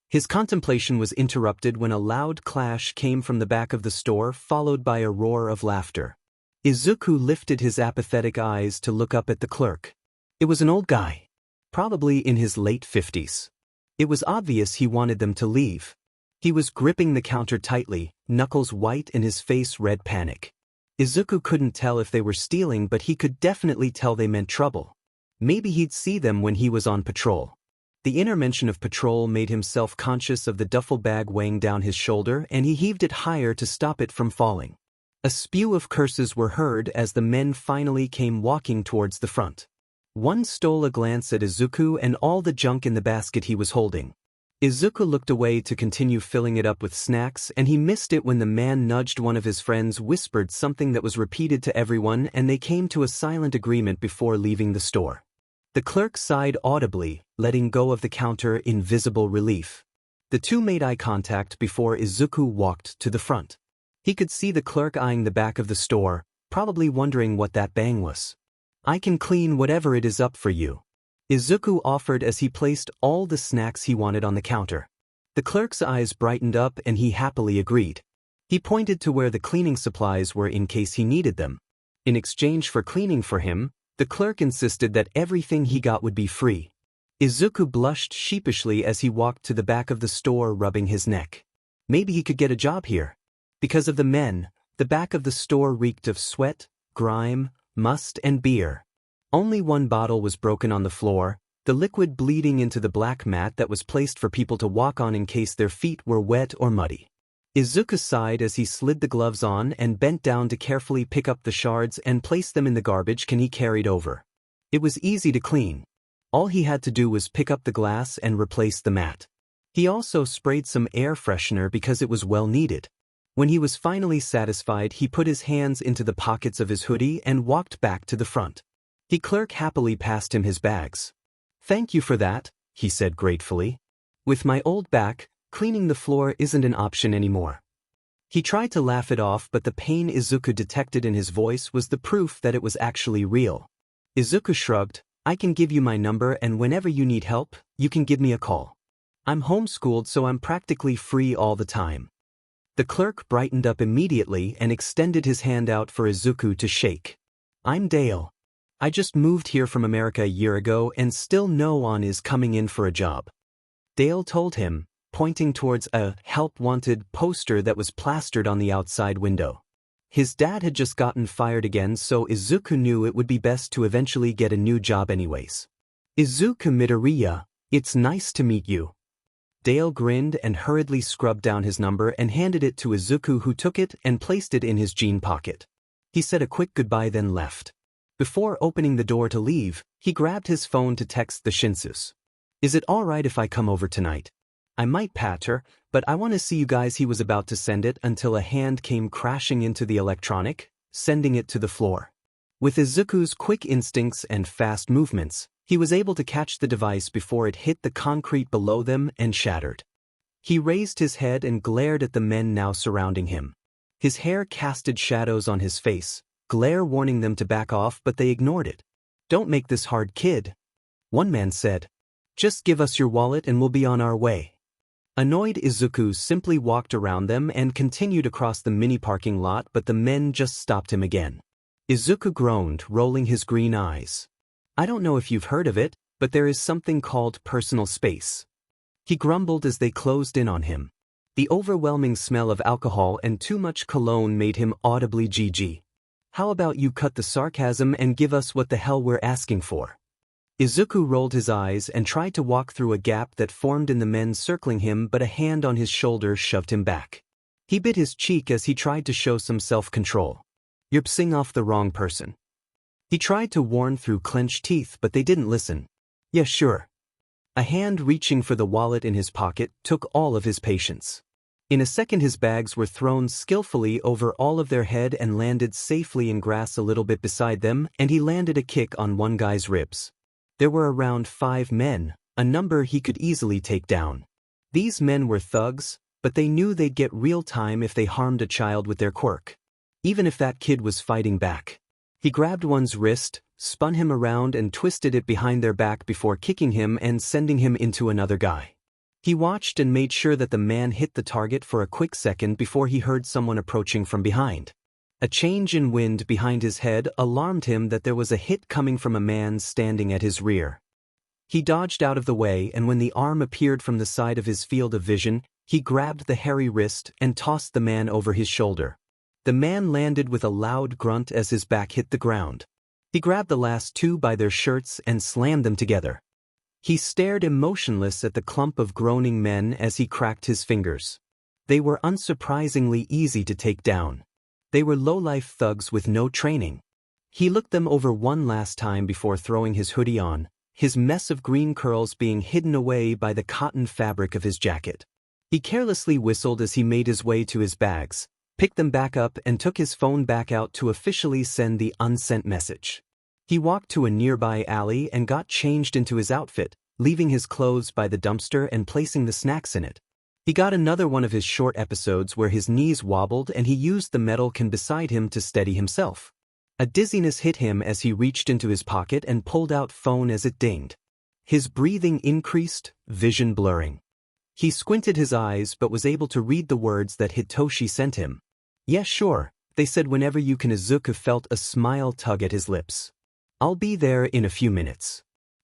His contemplation was interrupted when a loud clash came from the back of the store, followed by a roar of laughter. Izuku lifted his apathetic eyes to look up at the clerk. It was an old guy. Probably in his late 50s. It was obvious he wanted them to leave. He was gripping the counter tightly, knuckles white and his face red panic. Izuku couldn't tell if they were stealing, but he could definitely tell they meant trouble. Maybe he'd see them when he was on patrol. The inner mention of patrol made him self-conscious of the duffel bag weighing down his shoulder, and he heaved it higher to stop it from falling. A spew of curses were heard as the men finally came walking towards the front. One stole a glance at Izuku and all the junk in the basket he was holding. Izuku looked away to continue filling it up with snacks, and he missed it when the man nudged one of his friends, whispered something that was repeated to everyone, and they came to a silent agreement before leaving the store. The clerk sighed audibly, letting go of the counter in visible relief. The two made eye contact before Izuku walked to the front. He could see the clerk eyeing the back of the store, probably wondering what that bang was. "I can clean whatever it is up for you," Izuku offered as he placed all the snacks he wanted on the counter. The clerk's eyes brightened up and he happily agreed. He pointed to where the cleaning supplies were in case he needed them. In exchange for cleaning for him, the clerk insisted that everything he got would be free. Izuku blushed sheepishly as he walked to the back of the store, rubbing his neck. Maybe he could get a job here. Because of the men, the back of the store reeked of sweat, grime, must, and beer. Only one bottle was broken on the floor, the liquid bleeding into the black mat that was placed for people to walk on in case their feet were wet or muddy. Izuku sighed as he slid the gloves on and bent down to carefully pick up the shards and place them in the garbage can he carried over. It was easy to clean. All he had to do was pick up the glass and replace the mat. He also sprayed some air freshener because it was well needed. When he was finally satisfied, he put his hands into the pockets of his hoodie and walked back to the front. The clerk happily passed him his bags. "Thank you for that," he said gratefully. "With my old back, cleaning the floor isn't an option anymore." He tried to laugh it off, but the pain Izuku detected in his voice was the proof that it was actually real. Izuku shrugged. "I can give you my number, and whenever you need help, you can give me a call. I'm homeschooled, so I'm practically free all the time." The clerk brightened up immediately and extended his hand out for Izuku to shake. "I'm Dale. I just moved here from America a year ago and still no one is coming in for a job." Dale told him, pointing towards a "Help Wanted" poster that was plastered on the outside window. His dad had just gotten fired again, so Izuku knew it would be best to eventually get a new job anyways. "𝐒𝐮𝐭𝐡𝐨𝐫, it's nice to meet you." Dale grinned and hurriedly scrubbed down his number and handed it to Izuku, who took it and placed it in his jean pocket. He said a quick goodbye then left. Before opening the door to leave, he grabbed his phone to text the 𝐶𝐮𝐬𝐶. "Is it alright if I come over tonight? I might patch her, but I want to see you guys." He was about to send it until a hand came crashing into the electronic, sending it to the floor. With Izuku's quick instincts and fast movements, he was able to catch the device before it hit the concrete below them and shattered. He raised his head and glared at the men now surrounding him. His hair casted shadows on his face, glare warning them to back off, but they ignored it. "Don't make this hard, kid," one man said. "Just give us your wallet and we'll be on our way." Annoyed, Izuku simply walked around them and continued across the mini parking lot, but the men just stopped him again. Izuku groaned, rolling his green eyes. "I don't know if you've heard of it, but there is something called personal space," he grumbled as they closed in on him. The overwhelming smell of alcohol and too much cologne made him audibly GG. "How about you cut the sarcasm and give us what the hell we're asking for?" Izuku rolled his eyes and tried to walk through a gap that formed in the men circling him, but a hand on his shoulder shoved him back. He bit his cheek as he tried to show some self-control. "You're pissing off the wrong person." He tried to warn through clenched teeth, but they didn't listen. "Yeah, sure." A hand reaching for the wallet in his pocket took all of his patience. In a second his bags were thrown skillfully over all of their head and landed safely in grass a little bit beside them, and he landed a kick on one guy's ribs. There were around 5 men, a number he could easily take down. These men were thugs, but they knew they'd get real time if they harmed a child with their quirk. Even if that kid was fighting back. He grabbed one's wrist, spun him around and twisted it behind their back before kicking him and sending him into another guy. He watched and made sure that the man hit the target for a quick second before he heard someone approaching from behind. A change in wind behind his head alarmed him that there was a hit coming from a man standing at his rear. He dodged out of the way, and when the arm appeared from the side of his field of vision, he grabbed the hairy wrist and tossed the man over his shoulder. The man landed with a loud grunt as his back hit the ground. He grabbed the last two by their shirts and slammed them together. He stared emotionless at the clump of groaning men as he cracked his fingers. They were unsurprisingly easy to take down. They were low-life thugs with no training. He looked them over one last time before throwing his hoodie on, his mess of green curls being hidden away by the cotton fabric of his jacket. He carelessly whistled as he made his way to his bags, picked them back up and took his phone back out to officially send the unsent message. He walked to a nearby alley and got changed into his outfit, leaving his clothes by the dumpster and placing the snacks in it. He got another one of his short episodes where his knees wobbled and he used the metal can beside him to steady himself. A dizziness hit him as he reached into his pocket and pulled out phone as it dinged. His breathing increased, vision blurring. He squinted his eyes but was able to read the words that Hitoshi sent him. "Yeah, sure," they said whenever Izuku felt a smile tug at his lips. "I'll be there in a few minutes."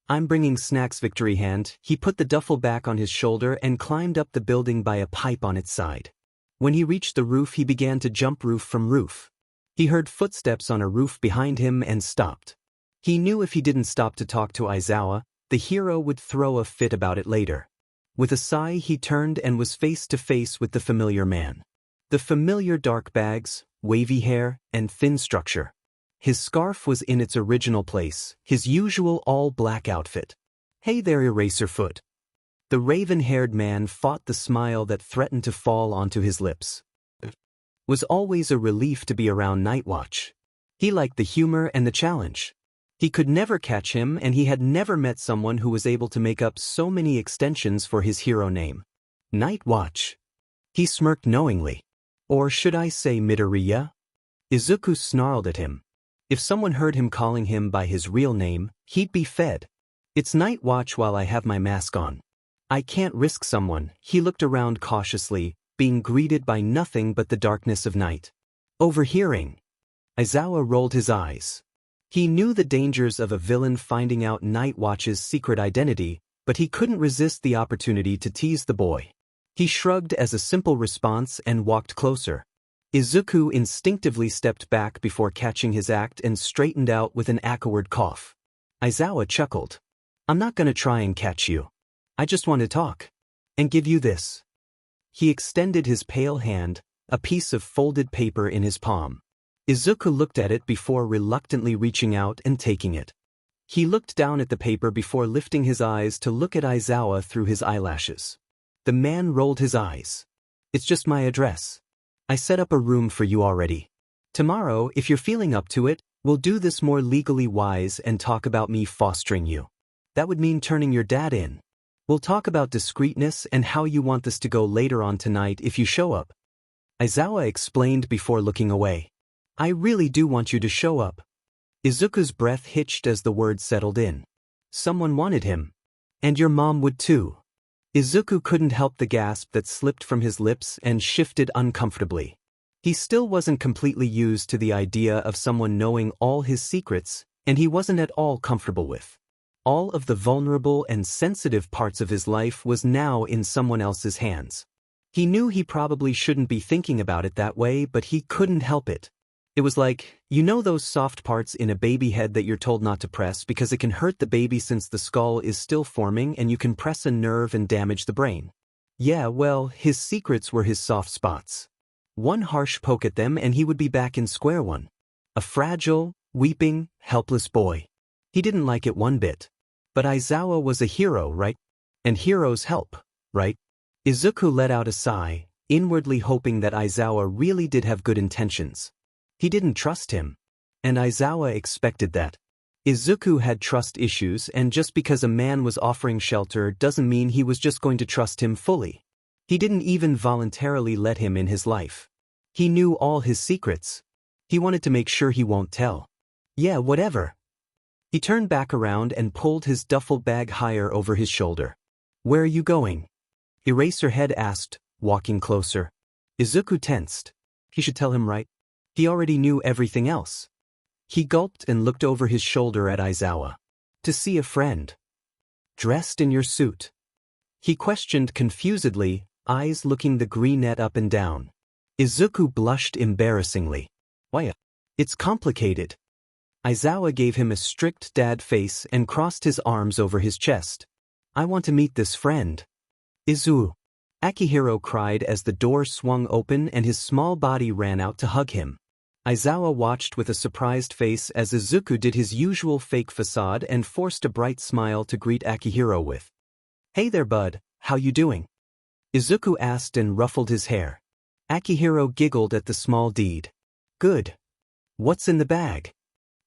"I'm bringing snacks." Victory hand. He put the duffel back on his shoulder and climbed up the building by a pipe on its side. When he reached the roof, he began to jump roof from roof. He heard footsteps on a roof behind him and stopped. He knew if he didn't stop to talk to Aizawa, the hero would throw a fit about it later. With a sigh, he turned and was face to face with the familiar man. The familiar dark bags, wavy hair, and thin structure. His scarf was in its original place, his usual all-black outfit. "Hey there, Eraserfoot." The raven-haired man fought the smile that threatened to fall onto his lips. It was always a relief to be around Nightwatch. He liked the humor and the challenge. He could never catch him, and he had never met someone who was able to make up so many extensions for his hero name. Nightwatch. He smirked knowingly. Or should I say Midoriya? Izuku snarled at him. If someone heard him calling him by his real name, he'd be fed. "It's Nightwatch while I have my mask on. I can't risk someone." He looked around cautiously, being greeted by nothing but the darkness of night. Overhearing. Aizawa rolled his eyes. He knew the dangers of a villain finding out Nightwatch's secret identity, but he couldn't resist the opportunity to tease the boy. He shrugged as a simple response and walked closer. Izuku instinctively stepped back before catching his act and straightened out with an awkward cough. Aizawa chuckled. "I'm not gonna try and catch you. I just want to talk. And give you this." He extended his pale hand, a piece of folded paper in his palm. Izuku looked at it before reluctantly reaching out and taking it. He looked down at the paper before lifting his eyes to look at Aizawa through his eyelashes. The man rolled his eyes. "It's just my address. I set up a room for you already. Tomorrow, if you're feeling up to it, we'll do this more legally wise and talk about me fostering you. That would mean turning your dad in. We'll talk about discreetness and how you want this to go later on tonight if you show up." Aizawa explained before looking away. "I really do want you to show up." Izuku's breath hitched as the words settled in. Someone wanted him. And your mom would too. Izuku couldn't help the gasp that slipped from his lips and shifted uncomfortably. He still wasn't completely used to the idea of someone knowing all his secrets, and he wasn't at all comfortable with. All of the vulnerable and sensitive parts of his life was now in someone else's hands. He knew he probably shouldn't be thinking about it that way, but he couldn't help it. It was like, you know those soft parts in a baby head that you're told not to press because it can hurt the baby since the skull is still forming and you can press a nerve and damage the brain. Yeah, well, his secrets were his soft spots. One harsh poke at them and he would be back in square one. A fragile, weeping, helpless boy. He didn't like it one bit. But Aizawa was a hero, right? And heroes help, right? Izuku let out a sigh, inwardly hoping that Aizawa really did have good intentions. He didn't trust him. And Aizawa expected that. Izuku had trust issues, and just because a man was offering shelter doesn't mean he was just going to trust him fully. He didn't even voluntarily let him in his life. He knew all his secrets. He wanted to make sure he won't tell. Yeah, whatever. He turned back around and pulled his duffel bag higher over his shoulder. Where are you going? Eraserhead asked, walking closer. Izuku tensed. He should tell him, right? He already knew everything else. He gulped and looked over his shoulder at Aizawa. To see a friend. Dressed in your suit? He questioned confusedly, eyes looking the greenette up and down. Izuku blushed embarrassingly. Why? It's complicated. Aizawa gave him a strict dad face and crossed his arms over his chest. I want to meet this friend. Izuku. Akihiro cried as the door swung open and his small body ran out to hug him. Aizawa watched with a surprised face as Izuku did his usual fake facade and forced a bright smile to greet Akihiro with. Hey there bud, how you doing? Izuku asked and ruffled his hair. Akihiro giggled at the small deed. Good. What's in the bag?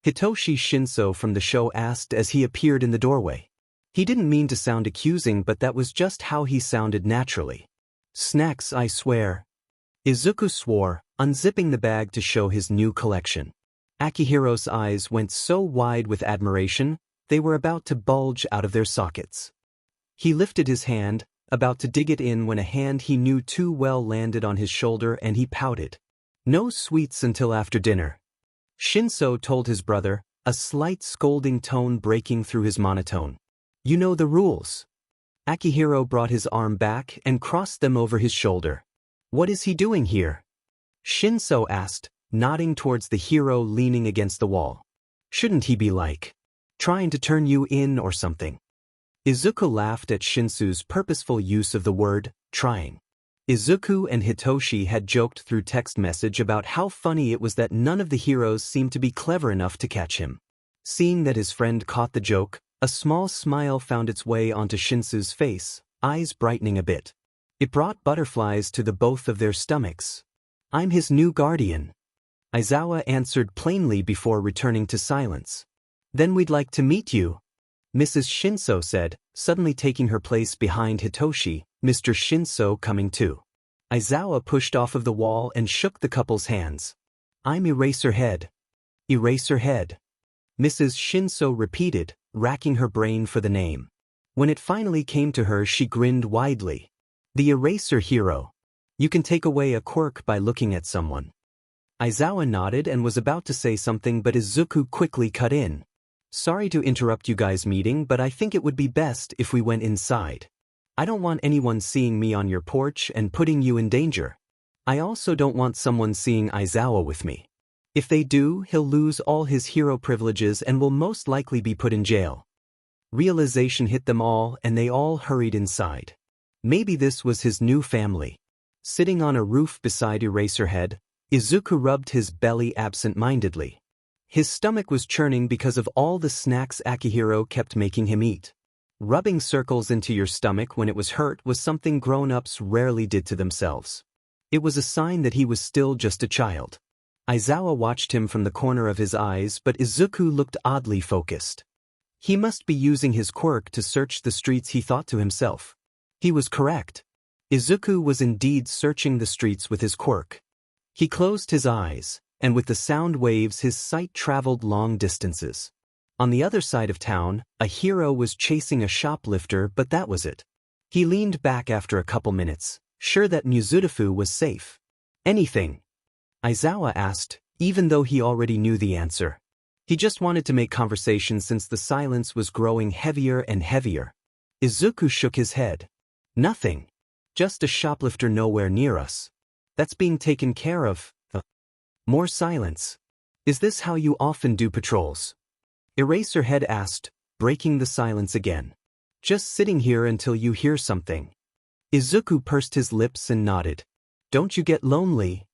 Hitoshi Shinso from the show asked as he appeared in the doorway. He didn't mean to sound accusing, but that was just how he sounded naturally. Snacks, I swear. Izuku swore, unzipping the bag to show his new collection. Akihiro's eyes went so wide with admiration, they were about to bulge out of their sockets. He lifted his hand, about to dig it in when a hand he knew too well landed on his shoulder and he pouted. No sweets until after dinner. Shinso told his brother, a slight scolding tone breaking through his monotone. You know the rules. Akihiro brought his arm back and crossed them over his shoulder. What is he doing here? Shinso asked, nodding towards the hero leaning against the wall. Shouldn't he be like, trying to turn you in or something? Izuku laughed at Shinso's purposeful use of the word, trying. Izuku and Hitoshi had joked through text message about how funny it was that none of the heroes seemed to be clever enough to catch him. Seeing that his friend caught the joke, a small smile found its way onto Shinso's face, eyes brightening a bit. It brought butterflies to the both of their stomachs. I'm his new guardian. Aizawa answered plainly before returning to silence. Then we'd like to meet you. Mrs. Shinso said, suddenly taking her place behind Hitoshi, Mr. Shinso coming too. Aizawa pushed off of the wall and shook the couple's hands. I'm Eraserhead. Eraserhead. Mrs. Shinso repeated, racking her brain for the name. When it finally came to her, she grinned widely. The Eraser Hero. You can take away a quirk by looking at someone. Aizawa nodded and was about to say something, but Izuku quickly cut in. Sorry to interrupt you guys' meeting, but I think it would be best if we went inside. I don't want anyone seeing me on your porch and putting you in danger. I also don't want someone seeing Aizawa with me. If they do, he'll lose all his hero privileges and will most likely be put in jail. Realization hit them all and they all hurried inside. Maybe this was his new family. Sitting on a roof beside Eraserhead, Izuku rubbed his belly absent-mindedly. His stomach was churning because of all the snacks Akihiro kept making him eat. Rubbing circles into your stomach when it was hurt was something grown-ups rarely did to themselves. It was a sign that he was still just a child. Aizawa watched him from the corner of his eyes, but Izuku looked oddly focused. He must be using his quirk to search the streets, he thought to himself. He was correct. Izuku was indeed searching the streets with his quirk. He closed his eyes, and with the sound waves his sight traveled long distances. On the other side of town, a hero was chasing a shoplifter, but that was it. He leaned back after a couple minutes, sure that 𝐀𝐮𝐭𝐡𝐨𝐫 was safe. Anything? Aizawa asked, even though he already knew the answer. He just wanted to make conversation since the silence was growing heavier and heavier. Izuku shook his head. Nothing. Just a shoplifter nowhere near us. That's being taken care of. More silence. Is this how you often do patrols? Eraserhead asked, breaking the silence again. Just sitting here until you hear something. Izuku pursed his lips and nodded. Don't you get lonely?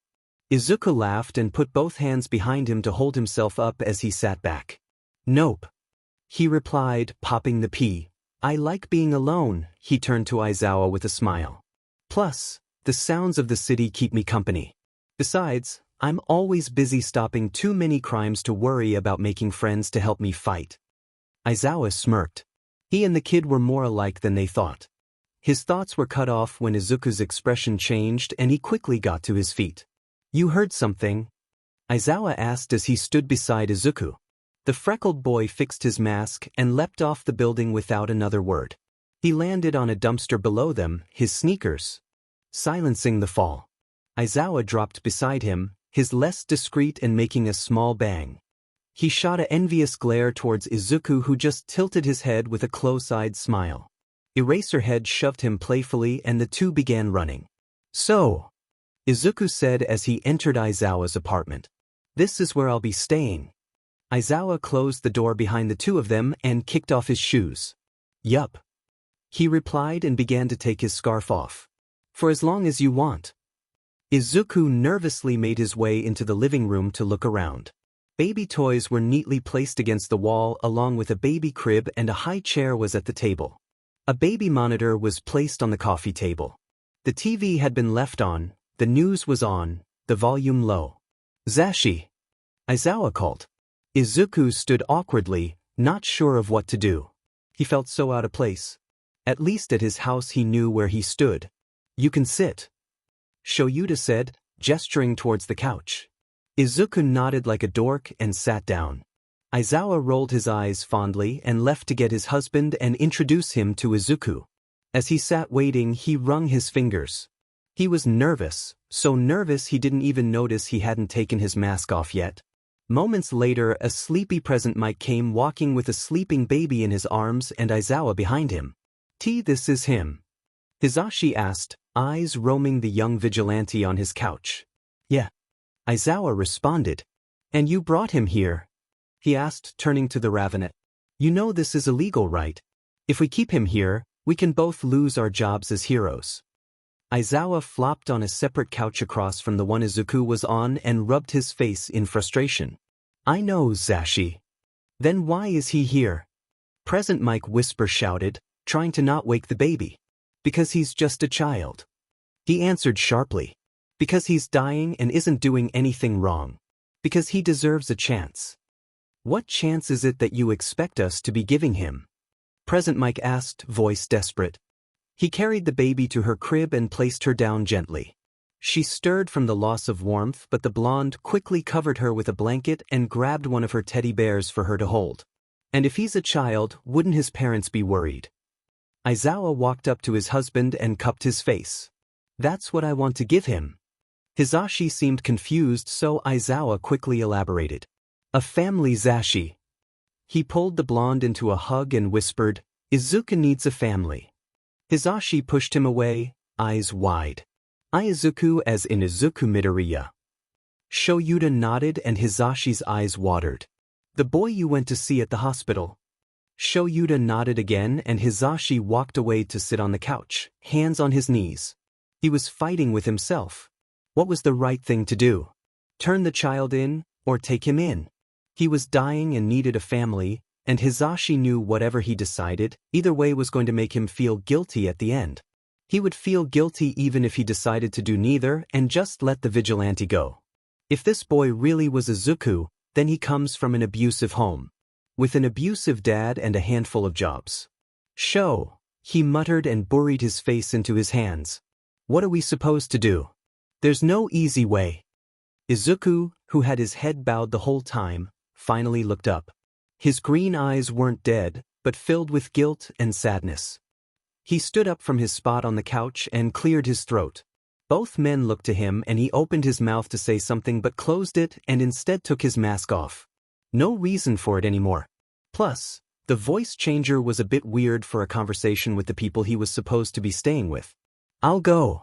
Izuku laughed and put both hands behind him to hold himself up as he sat back. Nope. He replied, popping the pea. I like being alone, he turned to Aizawa with a smile. Plus, the sounds of the city keep me company. Besides, I'm always busy stopping too many crimes to worry about making friends to help me fight. Aizawa smirked. He and the kid were more alike than they thought. His thoughts were cut off when Izuku's expression changed and he quickly got to his feet. You heard something? Aizawa asked as he stood beside Izuku. The freckled boy fixed his mask and leapt off the building without another word. He landed on a dumpster below them, his sneakers silencing the fall. Aizawa dropped beside him, his less discreet and making a small bang. He shot an envious glare towards Izuku, who just tilted his head with a close-eyed smile. Eraserhead shoved him playfully and the two began running. So, Izuku said as he entered Aizawa's apartment. This is where I'll be staying. Aizawa closed the door behind the two of them and kicked off his shoes. Yup. He replied and began to take his scarf off. For as long as you want. Izuku nervously made his way into the living room to look around. Baby toys were neatly placed against the wall along with a baby crib, and a high chair was at the table. A baby monitor was placed on the coffee table. The TV had been left on, the news was on, the volume low. Zashi! Aizawa called. Izuku stood awkwardly, not sure of what to do. He felt so out of place. At least at his house he knew where he stood. You can sit, 𝐀𝐮𝐬𝐴 said, gesturing towards the couch. Izuku nodded like a dork and sat down. Aizawa rolled his eyes fondly and left to get his husband and introduce him to Izuku. As he sat waiting, he wrung his fingers. He was nervous, so nervous he didn't even notice he hadn't taken his mask off yet. Moments later, a sleepy Present Mic came walking with a sleeping baby in his arms and Aizawa behind him. This is him? Hisashi asked, eyes roaming the young vigilante on his couch. Yeah. Aizawa responded. And you brought him here? He asked, turning to the Ravenet. You know this is illegal, right? If we keep him here, we can both lose our jobs as heroes. Aizawa flopped on a separate couch across from the one Izuku was on and rubbed his face in frustration. I know, Zashi. Then why is he here? Present Mic Whisper shouted, trying to not wake the baby. Because he's just a child. He answered sharply. Because he's dying and isn't doing anything wrong. Because he deserves a chance. What chance is it that you expect us to be giving him? Present Mic asked, voice desperate. He carried the baby to her crib and placed her down gently. She stirred from the loss of warmth, but the blonde quickly covered her with a blanket and grabbed one of her teddy bears for her to hold. And if he's a child, wouldn't his parents be worried? Aizawa walked up to his husband and cupped his face. That's what I want to give him. Hisashi seemed confused, so Aizawa quickly elaborated. A family, Zashi. He pulled the blonde into a hug and whispered, Izuku needs a family. Hisashi pushed him away, eyes wide. Izuku as in Izuku Midoriya. 𝐀𝐮𝐬𝐴 nodded and Hisashi's eyes watered. The boy you went to see at the hospital. 𝐀𝐮𝐬𝐴 nodded again and Hisashi walked away to sit on the couch, hands on his knees. He was fighting with himself. What was the right thing to do? Turn the child in, or take him in? He was dying and needed a family, and Hisashi knew whatever he decided, either way was going to make him feel guilty at the end. He would feel guilty even if he decided to do neither and just let the vigilante go. If this boy really was Izuku, then he comes from an abusive home. With an abusive dad and a handful of jobs. He muttered and buried his face into his hands. What are we supposed to do? There's no easy way. Izuku, who had his head bowed the whole time, finally looked up. His green eyes weren't dead, but filled with guilt and sadness. He stood up from his spot on the couch and cleared his throat. Both men looked to him and he opened his mouth to say something but closed it and instead took his mask off. No reason for it anymore. Plus, the voice changer was a bit weird for a conversation with the people he was supposed to be staying with. I'll go,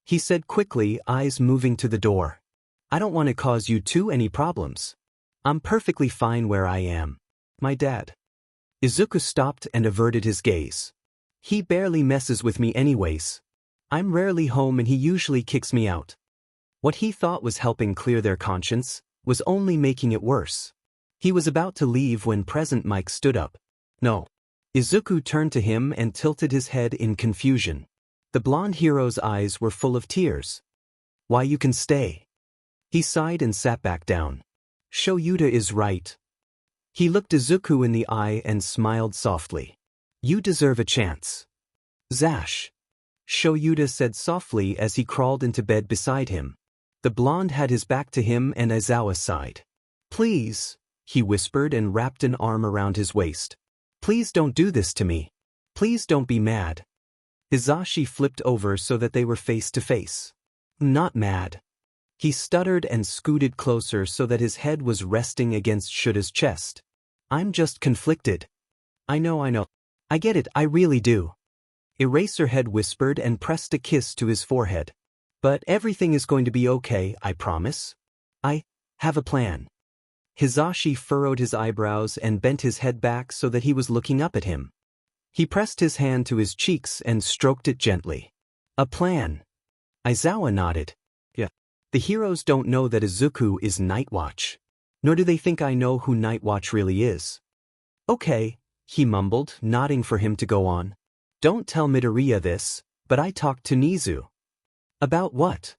he said quickly, eyes moving to the door. I don't want to cause you two any problems. I'm perfectly fine where I am. My dad. Izuku stopped and averted his gaze. He barely messes with me anyways. I'm rarely home and he usually kicks me out. What he thought was helping clear their conscience was only making it worse. He was about to leave when Present Mic stood up. No. Izuku turned to him and tilted his head in confusion. The blonde hero's eyes were full of tears. Why, you can stay. He sighed and sat back down. 𝐀𝐮𝐬𝐴 is right. He looked Izuku in the eye and smiled softly. You deserve a chance. Zash. 𝐀𝐮𝐬𝐴 said softly as he crawled into bed beside him. The blonde had his back to him and Aizawa sighed. Please, he whispered and wrapped an arm around his waist. Please don't do this to me. Please don't be mad. Hisashi flipped over so that they were face to face. Not mad. He stuttered and scooted closer so that his head was resting against 𝐀𝐮𝐬𝐴's chest. I'm just conflicted. I know. I get it, I really do. Eraserhead whispered and pressed a kiss to his forehead. But everything is going to be okay, I promise. I have a plan. Hizashi furrowed his eyebrows and bent his head back so that he was looking up at him. He pressed his hand to his cheeks and stroked it gently. A plan. Aizawa nodded. Yeah. The heroes don't know that Izuku is Nightwatch. Nor do they think I know who Nightwatch really is. Okay, he mumbled, nodding for him to go on. Don't tell Midoriya this, but I talked to Nizu. About what?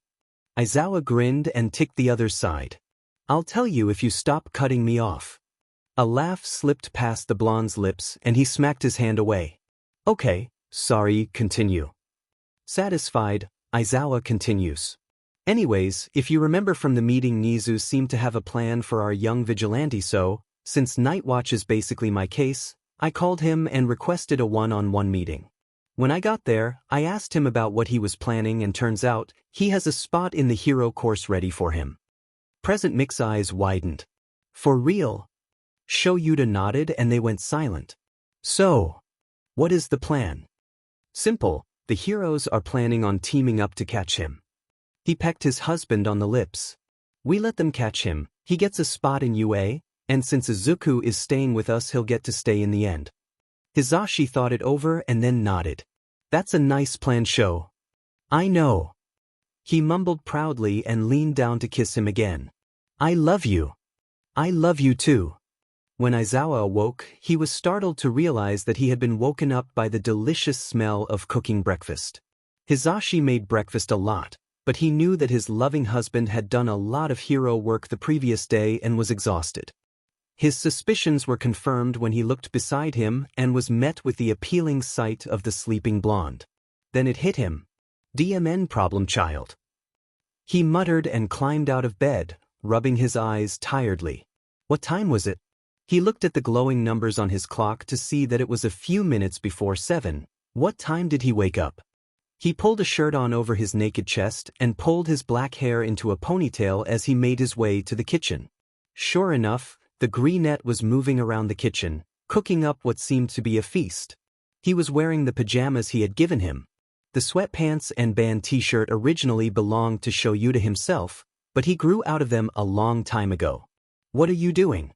Aizawa grinned and ticked the other's side. I'll tell you if you stop cutting me off. A laugh slipped past the blonde's lips and he smacked his hand away. Okay, sorry, continue. Satisfied, Aizawa continues. Anyways, if you remember from the meeting, Nizu seemed to have a plan for our young vigilante, so, since Nightwatch is basically my case, I called him and requested a one-on-one meeting. When I got there, I asked him about what he was planning and turns out, he has a spot in the hero course ready for him. Present Mix's eyes widened. For real? Shoyuda nodded and they went silent. So, what is the plan? Simple, the heroes are planning on teaming up to catch him. He pecked his husband on the lips. We let them catch him, he gets a spot in UA, and since Izuku is staying with us he'll get to stay in the end. Hizashi thought it over and then nodded. That's a nice plan, Sho. I know. He mumbled proudly and leaned down to kiss him again. I love you. I love you too. When Aizawa awoke, he was startled to realize that he had been woken up by the delicious smell of cooking breakfast. Hizashi made breakfast a lot, but he knew that his loving husband had done a lot of hero work the previous day and was exhausted. His suspicions were confirmed when he looked beside him and was met with the appealing sight of the sleeping blonde. Then it hit him. DMN problem child. He muttered and climbed out of bed, rubbing his eyes tiredly. What time was it? He looked at the glowing numbers on his clock to see that it was a few minutes before 7. What time did he wake up? He pulled a shirt on over his naked chest and pulled his black hair into a ponytail as he made his way to the kitchen. Sure enough, the greenette was moving around the kitchen, cooking up what seemed to be a feast. He was wearing the pajamas he had given him. The sweatpants and band t-shirt originally belonged to Shoyuda himself, but he grew out of them a long time ago. What are you doing?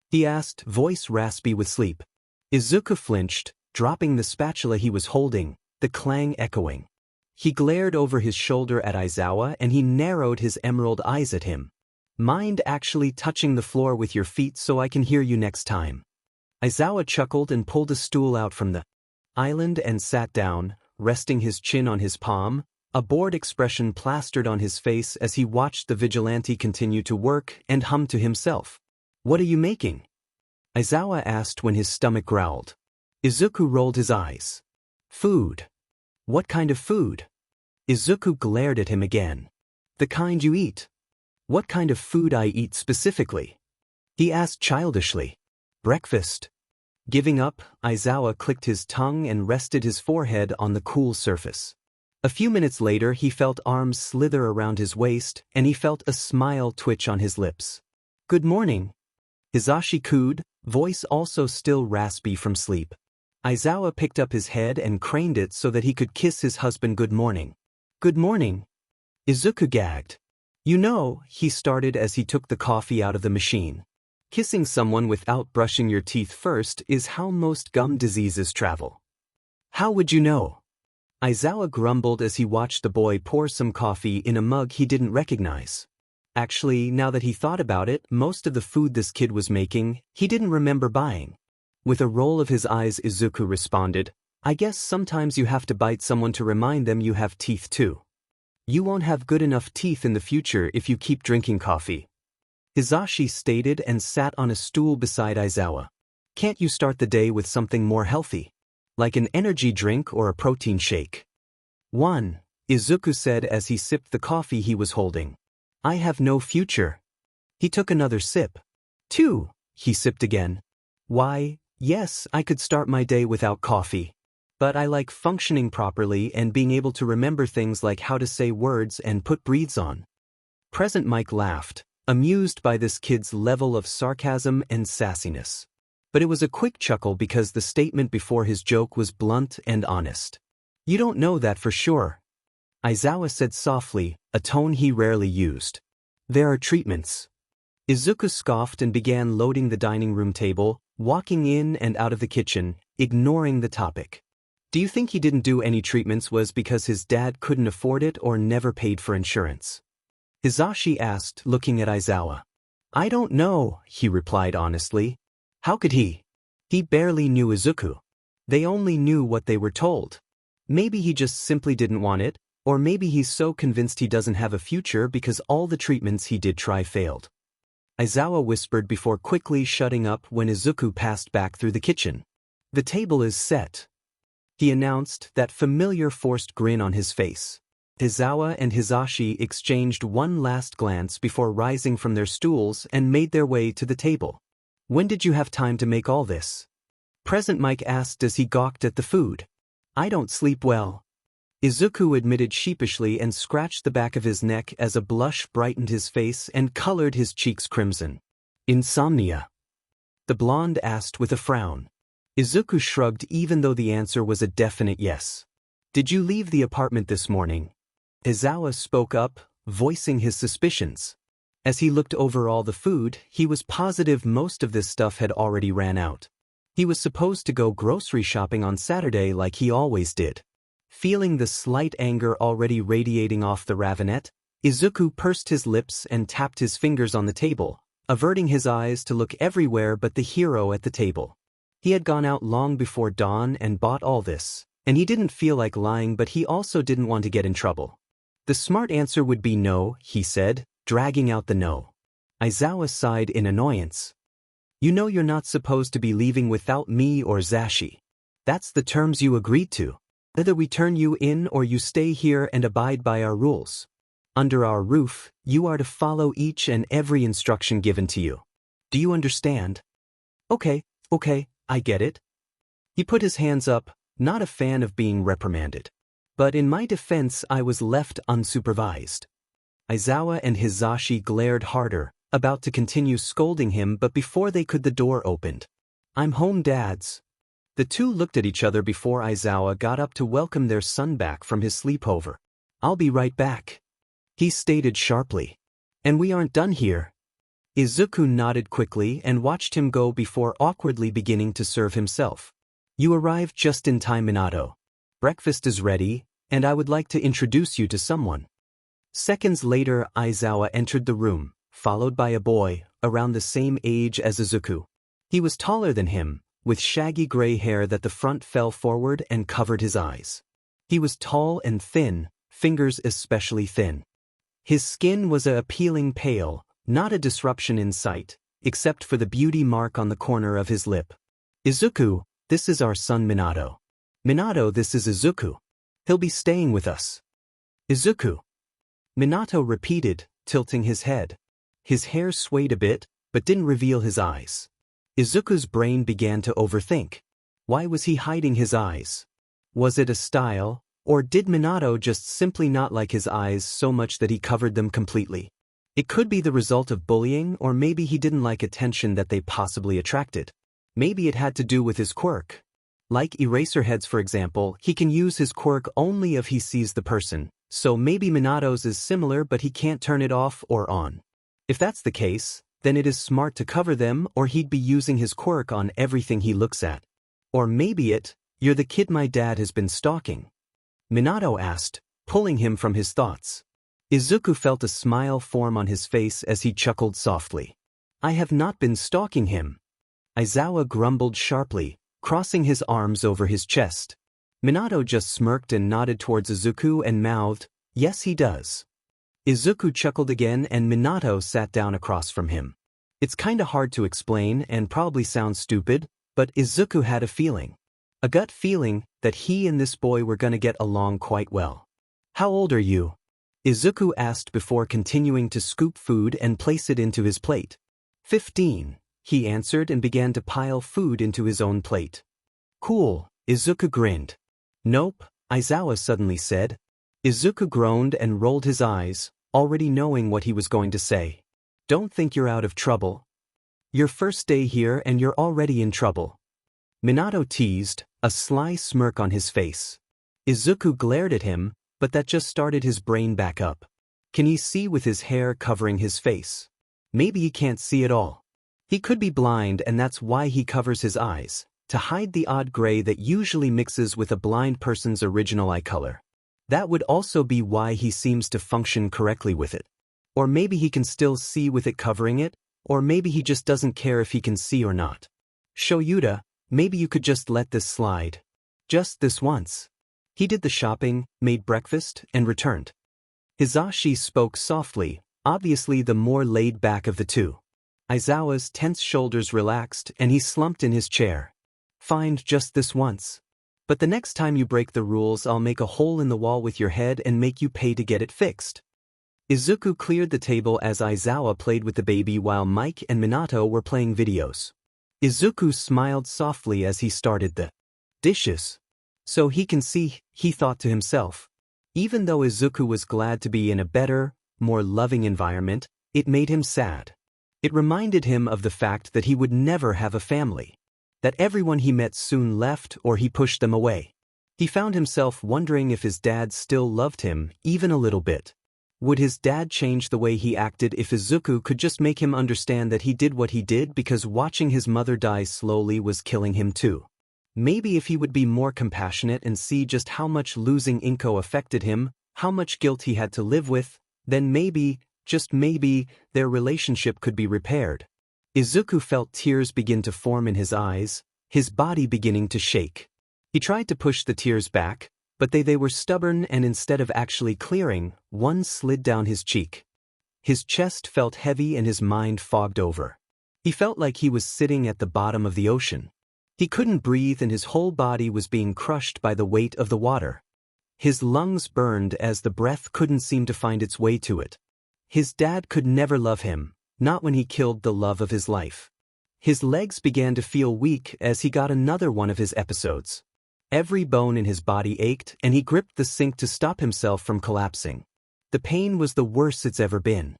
He asked, voice raspy with sleep. Izuku flinched, dropping the spatula he was holding, the clang echoing. He glared over his shoulder at Aizawa and he narrowed his emerald eyes at him. Mind actually touching the floor with your feet so I can hear you next time. Aizawa chuckled and pulled a stool out from the island and sat down, resting his chin on his palm, a bored expression plastered on his face as he watched the vigilante continue to work and hum to himself. What are you making? Aizawa asked when his stomach growled. Izuku rolled his eyes. Food. What kind of food? Izuku glared at him again. The kind you eat. What kind of food I eat specifically? He asked childishly. Breakfast. Giving up, Aizawa clicked his tongue and rested his forehead on the cool surface. A few minutes later he felt arms slither around his waist and he felt a smile twitch on his lips. Good morning. Hizashi cooed, voice also still raspy from sleep. Aizawa picked up his head and craned it so that he could kiss his husband good morning. Good morning. Izuku gagged. You know, he started as he took the coffee out of the machine. Kissing someone without brushing your teeth first is how most gum diseases travel. How would you know? Aizawa grumbled as he watched the boy pour some coffee in a mug he didn't recognize. Actually, now that he thought about it, most of the food this kid was making, he didn't remember buying. With a roll of his eyes, Izuku responded, I guess sometimes you have to bite someone to remind them you have teeth too. You won't have good enough teeth in the future if you keep drinking coffee. Hizashi stated and sat on a stool beside Aizawa. Can't you start the day with something more healthy? Like an energy drink or a protein shake? 1. Izuku said as he sipped the coffee he was holding. I have no future. He took another sip. 2. He sipped again. Why, yes, I could start my day without coffee. But I like functioning properly and being able to remember things like how to say words and put breathes on. Present Mike laughed, amused by this kid's level of sarcasm and sassiness. But it was a quick chuckle because the statement before his joke was blunt and honest. You don't know that for sure. Aizawa said softly, a tone he rarely used. There are treatments. Izuku scoffed and began loading the dining room table, walking in and out of the kitchen, ignoring the topic. Do you think he didn't do any treatments was because his dad couldn't afford it or never paid for insurance? Hisashi asked, looking at Aizawa. I don't know, he replied honestly. How could he? He barely knew Izuku. They only knew what they were told. Maybe he just simply didn't want it, or maybe he's so convinced he doesn't have a future because all the treatments he did try failed. Aizawa whispered before quickly shutting up when Izuku passed back through the kitchen. The table is set, he announced, that familiar forced grin on his face. Aizawa and Hisashi exchanged one last glance before rising from their stools and made their way to the table. When did you have time to make all this? Present Mike asked as he gawked at the food. I don't sleep well. Izuku admitted sheepishly and scratched the back of his neck as a blush brightened his face and colored his cheeks crimson. Insomnia? The blonde asked with a frown. Izuku shrugged even though the answer was a definite yes. Did you leave the apartment this morning? Aizawa spoke up, voicing his suspicions. As he looked over all the food, he was positive most of this stuff had already ran out. He was supposed to go grocery shopping on Saturday like he always did. Feeling the slight anger already radiating off the ravinette, Izuku pursed his lips and tapped his fingers on the table, averting his eyes to look everywhere but the hero at the table. He had gone out long before dawn and bought all this, and he didn't feel like lying, but he also didn't want to get in trouble. The smart answer would be no, he said, dragging out the no. Aizawa sighed in annoyance. You know you're not supposed to be leaving without me or Zashi. That's the terms you agreed to. Either we turn you in or you stay here and abide by our rules. Under our roof, you are to follow each and every instruction given to you. Do you understand? Okay, I get it. He put his hands up, not a fan of being reprimanded. But in my defense, I was left unsupervised. Aizawa and Hisashi glared harder, about to continue scolding him, but before they could the door opened. I'm home, dads. The two looked at each other before Aizawa got up to welcome their son back from his sleepover. I'll be right back, he stated sharply. And we aren't done here. Izuku nodded quickly and watched him go before awkwardly beginning to serve himself. You arrived just in time, Minato. Breakfast is ready, and I would like to introduce you to someone. Seconds later, Aizawa entered the room, followed by a boy, around the same age as Izuku. He was taller than him, with shaggy gray hair that the front fell forward and covered his eyes. He was tall and thin, fingers especially thin. His skin was a appealing pale, not a disruption in sight, except for the beauty mark on the corner of his lip. Izuku, this is our son Minato. Minato, this is Izuku. He'll be staying with us. Izuku. Minato repeated, tilting his head. His hair swayed a bit, but didn't reveal his eyes. Izuku's brain began to overthink. Why was he hiding his eyes? Was it a style, or did Minato just simply not like his eyes so much that he covered them completely? It could be the result of bullying, or maybe he didn't like attention that they possibly attracted. Maybe it had to do with his quirk. Like Eraserhead's, for example, he can use his quirk only if he sees the person, so maybe Minato's is similar but he can't turn it off or on. If that's the case, then it is smart to cover them, or he'd be using his quirk on everything he looks at. Or maybe you're the kid my dad has been stalking. Minato asked, pulling him from his thoughts. Izuku felt a smile form on his face as he chuckled softly. I have not been stalking him. Aizawa grumbled sharply, crossing his arms over his chest. Minato just smirked and nodded towards Izuku and mouthed, yes he does. Izuku chuckled again and Minato sat down across from him. It's kinda hard to explain and probably sounds stupid, but Izuku had a feeling. A gut feeling that he and this boy were gonna get along quite well. How old are you? Izuku asked before continuing to scoop food and place it into his plate. 15, he answered and began to pile food into his own plate. Cool, Izuku grinned. Nope, Aizawa suddenly said. Izuku groaned and rolled his eyes, already knowing what he was going to say. Don't think you're out of trouble. Your first day here and you're already in trouble. Minato teased, a sly smirk on his face. Izuku glared at him, but that just started his brain back up. Can he see with his hair covering his face? Maybe he can't see at all. He could be blind and that's why he covers his eyes, to hide the odd gray that usually mixes with a blind person's original eye color. That would also be why he seems to function correctly with it. Or maybe he can still see with it covering it, or maybe he just doesn't care if he can see or not. 𝐀𝐮𝐬𝐴, maybe you could just let this slide. Just this once. He did the shopping, made breakfast, and returned. Hizashi spoke softly, obviously the more laid back of the two. Aizawa's tense shoulders relaxed and he slumped in his chair. Fine, just this once. But the next time you break the rules I'll make a hole in the wall with your head and make you pay to get it fixed. Izuku cleared the table as Aizawa played with the baby while Mike and Minato were playing videos. Izuku smiled softly as he started the dishes. So he can see, he thought to himself. Even though Izuku was glad to be in a better, more loving environment, it made him sad. It reminded him of the fact that he would never have a family. That everyone he met soon left or he pushed them away. He found himself wondering if his dad still loved him, even a little bit. Would his dad change the way he acted if Izuku could just make him understand that he did what he did because watching his mother die slowly was killing him too? Maybe if he would be more compassionate and see just how much losing 𝐾𝐮𝐭𝐡𝐨𝐫 affected him, how much guilt he had to live with, then maybe, just maybe, their relationship could be repaired. Izuku felt tears begin to form in his eyes, his body beginning to shake. He tried to push the tears back, but they were stubborn and instead of actually clearing, one slid down his cheek. His chest felt heavy and his mind fogged over. He felt like he was sitting at the bottom of the ocean. He couldn't breathe and his whole body was being crushed by the weight of the water. His lungs burned as the breath couldn't seem to find its way to it. His dad could never love him, not when he killed the love of his life. His legs began to feel weak as he got another one of his episodes. Every bone in his body ached and he gripped the sink to stop himself from collapsing. The pain was the worst it's ever been.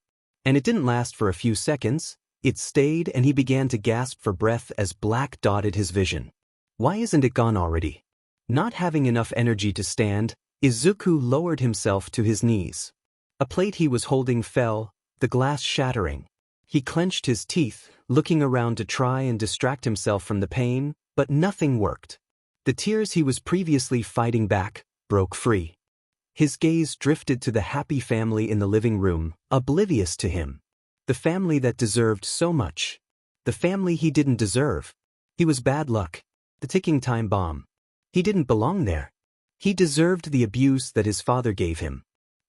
And it didn't last for a few seconds. It stayed and he began to gasp for breath as black dotted his vision. Why isn't it gone already? Not having enough energy to stand, Izuku lowered himself to his knees. A plate he was holding fell, the glass shattering. He clenched his teeth, looking around to try and distract himself from the pain, but nothing worked. The tears he was previously fighting back broke free. His gaze drifted to the happy family in the living room, oblivious to him. The family that deserved so much. The family he didn't deserve. He was bad luck. The ticking time bomb. He didn't belong there. He deserved the abuse that his father gave him.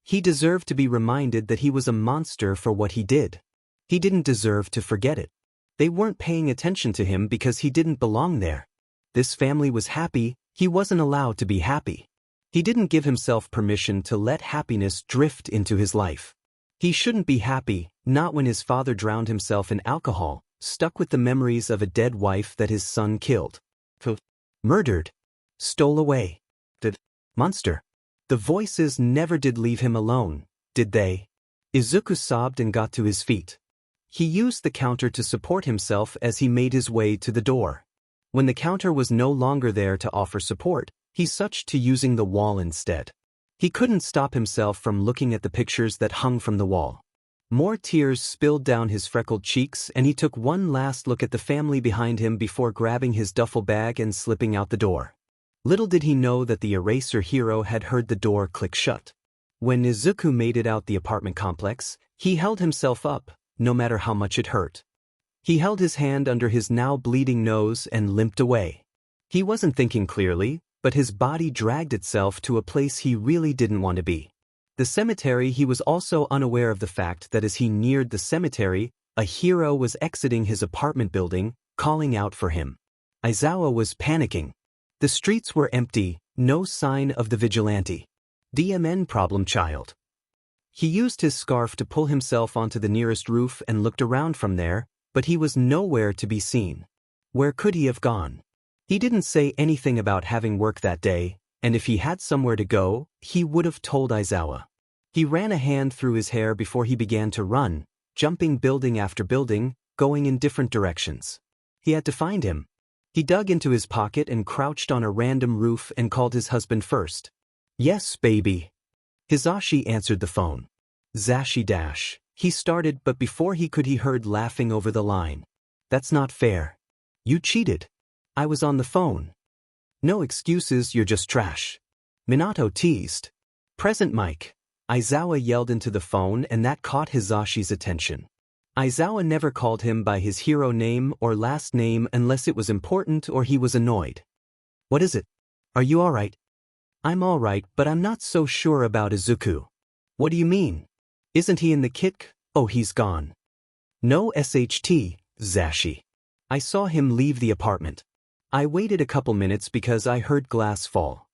He deserved to be reminded that he was a monster for what he did. He didn't deserve to forget it. They weren't paying attention to him because he didn't belong there. This family was happy, he wasn't allowed to be happy. He didn't give himself permission to let happiness drift into his life. He shouldn't be happy, not when his father drowned himself in alcohol, stuck with the memories of a dead wife that his son killed. Murdered. Stole away. The monster. The voices never did leave him alone, did they? Izuku sobbed and got to his feet. He used the counter to support himself as he made his way to the door. When the counter was no longer there to offer support, he switched to using the wall instead. He couldn't stop himself from looking at the pictures that hung from the wall. More tears spilled down his freckled cheeks and he took one last look at the family behind him before grabbing his duffel bag and slipping out the door. Little did he know that the eraser hero had heard the door click shut. When Izuku made it out the apartment complex, he held himself up, no matter how much it hurt. He held his hand under his now bleeding nose and limped away. He wasn't thinking clearly, but his body dragged itself to a place he really didn't want to be. The cemetery. He was also unaware of the fact that as he neared the cemetery, a hero was exiting his apartment building, calling out for him. Aizawa was panicking. The streets were empty, no sign of the vigilante. DMN problem child. He used his scarf to pull himself onto the nearest roof and looked around from there, but he was nowhere to be seen. Where could he have gone? He didn't say anything about having work that day, and if he had somewhere to go, he would have told Aizawa. He ran a hand through his hair before he began to run, jumping building after building, going in different directions. He had to find him. He dug into his pocket and crouched on a random roof and called his husband first. Yes, baby. Hizashi answered the phone. Zashi dash. He started, but before he heard laughing over the line. That's not fair. You cheated. I was on the phone. No excuses, you're just trash. Minato teased. Present Mike. Aizawa yelled into the phone, and that caught Hisashi's attention. Aizawa never called him by his hero name or last name unless it was important or he was annoyed. What is it? Are you alright? I'm alright, but I'm not so sure about Izuku. What do you mean? Isn't he in the kit? Oh, he's gone. No 𝐬𝗧𝗟𝗘. I saw him leave the apartment. I waited a couple minutes because I heard glass fall.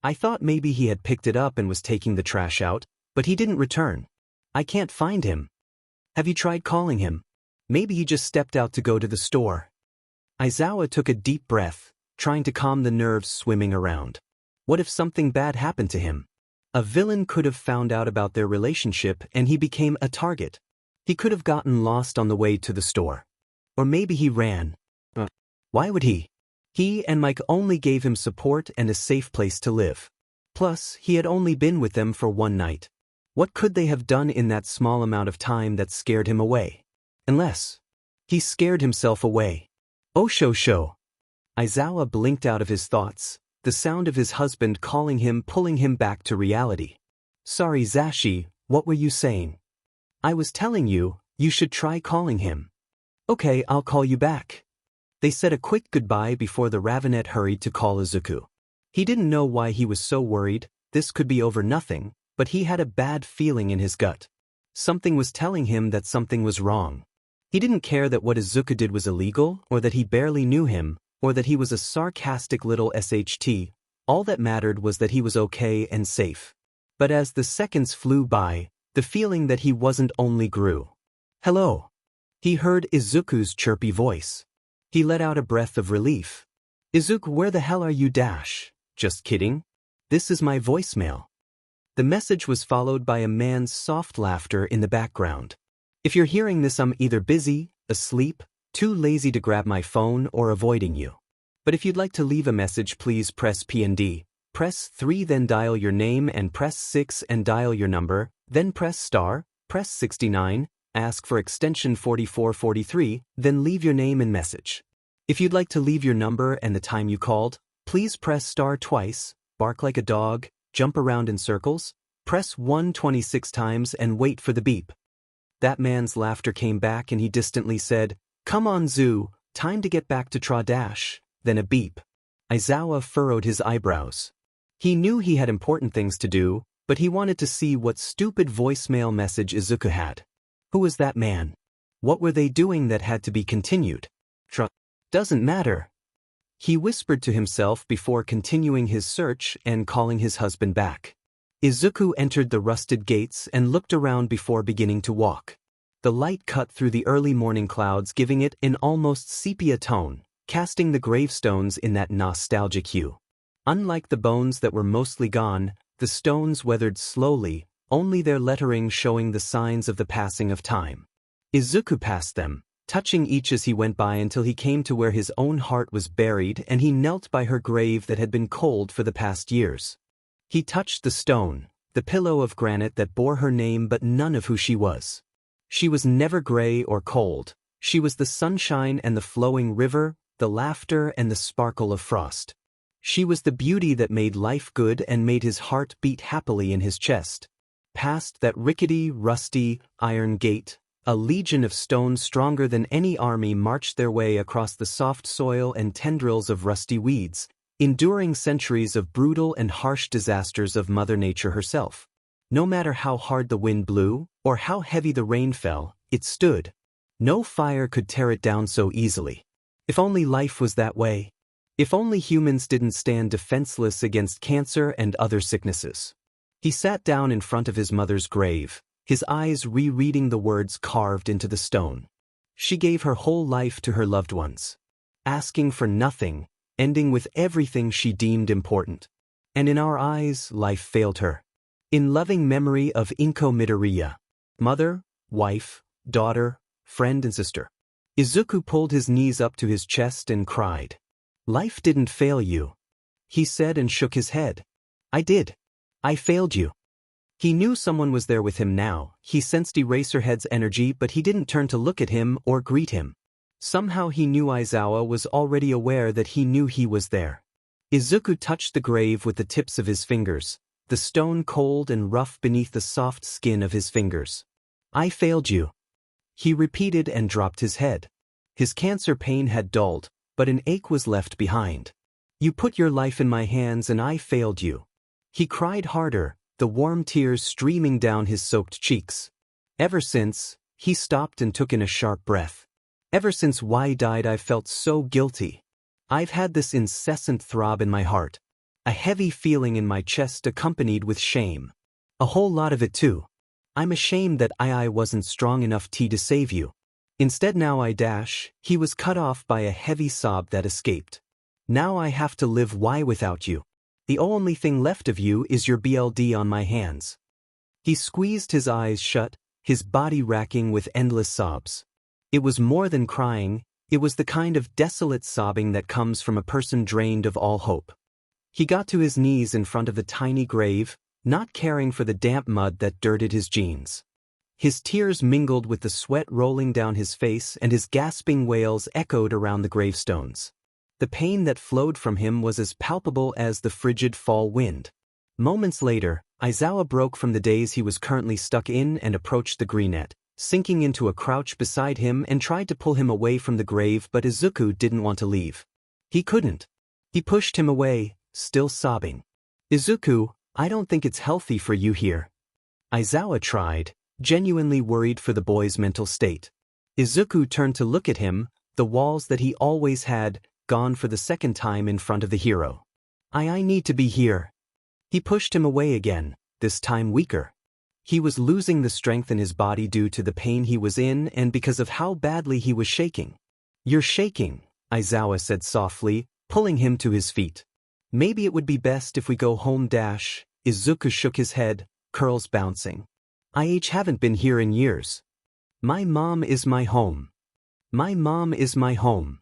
I thought maybe he had picked it up and was taking the trash out, but he didn't return. I can't find him. Have you tried calling him? Maybe he just stepped out to go to the store. Aizawa took a deep breath, trying to calm the nerves swimming around. What if something bad happened to him? A villain could have found out about their relationship and he became a target. He could have gotten lost on the way to the store. Or maybe he ran. Why would he? He and Mike only gave him support and a safe place to live. Plus, he had only been with them for one night. What could they have done in that small amount of time that scared him away? Unless he scared himself away. Oh 𝗏𝗏𝗏. Aizawa blinked out of his thoughts, the sound of his husband calling him pulling him back to reality. Sorry Zashi, what were you saying? I was telling you, you should try calling him. Okay, I'll call you back. They said a quick goodbye before the Ravenet hurried to call Izuku. He didn't know why he was so worried, this could be over nothing, but he had a bad feeling in his gut. Something was telling him that something was wrong. He didn't care that what Izuku did was illegal, or that he barely knew him, or that he was a sarcastic little SHT, all that mattered was that he was okay and safe. But as the seconds flew by, the feeling that he wasn't only grew. Hello. He heard Izuku's chirpy voice. He let out a breath of relief. Izuku, where the hell are you dash? Just kidding. This is my voicemail. The message was followed by a man's soft laughter in the background. If you're hearing this, I'm either busy, asleep, too lazy to grab my phone, or avoiding you. But if you'd like to leave a message, please press P and D, press 3 then dial your name and press 6 and dial your number, then press star, press 69, ask for extension 4443, then leave your name and message. If you'd like to leave your number and the time you called, please press star twice, bark like a dog, jump around in circles, press 1 26 times and wait for the beep. That man's laughter came back and he distantly said, Come on Zoo, time to get back to Tra dash, then a beep. Aizawa furrowed his eyebrows. He knew he had important things to do, but he wanted to see what stupid voicemail message Izuku had. Who was that man? What were they doing that had to be continued? Doesn't matter. He whispered to himself before continuing his search and calling his husband back. Izuku entered the rusted gates and looked around before beginning to walk. The light cut through the early morning clouds, giving it an almost sepia tone, casting the gravestones in that nostalgic hue. Unlike the bones that were mostly gone, the stones weathered slowly, only their lettering showing the signs of the passing of time. Izuku passed them, touching each as he went by until he came to where his own heart was buried, and he knelt by her grave that had been cold for the past years. He touched the stone, the pillow of granite that bore her name but none of who she was. She was never gray or cold. She was the sunshine and the flowing river, the laughter and the sparkle of frost. She was the beauty that made life good and made his heart beat happily in his chest. Past that rickety, rusty, iron gate, a legion of stone stronger than any army marched their way across the soft soil and tendrils of rusty weeds, enduring centuries of brutal and harsh disasters of Mother Nature herself. No matter how hard the wind blew, or how heavy the rain fell, it stood. No fire could tear it down so easily. If only life was that way. If only humans didn't stand defenseless against cancer and other sicknesses. He sat down in front of his mother's grave, his eyes rereading the words carved into the stone. She gave her whole life to her loved ones, asking for nothing, ending with everything she deemed important. And in our eyes, life failed her. In loving memory of 𝐀𝐮𝐭𝐡𝐨𝐫, mother, wife, daughter, friend and sister. Izuku pulled his knees up to his chest and cried. Life didn't fail you, he said and shook his head. I did. I failed you. He knew someone was there with him now. He sensed Eraserhead's energy, but he didn't turn to look at him or greet him. Somehow he knew Aizawa was already aware that he knew he was there. Izuku touched the grave with the tips of his fingers, the stone cold and rough beneath the soft skin of his fingers. "I failed you," he repeated and dropped his head. His cancer pain had dulled, but an ache was left behind. "You put your life in my hands and I failed you." He cried harder, the warm tears streaming down his soaked cheeks. "Ever since," he stopped and took in a sharp breath. "Ever since Y died, I've felt so guilty. I've had this incessant throb in my heart. A heavy feeling in my chest accompanied with shame. A whole lot of it too. I'm ashamed that I wasn't strong enough to save you. Instead now he was cut off by a heavy sob that escaped. Now I have to live without you. The only thing left of you is your blood on my hands." He squeezed his eyes shut, his body racking with endless sobs. It was more than crying, it was the kind of desolate sobbing that comes from a person drained of all hope. He got to his knees in front of the tiny grave, not caring for the damp mud that dirtied his jeans. His tears mingled with the sweat rolling down his face, and his gasping wails echoed around the gravestones. The pain that flowed from him was as palpable as the frigid fall wind. Moments later, Aizawa broke from the daze he was currently stuck in and approached the greenette, sinking into a crouch beside him and tried to pull him away from the grave, but Izuku didn't want to leave. He couldn't. He pushed him away, still sobbing. "Izuku, I don't think it's healthy for you here." Aizawa tried, genuinely worried for the boy's mental state. Izuku turned to look at him, the walls that he always had gone for the second time in front of the hero. I need to be here." He pushed him away again, this time weaker. He was losing the strength in his body due to the pain he was in and because of how badly he was shaking. "You're shaking," Aizawa said softly, pulling him to his feet. "Maybe it would be best if we go home." Izuku shook his head, curls bouncing. "I haven't been here in years. My mom is my home. My mom is my home."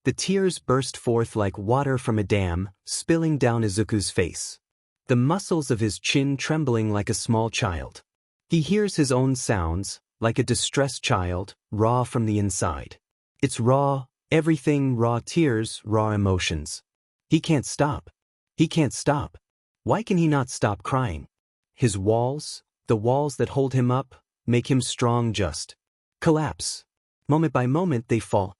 The tears burst forth like water from a dam, spilling down Izuku's face. The muscles of his chin trembling like a small child. He hears his own sounds, like a distressed child, raw from the inside. It's raw, everything raw, tears, raw emotions. He can't stop. He can't stop. Why can he not stop crying? His walls, the walls that hold him up, make him strong, just collapse. Moment by moment they fall.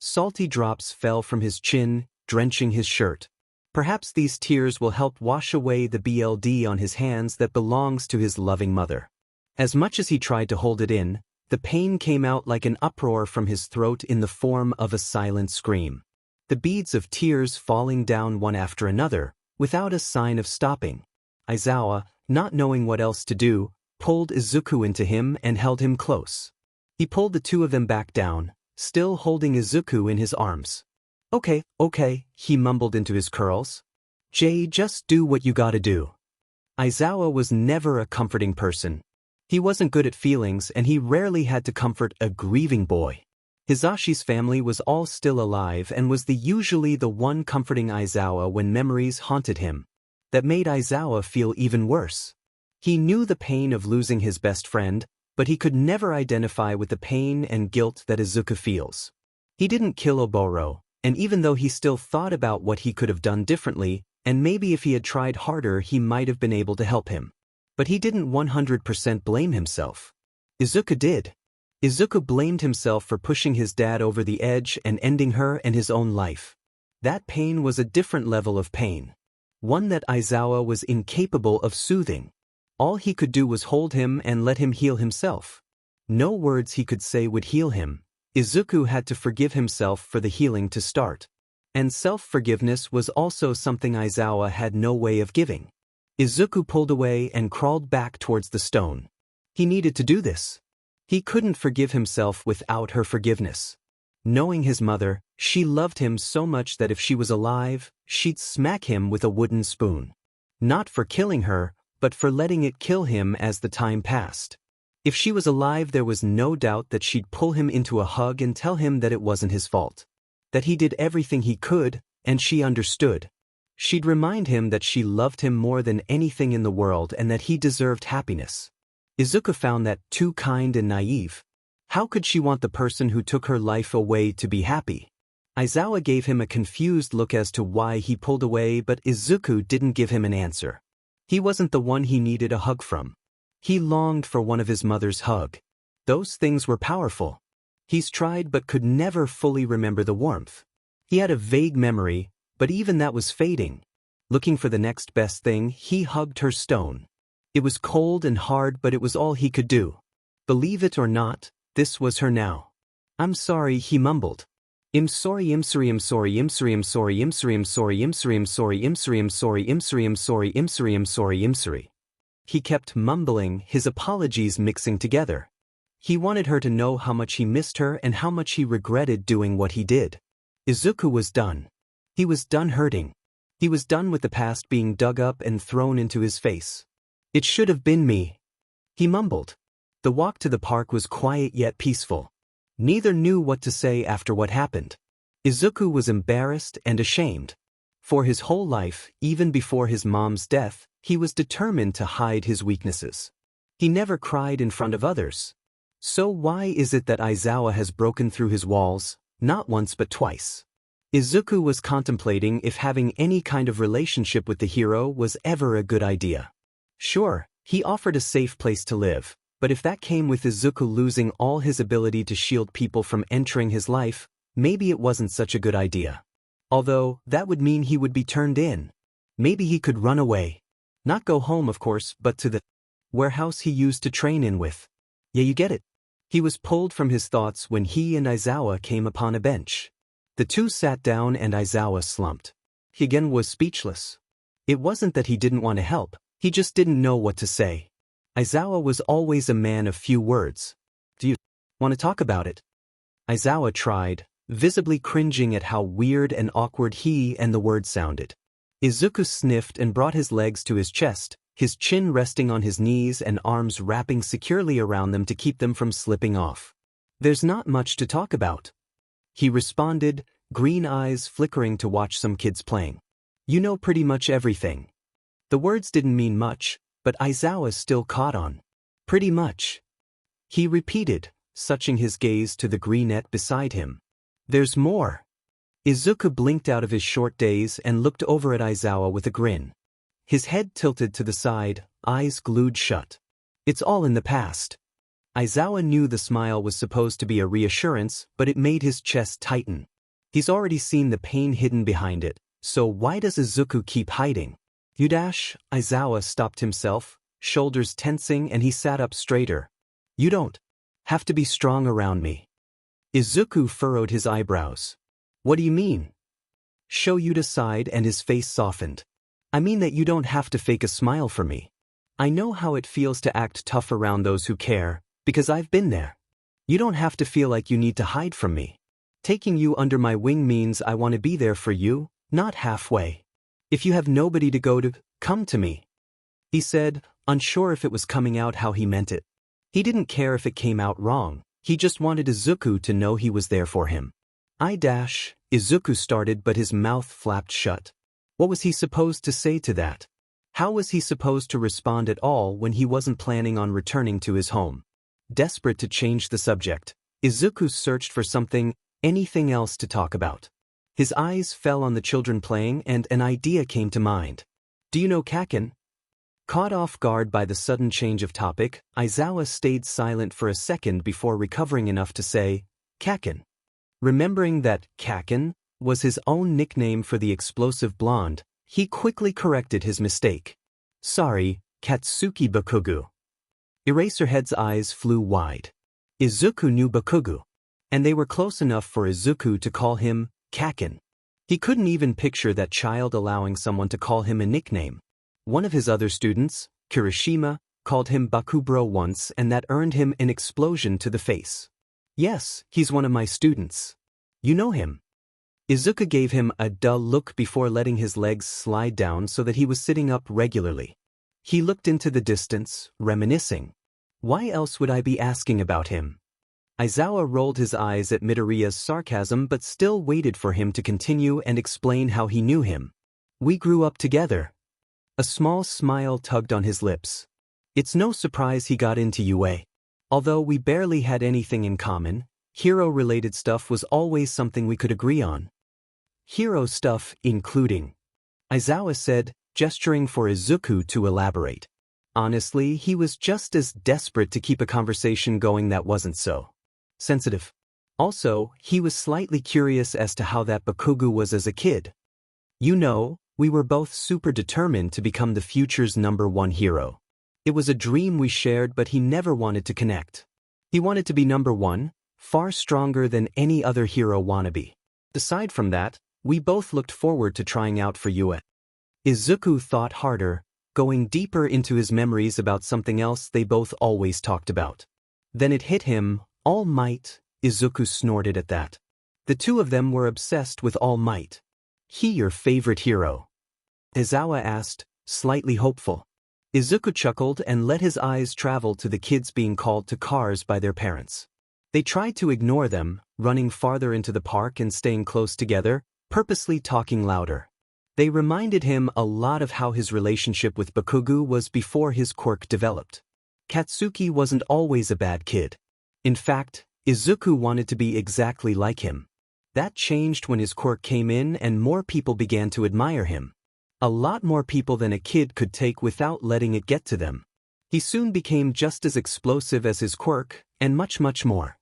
Salty drops fell from his chin, drenching his shirt. Perhaps these tears will help wash away the blood on his hands that belongs to his loving mother. As much as he tried to hold it in, the pain came out like an uproar from his throat in the form of a silent scream. The beads of tears falling down one after another, without a sign of stopping. Aizawa, not knowing what else to do, pulled Izuku into him and held him close. He pulled the two of them back down, still holding Izuku in his arms. Okay, he mumbled into his curls. Just do what you gotta do." Aizawa was never a comforting person. He wasn't good at feelings and he rarely had to comfort a grieving boy. Hisashi's family was all still alive and was usually the one comforting Aizawa when memories haunted him. That made Aizawa feel even worse. He knew the pain of losing his best friend, but he could never identify with the pain and guilt that Izuku feels. He didn't kill Oboro, and even though he still thought about what he could have done differently, and maybe if he had tried harder he might have been able to help him. But he didn't 100% blame himself. Izuku did. Izuku blamed himself for pushing his dad over the edge and ending her and his own life. That pain was a different level of pain. One that Aizawa was incapable of soothing. All he could do was hold him and let him heal himself. No words he could say would heal him. Izuku had to forgive himself for the healing to start. And self-forgiveness was also something Aizawa had no way of giving. Izuku pulled away and crawled back towards the stone. He needed to do this. He couldn't forgive himself without her forgiveness. Knowing his mother, she loved him so much that if she was alive, she'd smack him with a wooden spoon. Not for killing her, but for letting it kill him as the time passed. If she was alive, there was no doubt that she'd pull him into a hug and tell him that it wasn't his fault. That he did everything he could, and she understood. She'd remind him that she loved him more than anything in the world and that he deserved happiness. Izuku found that too kind and naive. How could she want the person who took her life away to be happy? 𝐻𝐻𝗓 gave him a confused look as to why he pulled away, but Izuku didn't give him an answer. He wasn't the one he needed a hug from. He longed for one of his mother's hug. Those things were powerful. He's tried but could never fully remember the warmth. He had a vague memory, but even that was fading. Looking for the next best thing, he hugged her stone. It was cold and hard, but it was all he could do. Believe it or not, this was her now. "I'm sorry," he mumbled. "I'm sorry, I'm sorry, I'm sorry, I'm sorry, I'm sorry, I'm sorry, I'm sorry, I'm sorry, I'm sorry, I'm sorry, I'm sorry, I'm sorry, I'm sorry, I'm sorry, I'm sorry, I'm sorry." He kept mumbling, his apologies mixing together. He wanted her to know how much he missed her and how much he regretted doing what he did. Izuku was done. He was done hurting. He was done with the past being dug up and thrown into his face. "It should have been me," he mumbled. The walk to the park was quiet yet peaceful. Neither knew what to say after what happened. Izuku was embarrassed and ashamed. For his whole life, even before his mom's death, he was determined to hide his weaknesses. He never cried in front of others. So why is it that 𝐻𝐻𝗓 has broken through his walls, not once but twice? Izuku was contemplating if having any kind of relationship with the hero was ever a good idea. Sure, he offered a safe place to live, but if that came with Izuku losing all his ability to shield people from entering his life, maybe it wasn't such a good idea. Although, that would mean he would be turned in. Maybe he could run away. Not go home, of course, but to the warehouse he used to train in with. Yeah, you get it. He was pulled from his thoughts when he and 𝐻𝐻𝗓 came upon a bench. The two sat down and 𝐻𝐻𝗓 slumped. He again was speechless. It wasn't that he didn't want to help, he just didn't know what to say. 𝐻𝐻𝗓 was always a man of few words. "Do you want to talk about it?" 𝐻𝐻𝗓 tried, visibly cringing at how weird and awkward he and the word sounded. Izuku sniffed and brought his legs to his chest, his chin resting on his knees and arms wrapping securely around them to keep them from slipping off. "There's not much to talk about," he responded, green eyes flickering to watch some kids playing. "You know pretty much everything." The words didn't mean much, but 𝐻𝐻𝗓 still caught on. "Pretty much," he repeated, suching his gaze to the greenette beside him. "There's more." Izuku blinked out of his short daze and looked over at 𝐻𝐻𝗓 with a grin. His head tilted to the side, eyes glued shut. "It's all in the past." 𝐻𝐻𝗓 knew the smile was supposed to be a reassurance, but it made his chest tighten. He's already seen the pain hidden behind it, so why does Izuku keep hiding? 𝐻𝐻𝗓 stopped himself, shoulders tensing, and he sat up straighter. "You don't have to be strong around me." Izuku furrowed his eyebrows. "What do you mean?" 𝐻𝐻𝗓 sighed and his face softened. "I mean that you don't have to fake a smile for me. I know how it feels to act tough around those who care, because I've been there. You don't have to feel like you need to hide from me. Taking you under my wing means I want to be there for you, not halfway. If you have nobody to go to, come to me," he said, unsure if it was coming out how he meant it. He didn't care if it came out wrong, he just wanted Izuku to know he was there for him. Izuku started, but his mouth flapped shut. What was he supposed to say to that? How was he supposed to respond at all when he wasn't planning on returning to his home? Desperate to change the subject, Izuku searched for anything else to talk about. His eyes fell on the children playing and an idea came to mind. "Do you know 𝐀𝐮𝐭𝐡𝐨𝐫?" Caught off guard by the sudden change of topic, 𝐻𝐻𝗓 stayed silent for a second before recovering enough to say, "𝐀𝐮." Remembering that 𝐀𝐮 was his own nickname for the explosive blonde, he quickly corrected his mistake. "Sorry, Katsuki Bakugo." Eraserhead's eyes flew wide. Izuku knew Bakugo, and they were close enough for Izuku to call him 𝐀𝐮. He couldn't even picture that child allowing someone to call him a nickname. One of his other students, Kirishima, called him Bakubro once, and that earned him an explosion to the face. "Yes, he's one of my students. You know him?" Izuku gave him a dull look before letting his legs slide down so that he was sitting up regularly. He looked into the distance, reminiscing. Why else would I be asking about him? 𝐻𝐻𝗓 rolled his eyes at Midoriya's sarcasm but still waited for him to continue and explain how he knew him. We grew up together. A small smile tugged on his lips. It's no surprise he got into UA. Although we barely had anything in common, hero-related stuff was always something we could agree on. Hero stuff, including. Aizawa said, gesturing for Izuku to elaborate. Honestly, he was just as desperate to keep a conversation going that wasn't so sensitive. Also, he was slightly curious as to how that Bakugo was as a kid. You know, we were both super determined to become the future's #1 hero. It was a dream we shared, but he never wanted to connect. He wanted to be #1, far stronger than any other hero wannabe. Aside from that, we both looked forward to trying out for UA. Izuku thought harder, going deeper into his memories about something else they both always talked about. Then it hit him, All Might. Izuku snorted at that. The two of them were obsessed with All Might. He your favorite hero? Aizawa asked, slightly hopeful. Izuku chuckled and let his eyes travel to the kids being called to cars by their parents. They tried to ignore them, running farther into the park and staying close together, purposely talking louder. They reminded him a lot of how his relationship with Bakugo was before his quirk developed. Katsuki wasn't always a bad kid. In fact, Izuku wanted to be exactly like him. That changed when his quirk came in and more people began to admire him. A lot more people than a kid could take without letting it get to them. He soon became just as explosive as his quirk, and much more.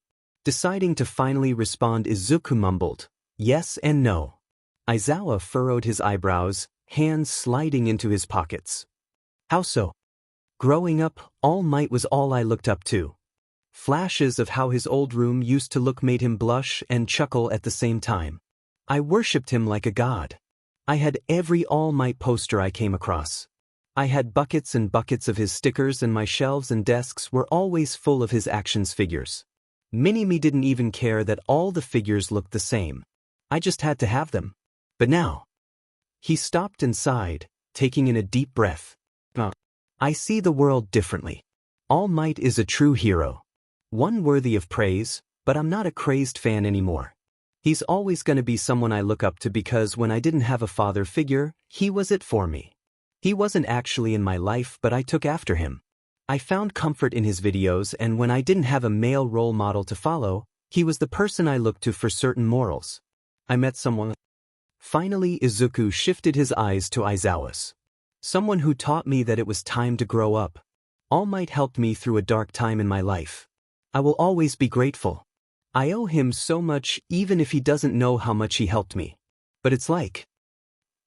Deciding to finally respond, Izuku mumbled, yes and no. Aizawa furrowed his eyebrows, hands sliding into his pockets. How so? Growing up, All Might was all I looked up to. Flashes of how his old room used to look made him blush and chuckle at the same time. I worshipped him like a god. I had every All Might poster I came across. I had buckets and buckets of his stickers, and my shelves and desks were always full of his actions figures. Mini-me didn't even care that all the figures looked the same. I just had to have them. But now. He stopped and sighed, taking in a deep breath. I see the world differently. All Might is a true hero. One worthy of praise, but I'm not a crazed fan anymore. He's always going to be someone I look up to because when I didn't have a father figure, he was it for me. He wasn't actually in my life, but I took after him. I found comfort in his videos, and when I didn't have a male role model to follow, he was the person I looked to for certain morals. I met someone. Finally, Izuku shifted his eyes to Aizawa's. Someone who taught me that it was time to grow up. All Might helped me through a dark time in my life. I will always be grateful. I owe him so much, even if he doesn't know how much he helped me. But it's like.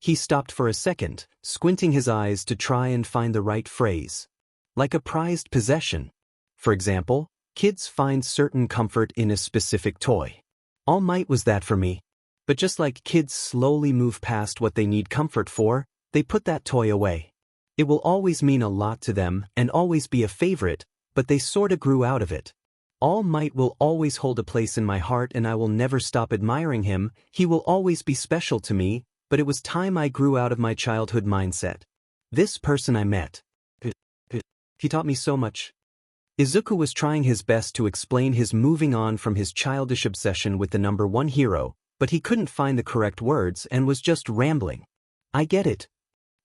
He stopped for a second, squinting his eyes to try and find the right phrase. Like a prized possession. For example, kids find certain comfort in a specific toy. All Might was that for me. But just like kids slowly move past what they need comfort for, they put that toy away. It will always mean a lot to them and always be a favorite, but they sorta grew out of it. All Might will always hold a place in my heart, and I will never stop admiring him. He will always be special to me, but it was time I grew out of my childhood mindset. This person I met. He taught me so much. Izuku was trying his best to explain his moving on from his childish obsession with the #1 hero, but he couldn't find the correct words and was just rambling. I get it.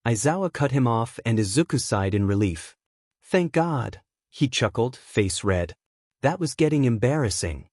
Aizawa cut him off, and Izuku sighed in relief. Thank God, he chuckled, face red. That was getting embarrassing.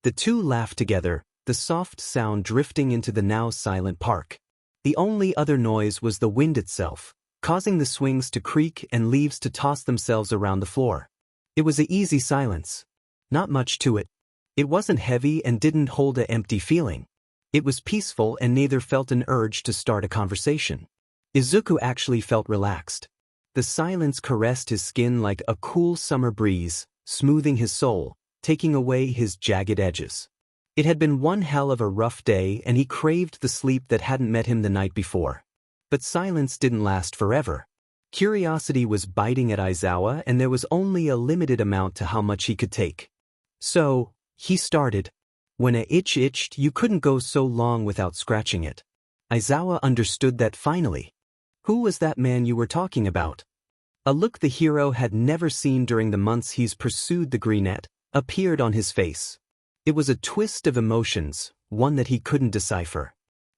The two laughed together, the soft sound drifting into the now silent park. The only other noise was the wind itself, causing the swings to creak and leaves to toss themselves around the floor. It was an easy silence. Not much to it. It wasn't heavy and didn't hold an empty feeling. It was peaceful, and neither felt an urge to start a conversation. Izuku actually felt relaxed. The silence caressed his skin like a cool summer breeze, smoothing his soul, taking away his jagged edges. It had been one hell of a rough day, and he craved the sleep that hadn't met him the night before. But silence didn't last forever. Curiosity was biting at Aizawa, and there was only a limited amount to how much he could take. So, he started. When a itch itched, you couldn't go so long without scratching it. Aizawa understood that finally. Who was that man you were talking about? A look the hero had never seen during the months he's pursued the greenette appeared on his face. It was a twist of emotions, one that he couldn't decipher.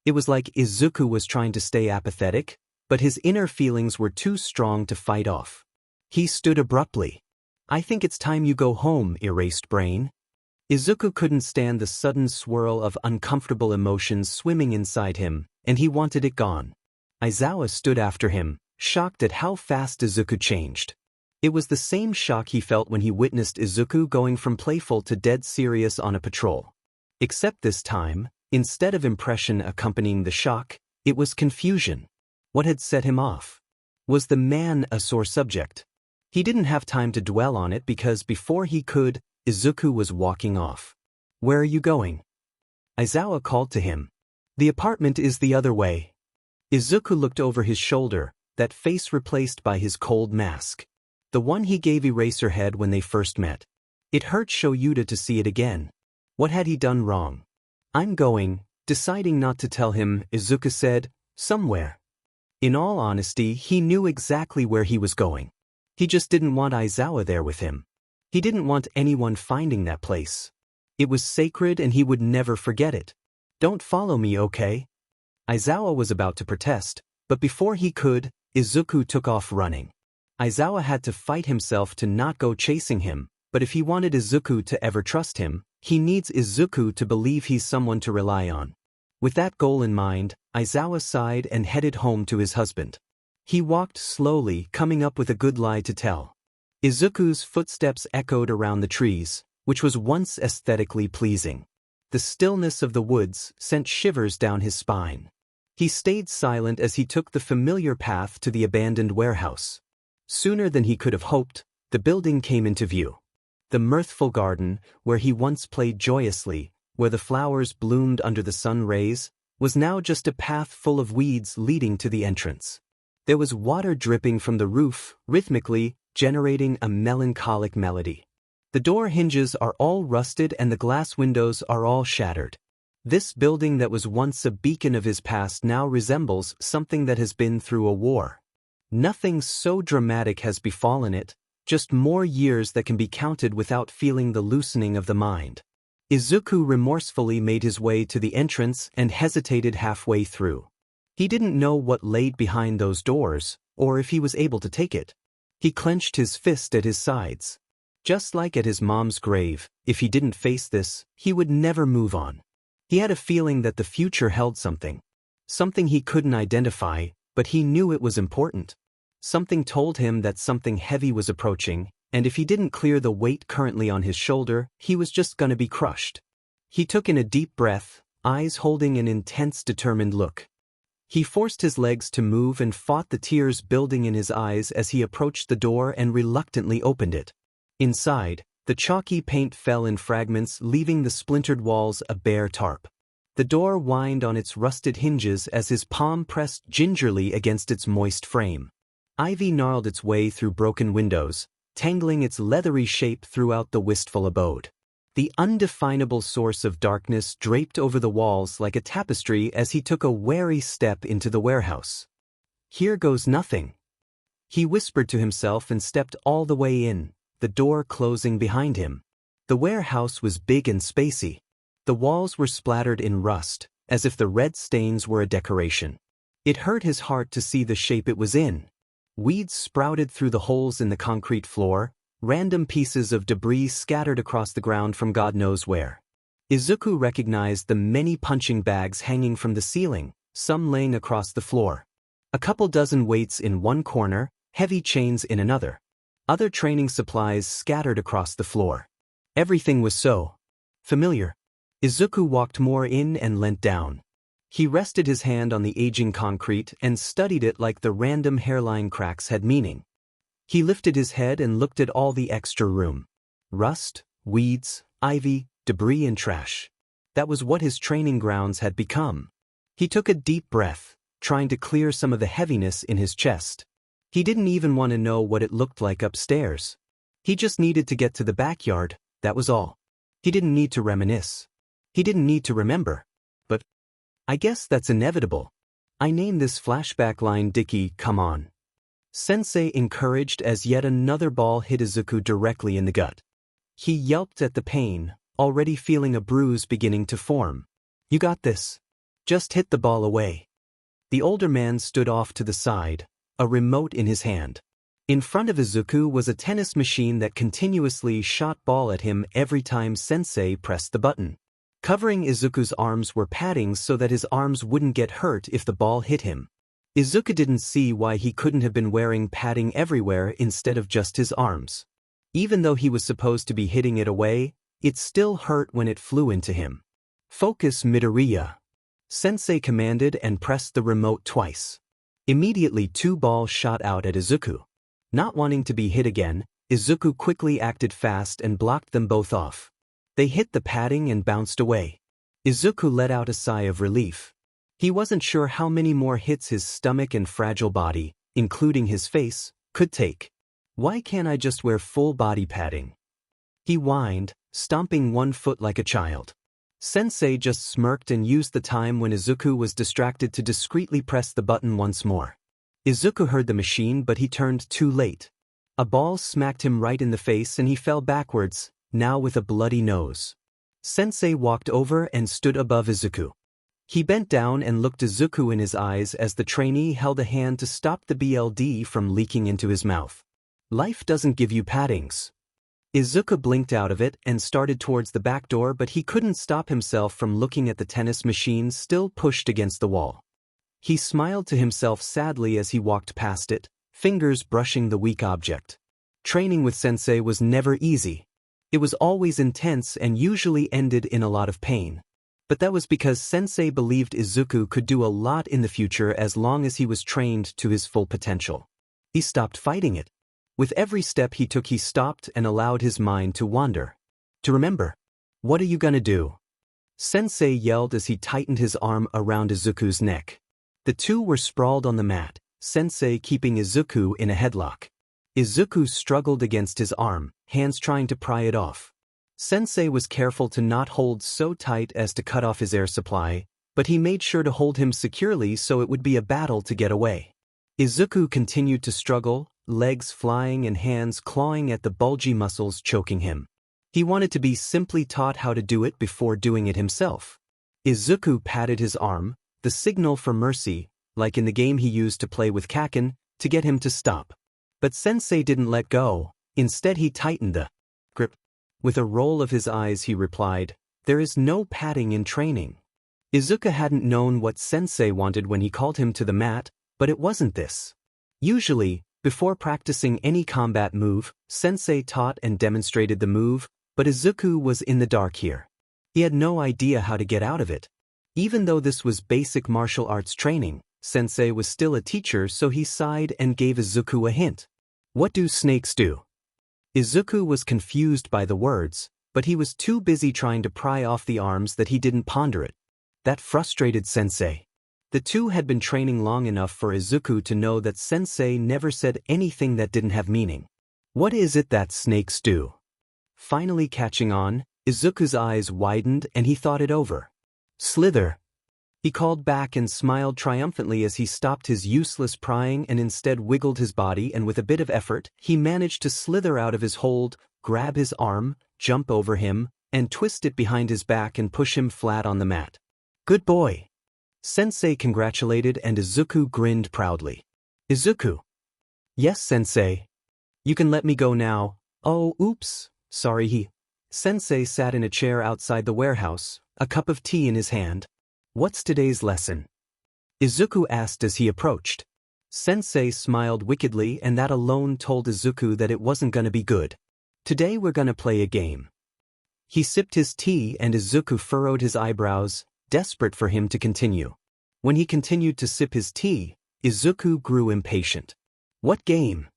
It was like Izuku was trying to stay apathetic, but his inner feelings were too strong to fight off. He stood abruptly. "I think it's time you go home, erased brain." Izuku couldn't stand the sudden swirl of uncomfortable emotions swimming inside him, and he wanted it gone. Aizawa stood after him, shocked at how fast Izuku changed. It was the same shock he felt when he witnessed Izuku going from playful to dead serious on a patrol. Except this time, instead of impression accompanying the shock, it was confusion. What had set him off? Was the man a sore subject? He didn't have time to dwell on it because before he could, Izuku was walking off. "Where are you going?" Aizawa called to him. "The apartment is the other way." Izuku looked over his shoulder, that face replaced by his cold mask. The one he gave Eraserhead when they first met. It hurt 𝐀𝐮𝐬𝐴 to see it again. What had he done wrong? "I'm going," deciding not to tell him, Izuku said, "somewhere." In all honesty, he knew exactly where he was going. He just didn't want Aizawa there with him. He didn't want anyone finding that place. It was sacred and he would never forget it. "Don't follow me, okay?" Aizawa was about to protest, but before he could, Izuku took off running. Aizawa had to fight himself to not go chasing him, but if he wanted Izuku to ever trust him, he needs Izuku to believe he's someone to rely on. With that goal in mind, Aizawa sighed and headed home to his husband. He walked slowly, coming up with a good lie to tell. Izuku's footsteps echoed around the trees, which was once aesthetically pleasing. The stillness of the woods sent shivers down his spine. He stayed silent as he took the familiar path to the abandoned warehouse. Sooner than he could have hoped, the building came into view. The mirthful garden, where he once played joyously, where the flowers bloomed under the sun rays, was now just a path full of weeds leading to the entrance. There was water dripping from the roof, rhythmically, generating a melancholic melody. The door hinges are all rusted and the glass windows are all shattered. This building that was once a beacon of his past now resembles something that has been through a war. Nothing so dramatic has befallen it, just more years that can be counted without feeling the loosening of the mind. Izuku remorsefully made his way to the entrance and hesitated halfway through. He didn't know what laid behind those doors, or if he was able to take it. He clenched his fist at his sides. Just like at his mom's grave, if he didn't face this, he would never move on. He had a feeling that the future held something. Something he couldn't identify, but he knew it was important. Something told him that something heavy was approaching, and if he didn't clear the weight currently on his shoulder, he was just gonna be crushed. He took in a deep breath, eyes holding an intense, determined look. He forced his legs to move and fought the tears building in his eyes as he approached the door and reluctantly opened it. Inside, the chalky paint fell in fragments, leaving the splintered walls a bare tarp. The door whined on its rusted hinges as his palm pressed gingerly against its moist frame. Ivy gnarled its way through broken windows, tangling its leathery shape throughout the wistful abode. The undefinable source of darkness draped over the walls like a tapestry as he took a wary step into the warehouse. "Here goes nothing," he whispered to himself and stepped all the way in, the door closing behind him. The warehouse was big and spacey. The walls were splattered in rust, as if the red stains were a decoration. It hurt his heart to see the shape it was in. Weeds sprouted through the holes in the concrete floor, random pieces of debris scattered across the ground from God knows where. Izuku recognized the many punching bags hanging from the ceiling, some laying across the floor. A couple dozen weights in one corner, heavy chains in another. Other training supplies scattered across the floor. Everything was so familiar. Izuku walked more in and leant down. He rested his hand on the aging concrete and studied it like the random hairline cracks had meaning. He lifted his head and looked at all the extra room. Rust, weeds, ivy, debris and trash. That was what his training grounds had become. He took a deep breath, trying to clear some of the heaviness in his chest. He didn't even want to know what it looked like upstairs. He just needed to get to the backyard, that was all. He didn't need to reminisce. He didn't need to remember. But I guess that's inevitable. I named this flashback line Dicky, come on. Sensei encouraged as yet another ball hit Izuku directly in the gut. He yelped at the pain, already feeling a bruise beginning to form. You got this. Just hit the ball away. The older man stood off to the side, a remote in his hand. In front of Izuku was a tennis machine that continuously shot ball at him every time Sensei pressed the button. Covering Izuku's arms were paddings so that his arms wouldn't get hurt if the ball hit him. Izuku didn't see why he couldn't have been wearing padding everywhere instead of just his arms. Even though he was supposed to be hitting it away, it still hurt when it flew into him. Focus Midoriya. Sensei commanded and pressed the remote twice. Immediately 2 balls shot out at Izuku. Not wanting to be hit again, Izuku quickly acted fast and blocked them both off. They hit the padding and bounced away. Izuku let out a sigh of relief. He wasn't sure how many more hits his stomach and fragile body, including his face, could take. Why can't I just wear full body padding? He whined, stomping one foot like a child. Sensei just smirked and used the time when Izuku was distracted to discreetly press the button once more. Izuku heard the machine, but he turned too late. A ball smacked him right in the face and he fell backwards, now with a bloody nose. Sensei walked over and stood above Izuku. He bent down and looked Izuku in his eyes as the trainee held a hand to stop the blood from leaking into his mouth. Life doesn't give you paddings. Izuku blinked out of it and started towards the back door, but he couldn't stop himself from looking at the tennis machine still pushed against the wall. He smiled to himself sadly as he walked past it, fingers brushing the weak object. Training with Sensei was never easy. It was always intense and usually ended in a lot of pain. But that was because Sensei believed Izuku could do a lot in the future as long as he was trained to his full potential. He stopped fighting it. With every step he took, he stopped and allowed his mind to wander. To remember. What are you gonna do? Sensei yelled as he tightened his arm around Izuku's neck. The two were sprawled on the mat, Sensei keeping Izuku in a headlock. Izuku struggled against his arm, hands trying to pry it off. Sensei was careful to not hold so tight as to cut off his air supply, but he made sure to hold him securely so it would be a battle to get away. Izuku continued to struggle, legs flying and hands clawing at the bulgy muscles choking him. He wanted to be simply taught how to do it before doing it himself. Izuku patted his arm, the signal for mercy, like in the game he used to play with 𝐀𝐮𝐭𝐡𝐨𝐫, to get him to stop. But Sensei didn't let go. Instead he tightened the grip. With a roll of his eyes he replied, "There is no padding in training." Izuku hadn't known what Sensei wanted when he called him to the mat, but it wasn't this. Usually, before practicing any combat move, Sensei taught and demonstrated the move, but Izuku was in the dark here. He had no idea how to get out of it. Even though this was basic martial arts training, Sensei was still a teacher, so he sighed and gave Izuku a hint. "What do snakes do?" Izuku was confused by the words, but he was too busy trying to pry off the arms that he didn't ponder it. That frustrated Sensei. The two had been training long enough for Izuku to know that Sensei never said anything that didn't have meaning. What is it that snakes do? Finally catching on, Izuku's eyes widened and he thought it over. "Slither." He called back and smiled triumphantly as he stopped his useless prying and instead wiggled his body, and with a bit of effort, he managed to slither out of his hold, grab his arm, jump over him, and twist it behind his back and push him flat on the mat. "Good boy." Sensei congratulated and Izuku grinned proudly. "Izuku." "Yes, Sensei." "You can let me go now." "Oh, oops, sorry." Sensei sat in a chair outside the warehouse, a cup of tea in his hand. "What's today's lesson?" Izuku asked as he approached. Sensei smiled wickedly, and that alone told Izuku that it wasn't gonna be good. "Today we're gonna play a game." He sipped his tea and Izuku furrowed his eyebrows, desperate for him to continue. When he continued to sip his tea, Izuku grew impatient. "What game?"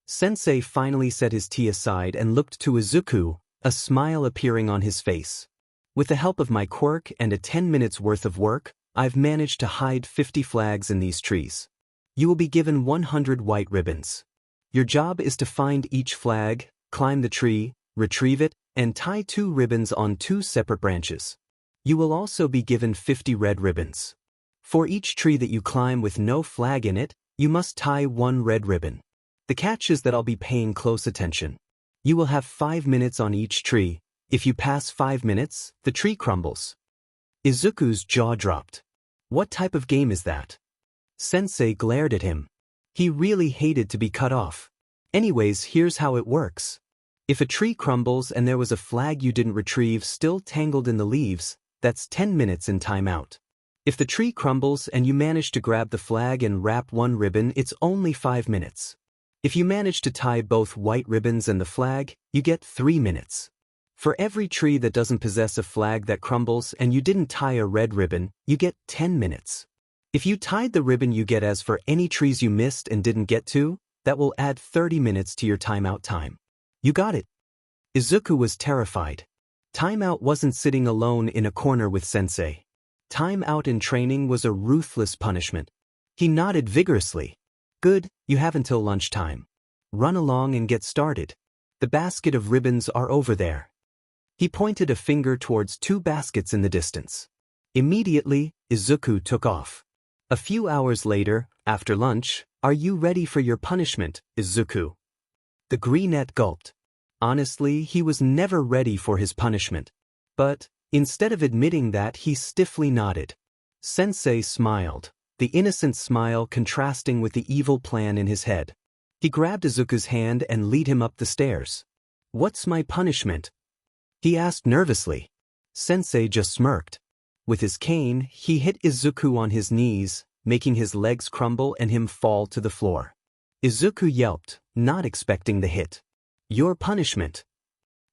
Sensei finally set his tea aside and looked to Izuku, a smile appearing on his face. "With the help of my quirk and a 10 minutes worth of work, I've managed to hide 50 flags in these trees. You will be given 100 white ribbons. Your job is to find each flag, climb the tree, retrieve it, and tie 2 ribbons on 2 separate branches. You will also be given 50 red ribbons. For each tree that you climb with no flag in it, you must tie 1 red ribbon. The catch is that I'll be paying close attention. You will have 5 minutes on each tree. If you pass 5 minutes, the tree crumbles." Izuku's jaw dropped. What type of game is that? Sensei glared at him. He really hated to be cut off. Anyways, here's how it works. If a tree crumbles and there was a flag you didn't retrieve still tangled in the leaves, that's 10 minutes in timeout. If the tree crumbles and you manage to grab the flag and wrap one ribbon, it's only 5 minutes. If you manage to tie both white ribbons and the flag, you get 3 minutes. For every tree that doesn't possess a flag that crumbles and you didn't tie a red ribbon, you get 10 minutes. If you tied the ribbon, you get as for any trees you missed and didn't get to, that will add 30 minutes to your timeout time. You got it. Izuku was terrified. Timeout wasn't sitting alone in a corner with Sensei. Timeout in training was a ruthless punishment. He nodded vigorously. Good, you have until lunchtime. Run along and get started. The basket of ribbons are over there. He pointed a finger towards 2 baskets in the distance. Immediately, Izuku took off. A few hours later, after lunch, are you ready for your punishment, Izuku? The greenette gulped. Honestly, he was never ready for his punishment. But, instead of admitting that, he stiffly nodded. Sensei smiled, the innocent smile contrasting with the evil plan in his head. He grabbed Izuku's hand and led him up the stairs. What's my punishment? He asked nervously. Sensei just smirked. With his cane, he hit Izuku on his knees, making his legs crumble and him fall to the floor. Izuku yelped, not expecting the hit. Your punishment.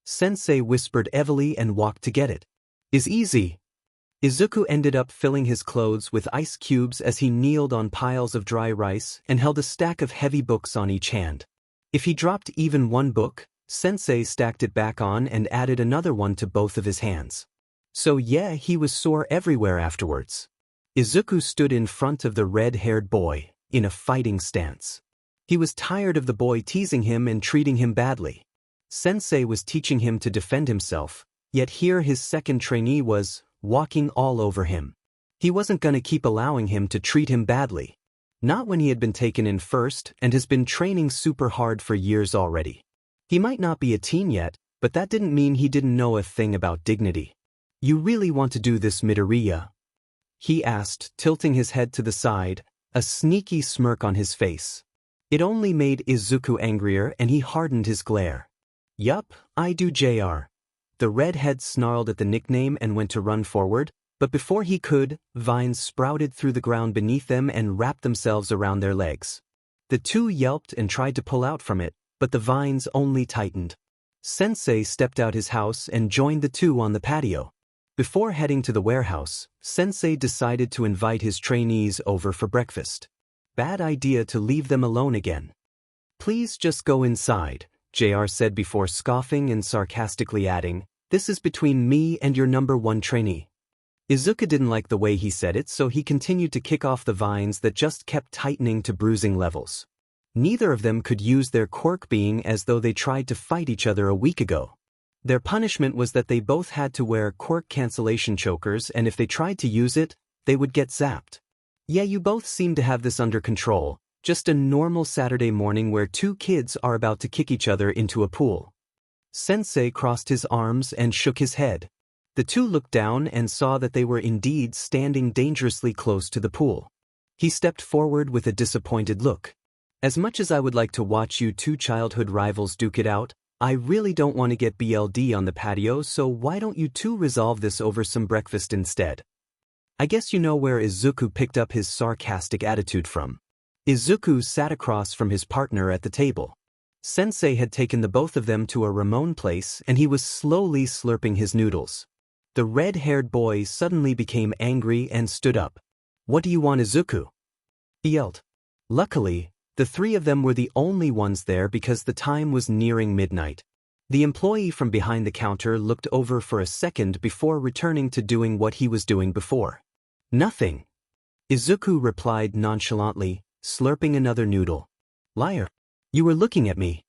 Sensei whispered heavily and walked to get it. Is easy. Izuku ended up filling his clothes with ice cubes as he kneeled on piles of dry rice and held a stack of heavy books on each hand. If he dropped even one book, Sensei stacked it back on and added another one to both of his hands. So yeah, he was sore everywhere afterwards. Izuku stood in front of the red-haired boy, in a fighting stance. He was tired of the boy teasing him and treating him badly. Sensei was teaching him to defend himself, yet here his second trainee was walking all over him. He wasn't gonna keep allowing him to treat him badly. Not when he had been taken in first and has been training super hard for years already. He might not be a teen yet, but that didn't mean he didn't know a thing about dignity. You really want to do this, Midoriya? He asked, tilting his head to the side, a sneaky smirk on his face. It only made Izuku angrier and he hardened his glare. Yup, I do, JR. The redhead snarled at the nickname and went to run forward, but before he could, vines sprouted through the ground beneath them and wrapped themselves around their legs. The two yelped and tried to pull out from it, but the vines only tightened. Sensei stepped out his house and joined the two on the patio. Before heading to the warehouse, Sensei decided to invite his trainees over for breakfast. Bad idea to leave them alone again. Please just go inside, JR said before scoffing and sarcastically adding, this is between me and your number 1 trainee. Izuku didn't like the way he said it, so he continued to kick off the vines that just kept tightening to bruising levels. Neither of them could use their quirk, being as though they tried to fight each other a week ago. Their punishment was that they both had to wear quirk cancellation chokers, and if they tried to use it, they would get zapped. Yeah, you both seem to have this under control, just a normal Saturday morning where 2 kids are about to kick each other into a pool. Sensei crossed his arms and shook his head. The two looked down and saw that they were indeed standing dangerously close to the pool. He stepped forward with a disappointed look. As much as I would like to watch you 2 childhood rivals duke it out, I really don't want to get BLD on the patio, so why don't you 2 resolve this over some breakfast instead? I guess you know where Izuku picked up his sarcastic attitude from. Izuku sat across from his partner at the table. Sensei had taken the both of them to a Ramon place and he was slowly slurping his noodles. The red-haired boy suddenly became angry and stood up. What do you want, Izuku? He yelled. Luckily, the 3 of them were the only ones there because the time was nearing midnight. The employee from behind the counter looked over for a second before returning to doing what he was doing before. Nothing. Izuku replied nonchalantly, slurping another noodle. Liar. You were looking at me.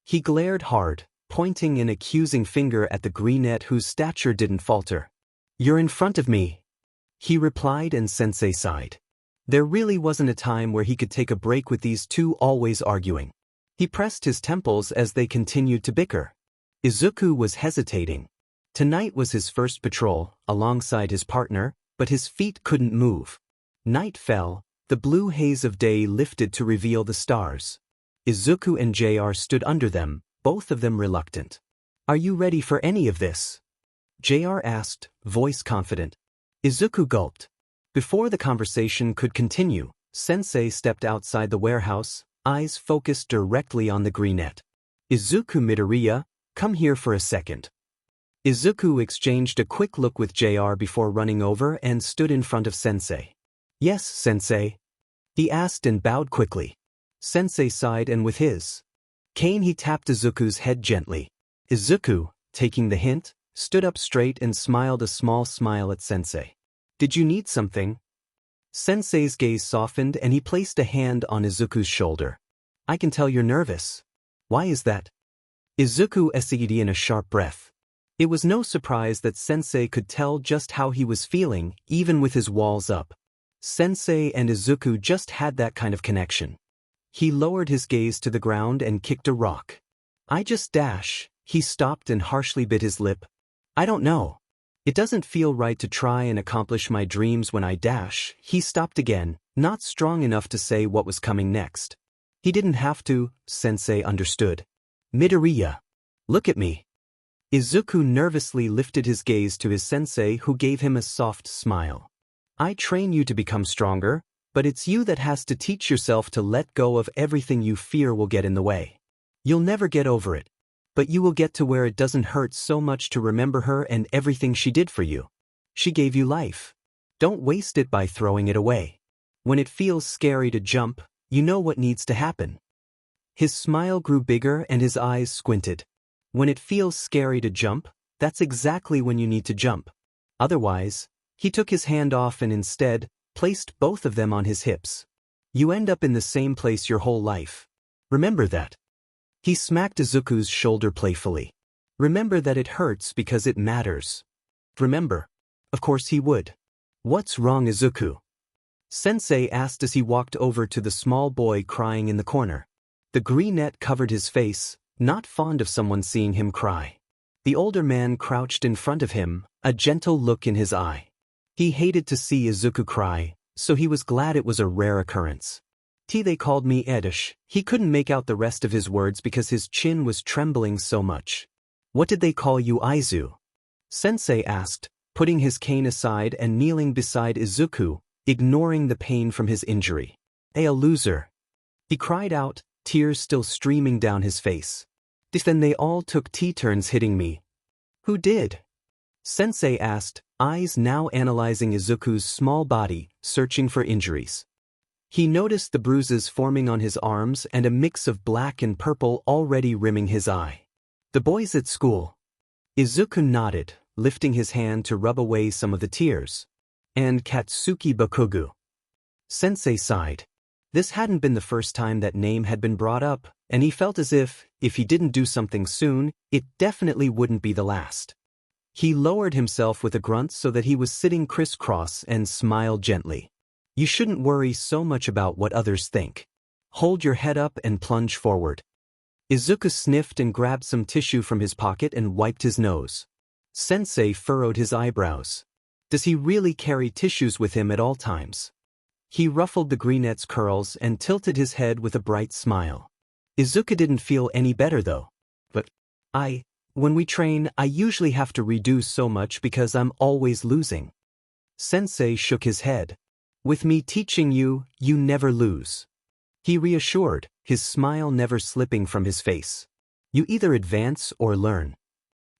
He glared hard, pointing an accusing finger at the greenette whose stature didn't falter. You're in front of me. He replied, and Sensei sighed. There really wasn't a time where he could take a break with these 2 always arguing. He pressed his temples as they continued to bicker. Izuku was hesitating. Tonight was his first patrol, alongside his partner, but his feet couldn't move. Night fell, the blue haze of day lifted to reveal the stars. Izuku and JR stood under them, both of them reluctant. "Are you ready for any of this?" JR asked, voice confident. Izuku gulped. Before the conversation could continue, Sensei stepped outside the warehouse, eyes focused directly on the greenette. "Izuku Midoriya, come here for a second." Izuku exchanged a quick look with JR before running over and stood in front of Sensei. "Yes, Sensei?" he asked and bowed quickly. Sensei sighed and with his cane he tapped Izuku's head gently. Izuku, taking the hint, stood up straight and smiled a small smile at Sensei. "Did you need something?" Sensei's gaze softened and he placed a hand on Izuku's shoulder. "I can tell you're nervous. Why is that?" Izuku sighed in a sharp breath. It was no surprise that Sensei could tell just how he was feeling, even with his walls up. Sensei and Izuku just had that kind of connection. He lowered his gaze to the ground and kicked a rock. "I just dash." He stopped and harshly bit his lip. "I don't know. It doesn't feel right to try and accomplish my dreams when I dash." He stopped again, not strong enough to say what was coming next. He didn't have to, Sensei understood. "Midoriya, look at me." Izuku nervously lifted his gaze to his sensei, who gave him a soft smile. "I train you to become stronger, but it's you that has to teach yourself to let go of everything you fear will get in the way. You'll never get over it, but you will get to where it doesn't hurt so much to remember her and everything she did for you. She gave you life. Don't waste it by throwing it away. When it feels scary to jump, you know what needs to happen." His smile grew bigger and his eyes squinted. When it feels scary to jump, that's exactly when you need to jump. Otherwise, he took his hand off and instead placed both of them on his hips. "You end up in the same place your whole life. Remember that." He smacked Izuku's shoulder playfully. "Remember that it hurts because it matters." "Remember." Of course he would. "What's wrong, Izuku?" Sensei asked as he walked over to the small boy crying in the corner. The greenette covered his face, not fond of someone seeing him cry. The older man crouched in front of him, a gentle look in his eye. He hated to see Izuku cry, so he was glad it was a rare occurrence. "They called me Edish." He couldn't make out the rest of his words because his chin was trembling so much. "What did they call you, Aizu?" Sensei asked, putting his cane aside and kneeling beside Izuku, ignoring the pain from his injury. "A loser," he cried out, tears still streaming down his face. "Then they all took turns hitting me." "Who did?" Sensei asked, eyes now analyzing Izuku's small body, searching for injuries. He noticed the bruises forming on his arms and a mix of black and purple already rimming his eye. "The boys at school." Izuku nodded, lifting his hand to rub away some of the tears. "And Katsuki Bakugo." Sensei sighed. This hadn't been the first time that name had been brought up, and he felt as if he didn't do something soon, it definitely wouldn't be the last. He lowered himself with a grunt so that he was sitting crisscross and smiled gently. "You shouldn't worry so much about what others think. Hold your head up and plunge forward." Izuku sniffed and grabbed some tissue from his pocket and wiped his nose. Sensei furrowed his eyebrows. Does he really carry tissues with him at all times? He ruffled the greenette's curls and tilted his head with a bright smile. Izuku didn't feel any better though. "But when we train, I usually have to redo so much because I'm always losing." Sensei shook his head. "With me teaching you, you never lose," he reassured, his smile never slipping from his face. "You either advance or learn."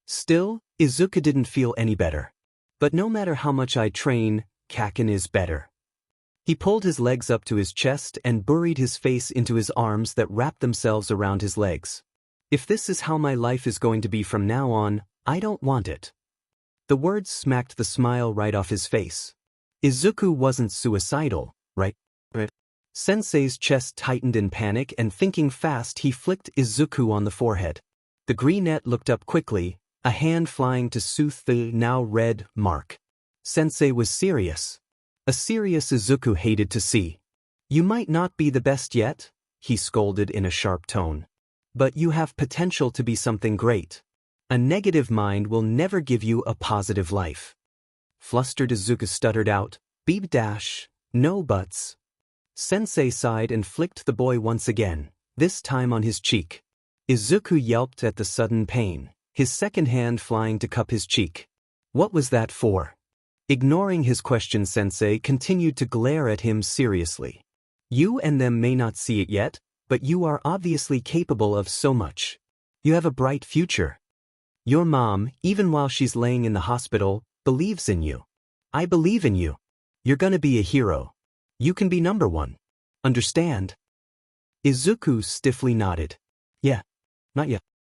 Still, Izuku didn't feel any better. "But no matter how much I train, 𝐀𝐮𝐭𝐡𝐨𝐫 is better." He pulled his legs up to his chest and buried his face into his arms that wrapped themselves around his legs. "If this is how my life is going to be from now on, I don't want it." The words smacked the smile right off his face. Izuku wasn't suicidal, right? Sensei's chest tightened in panic, and thinking fast he flicked Izuku on the forehead. The greenette looked up quickly, a hand flying to soothe the now red mark. Sensei was serious. A serious Izuku hated to see. "You might not be the best yet," he scolded in a sharp tone. "But you have potential to be something great. A negative mind will never give you a positive life." Flustered Izuku stuttered out, "Beep dash, no buts." Sensei sighed and flicked the boy once again, this time on his cheek. Izuku yelped at the sudden pain, his second hand flying to cup his cheek. What was that for? Ignoring his question, Sensei continued to glare at him seriously. You and them may not see it yet, but you are obviously capable of so much. You have a bright future. Your mom, even while she's laying in the hospital, believes in you. I believe in you. You're gonna be a hero. You can be number one. Understand? Izuku stiffly nodded. Yeah, not yet.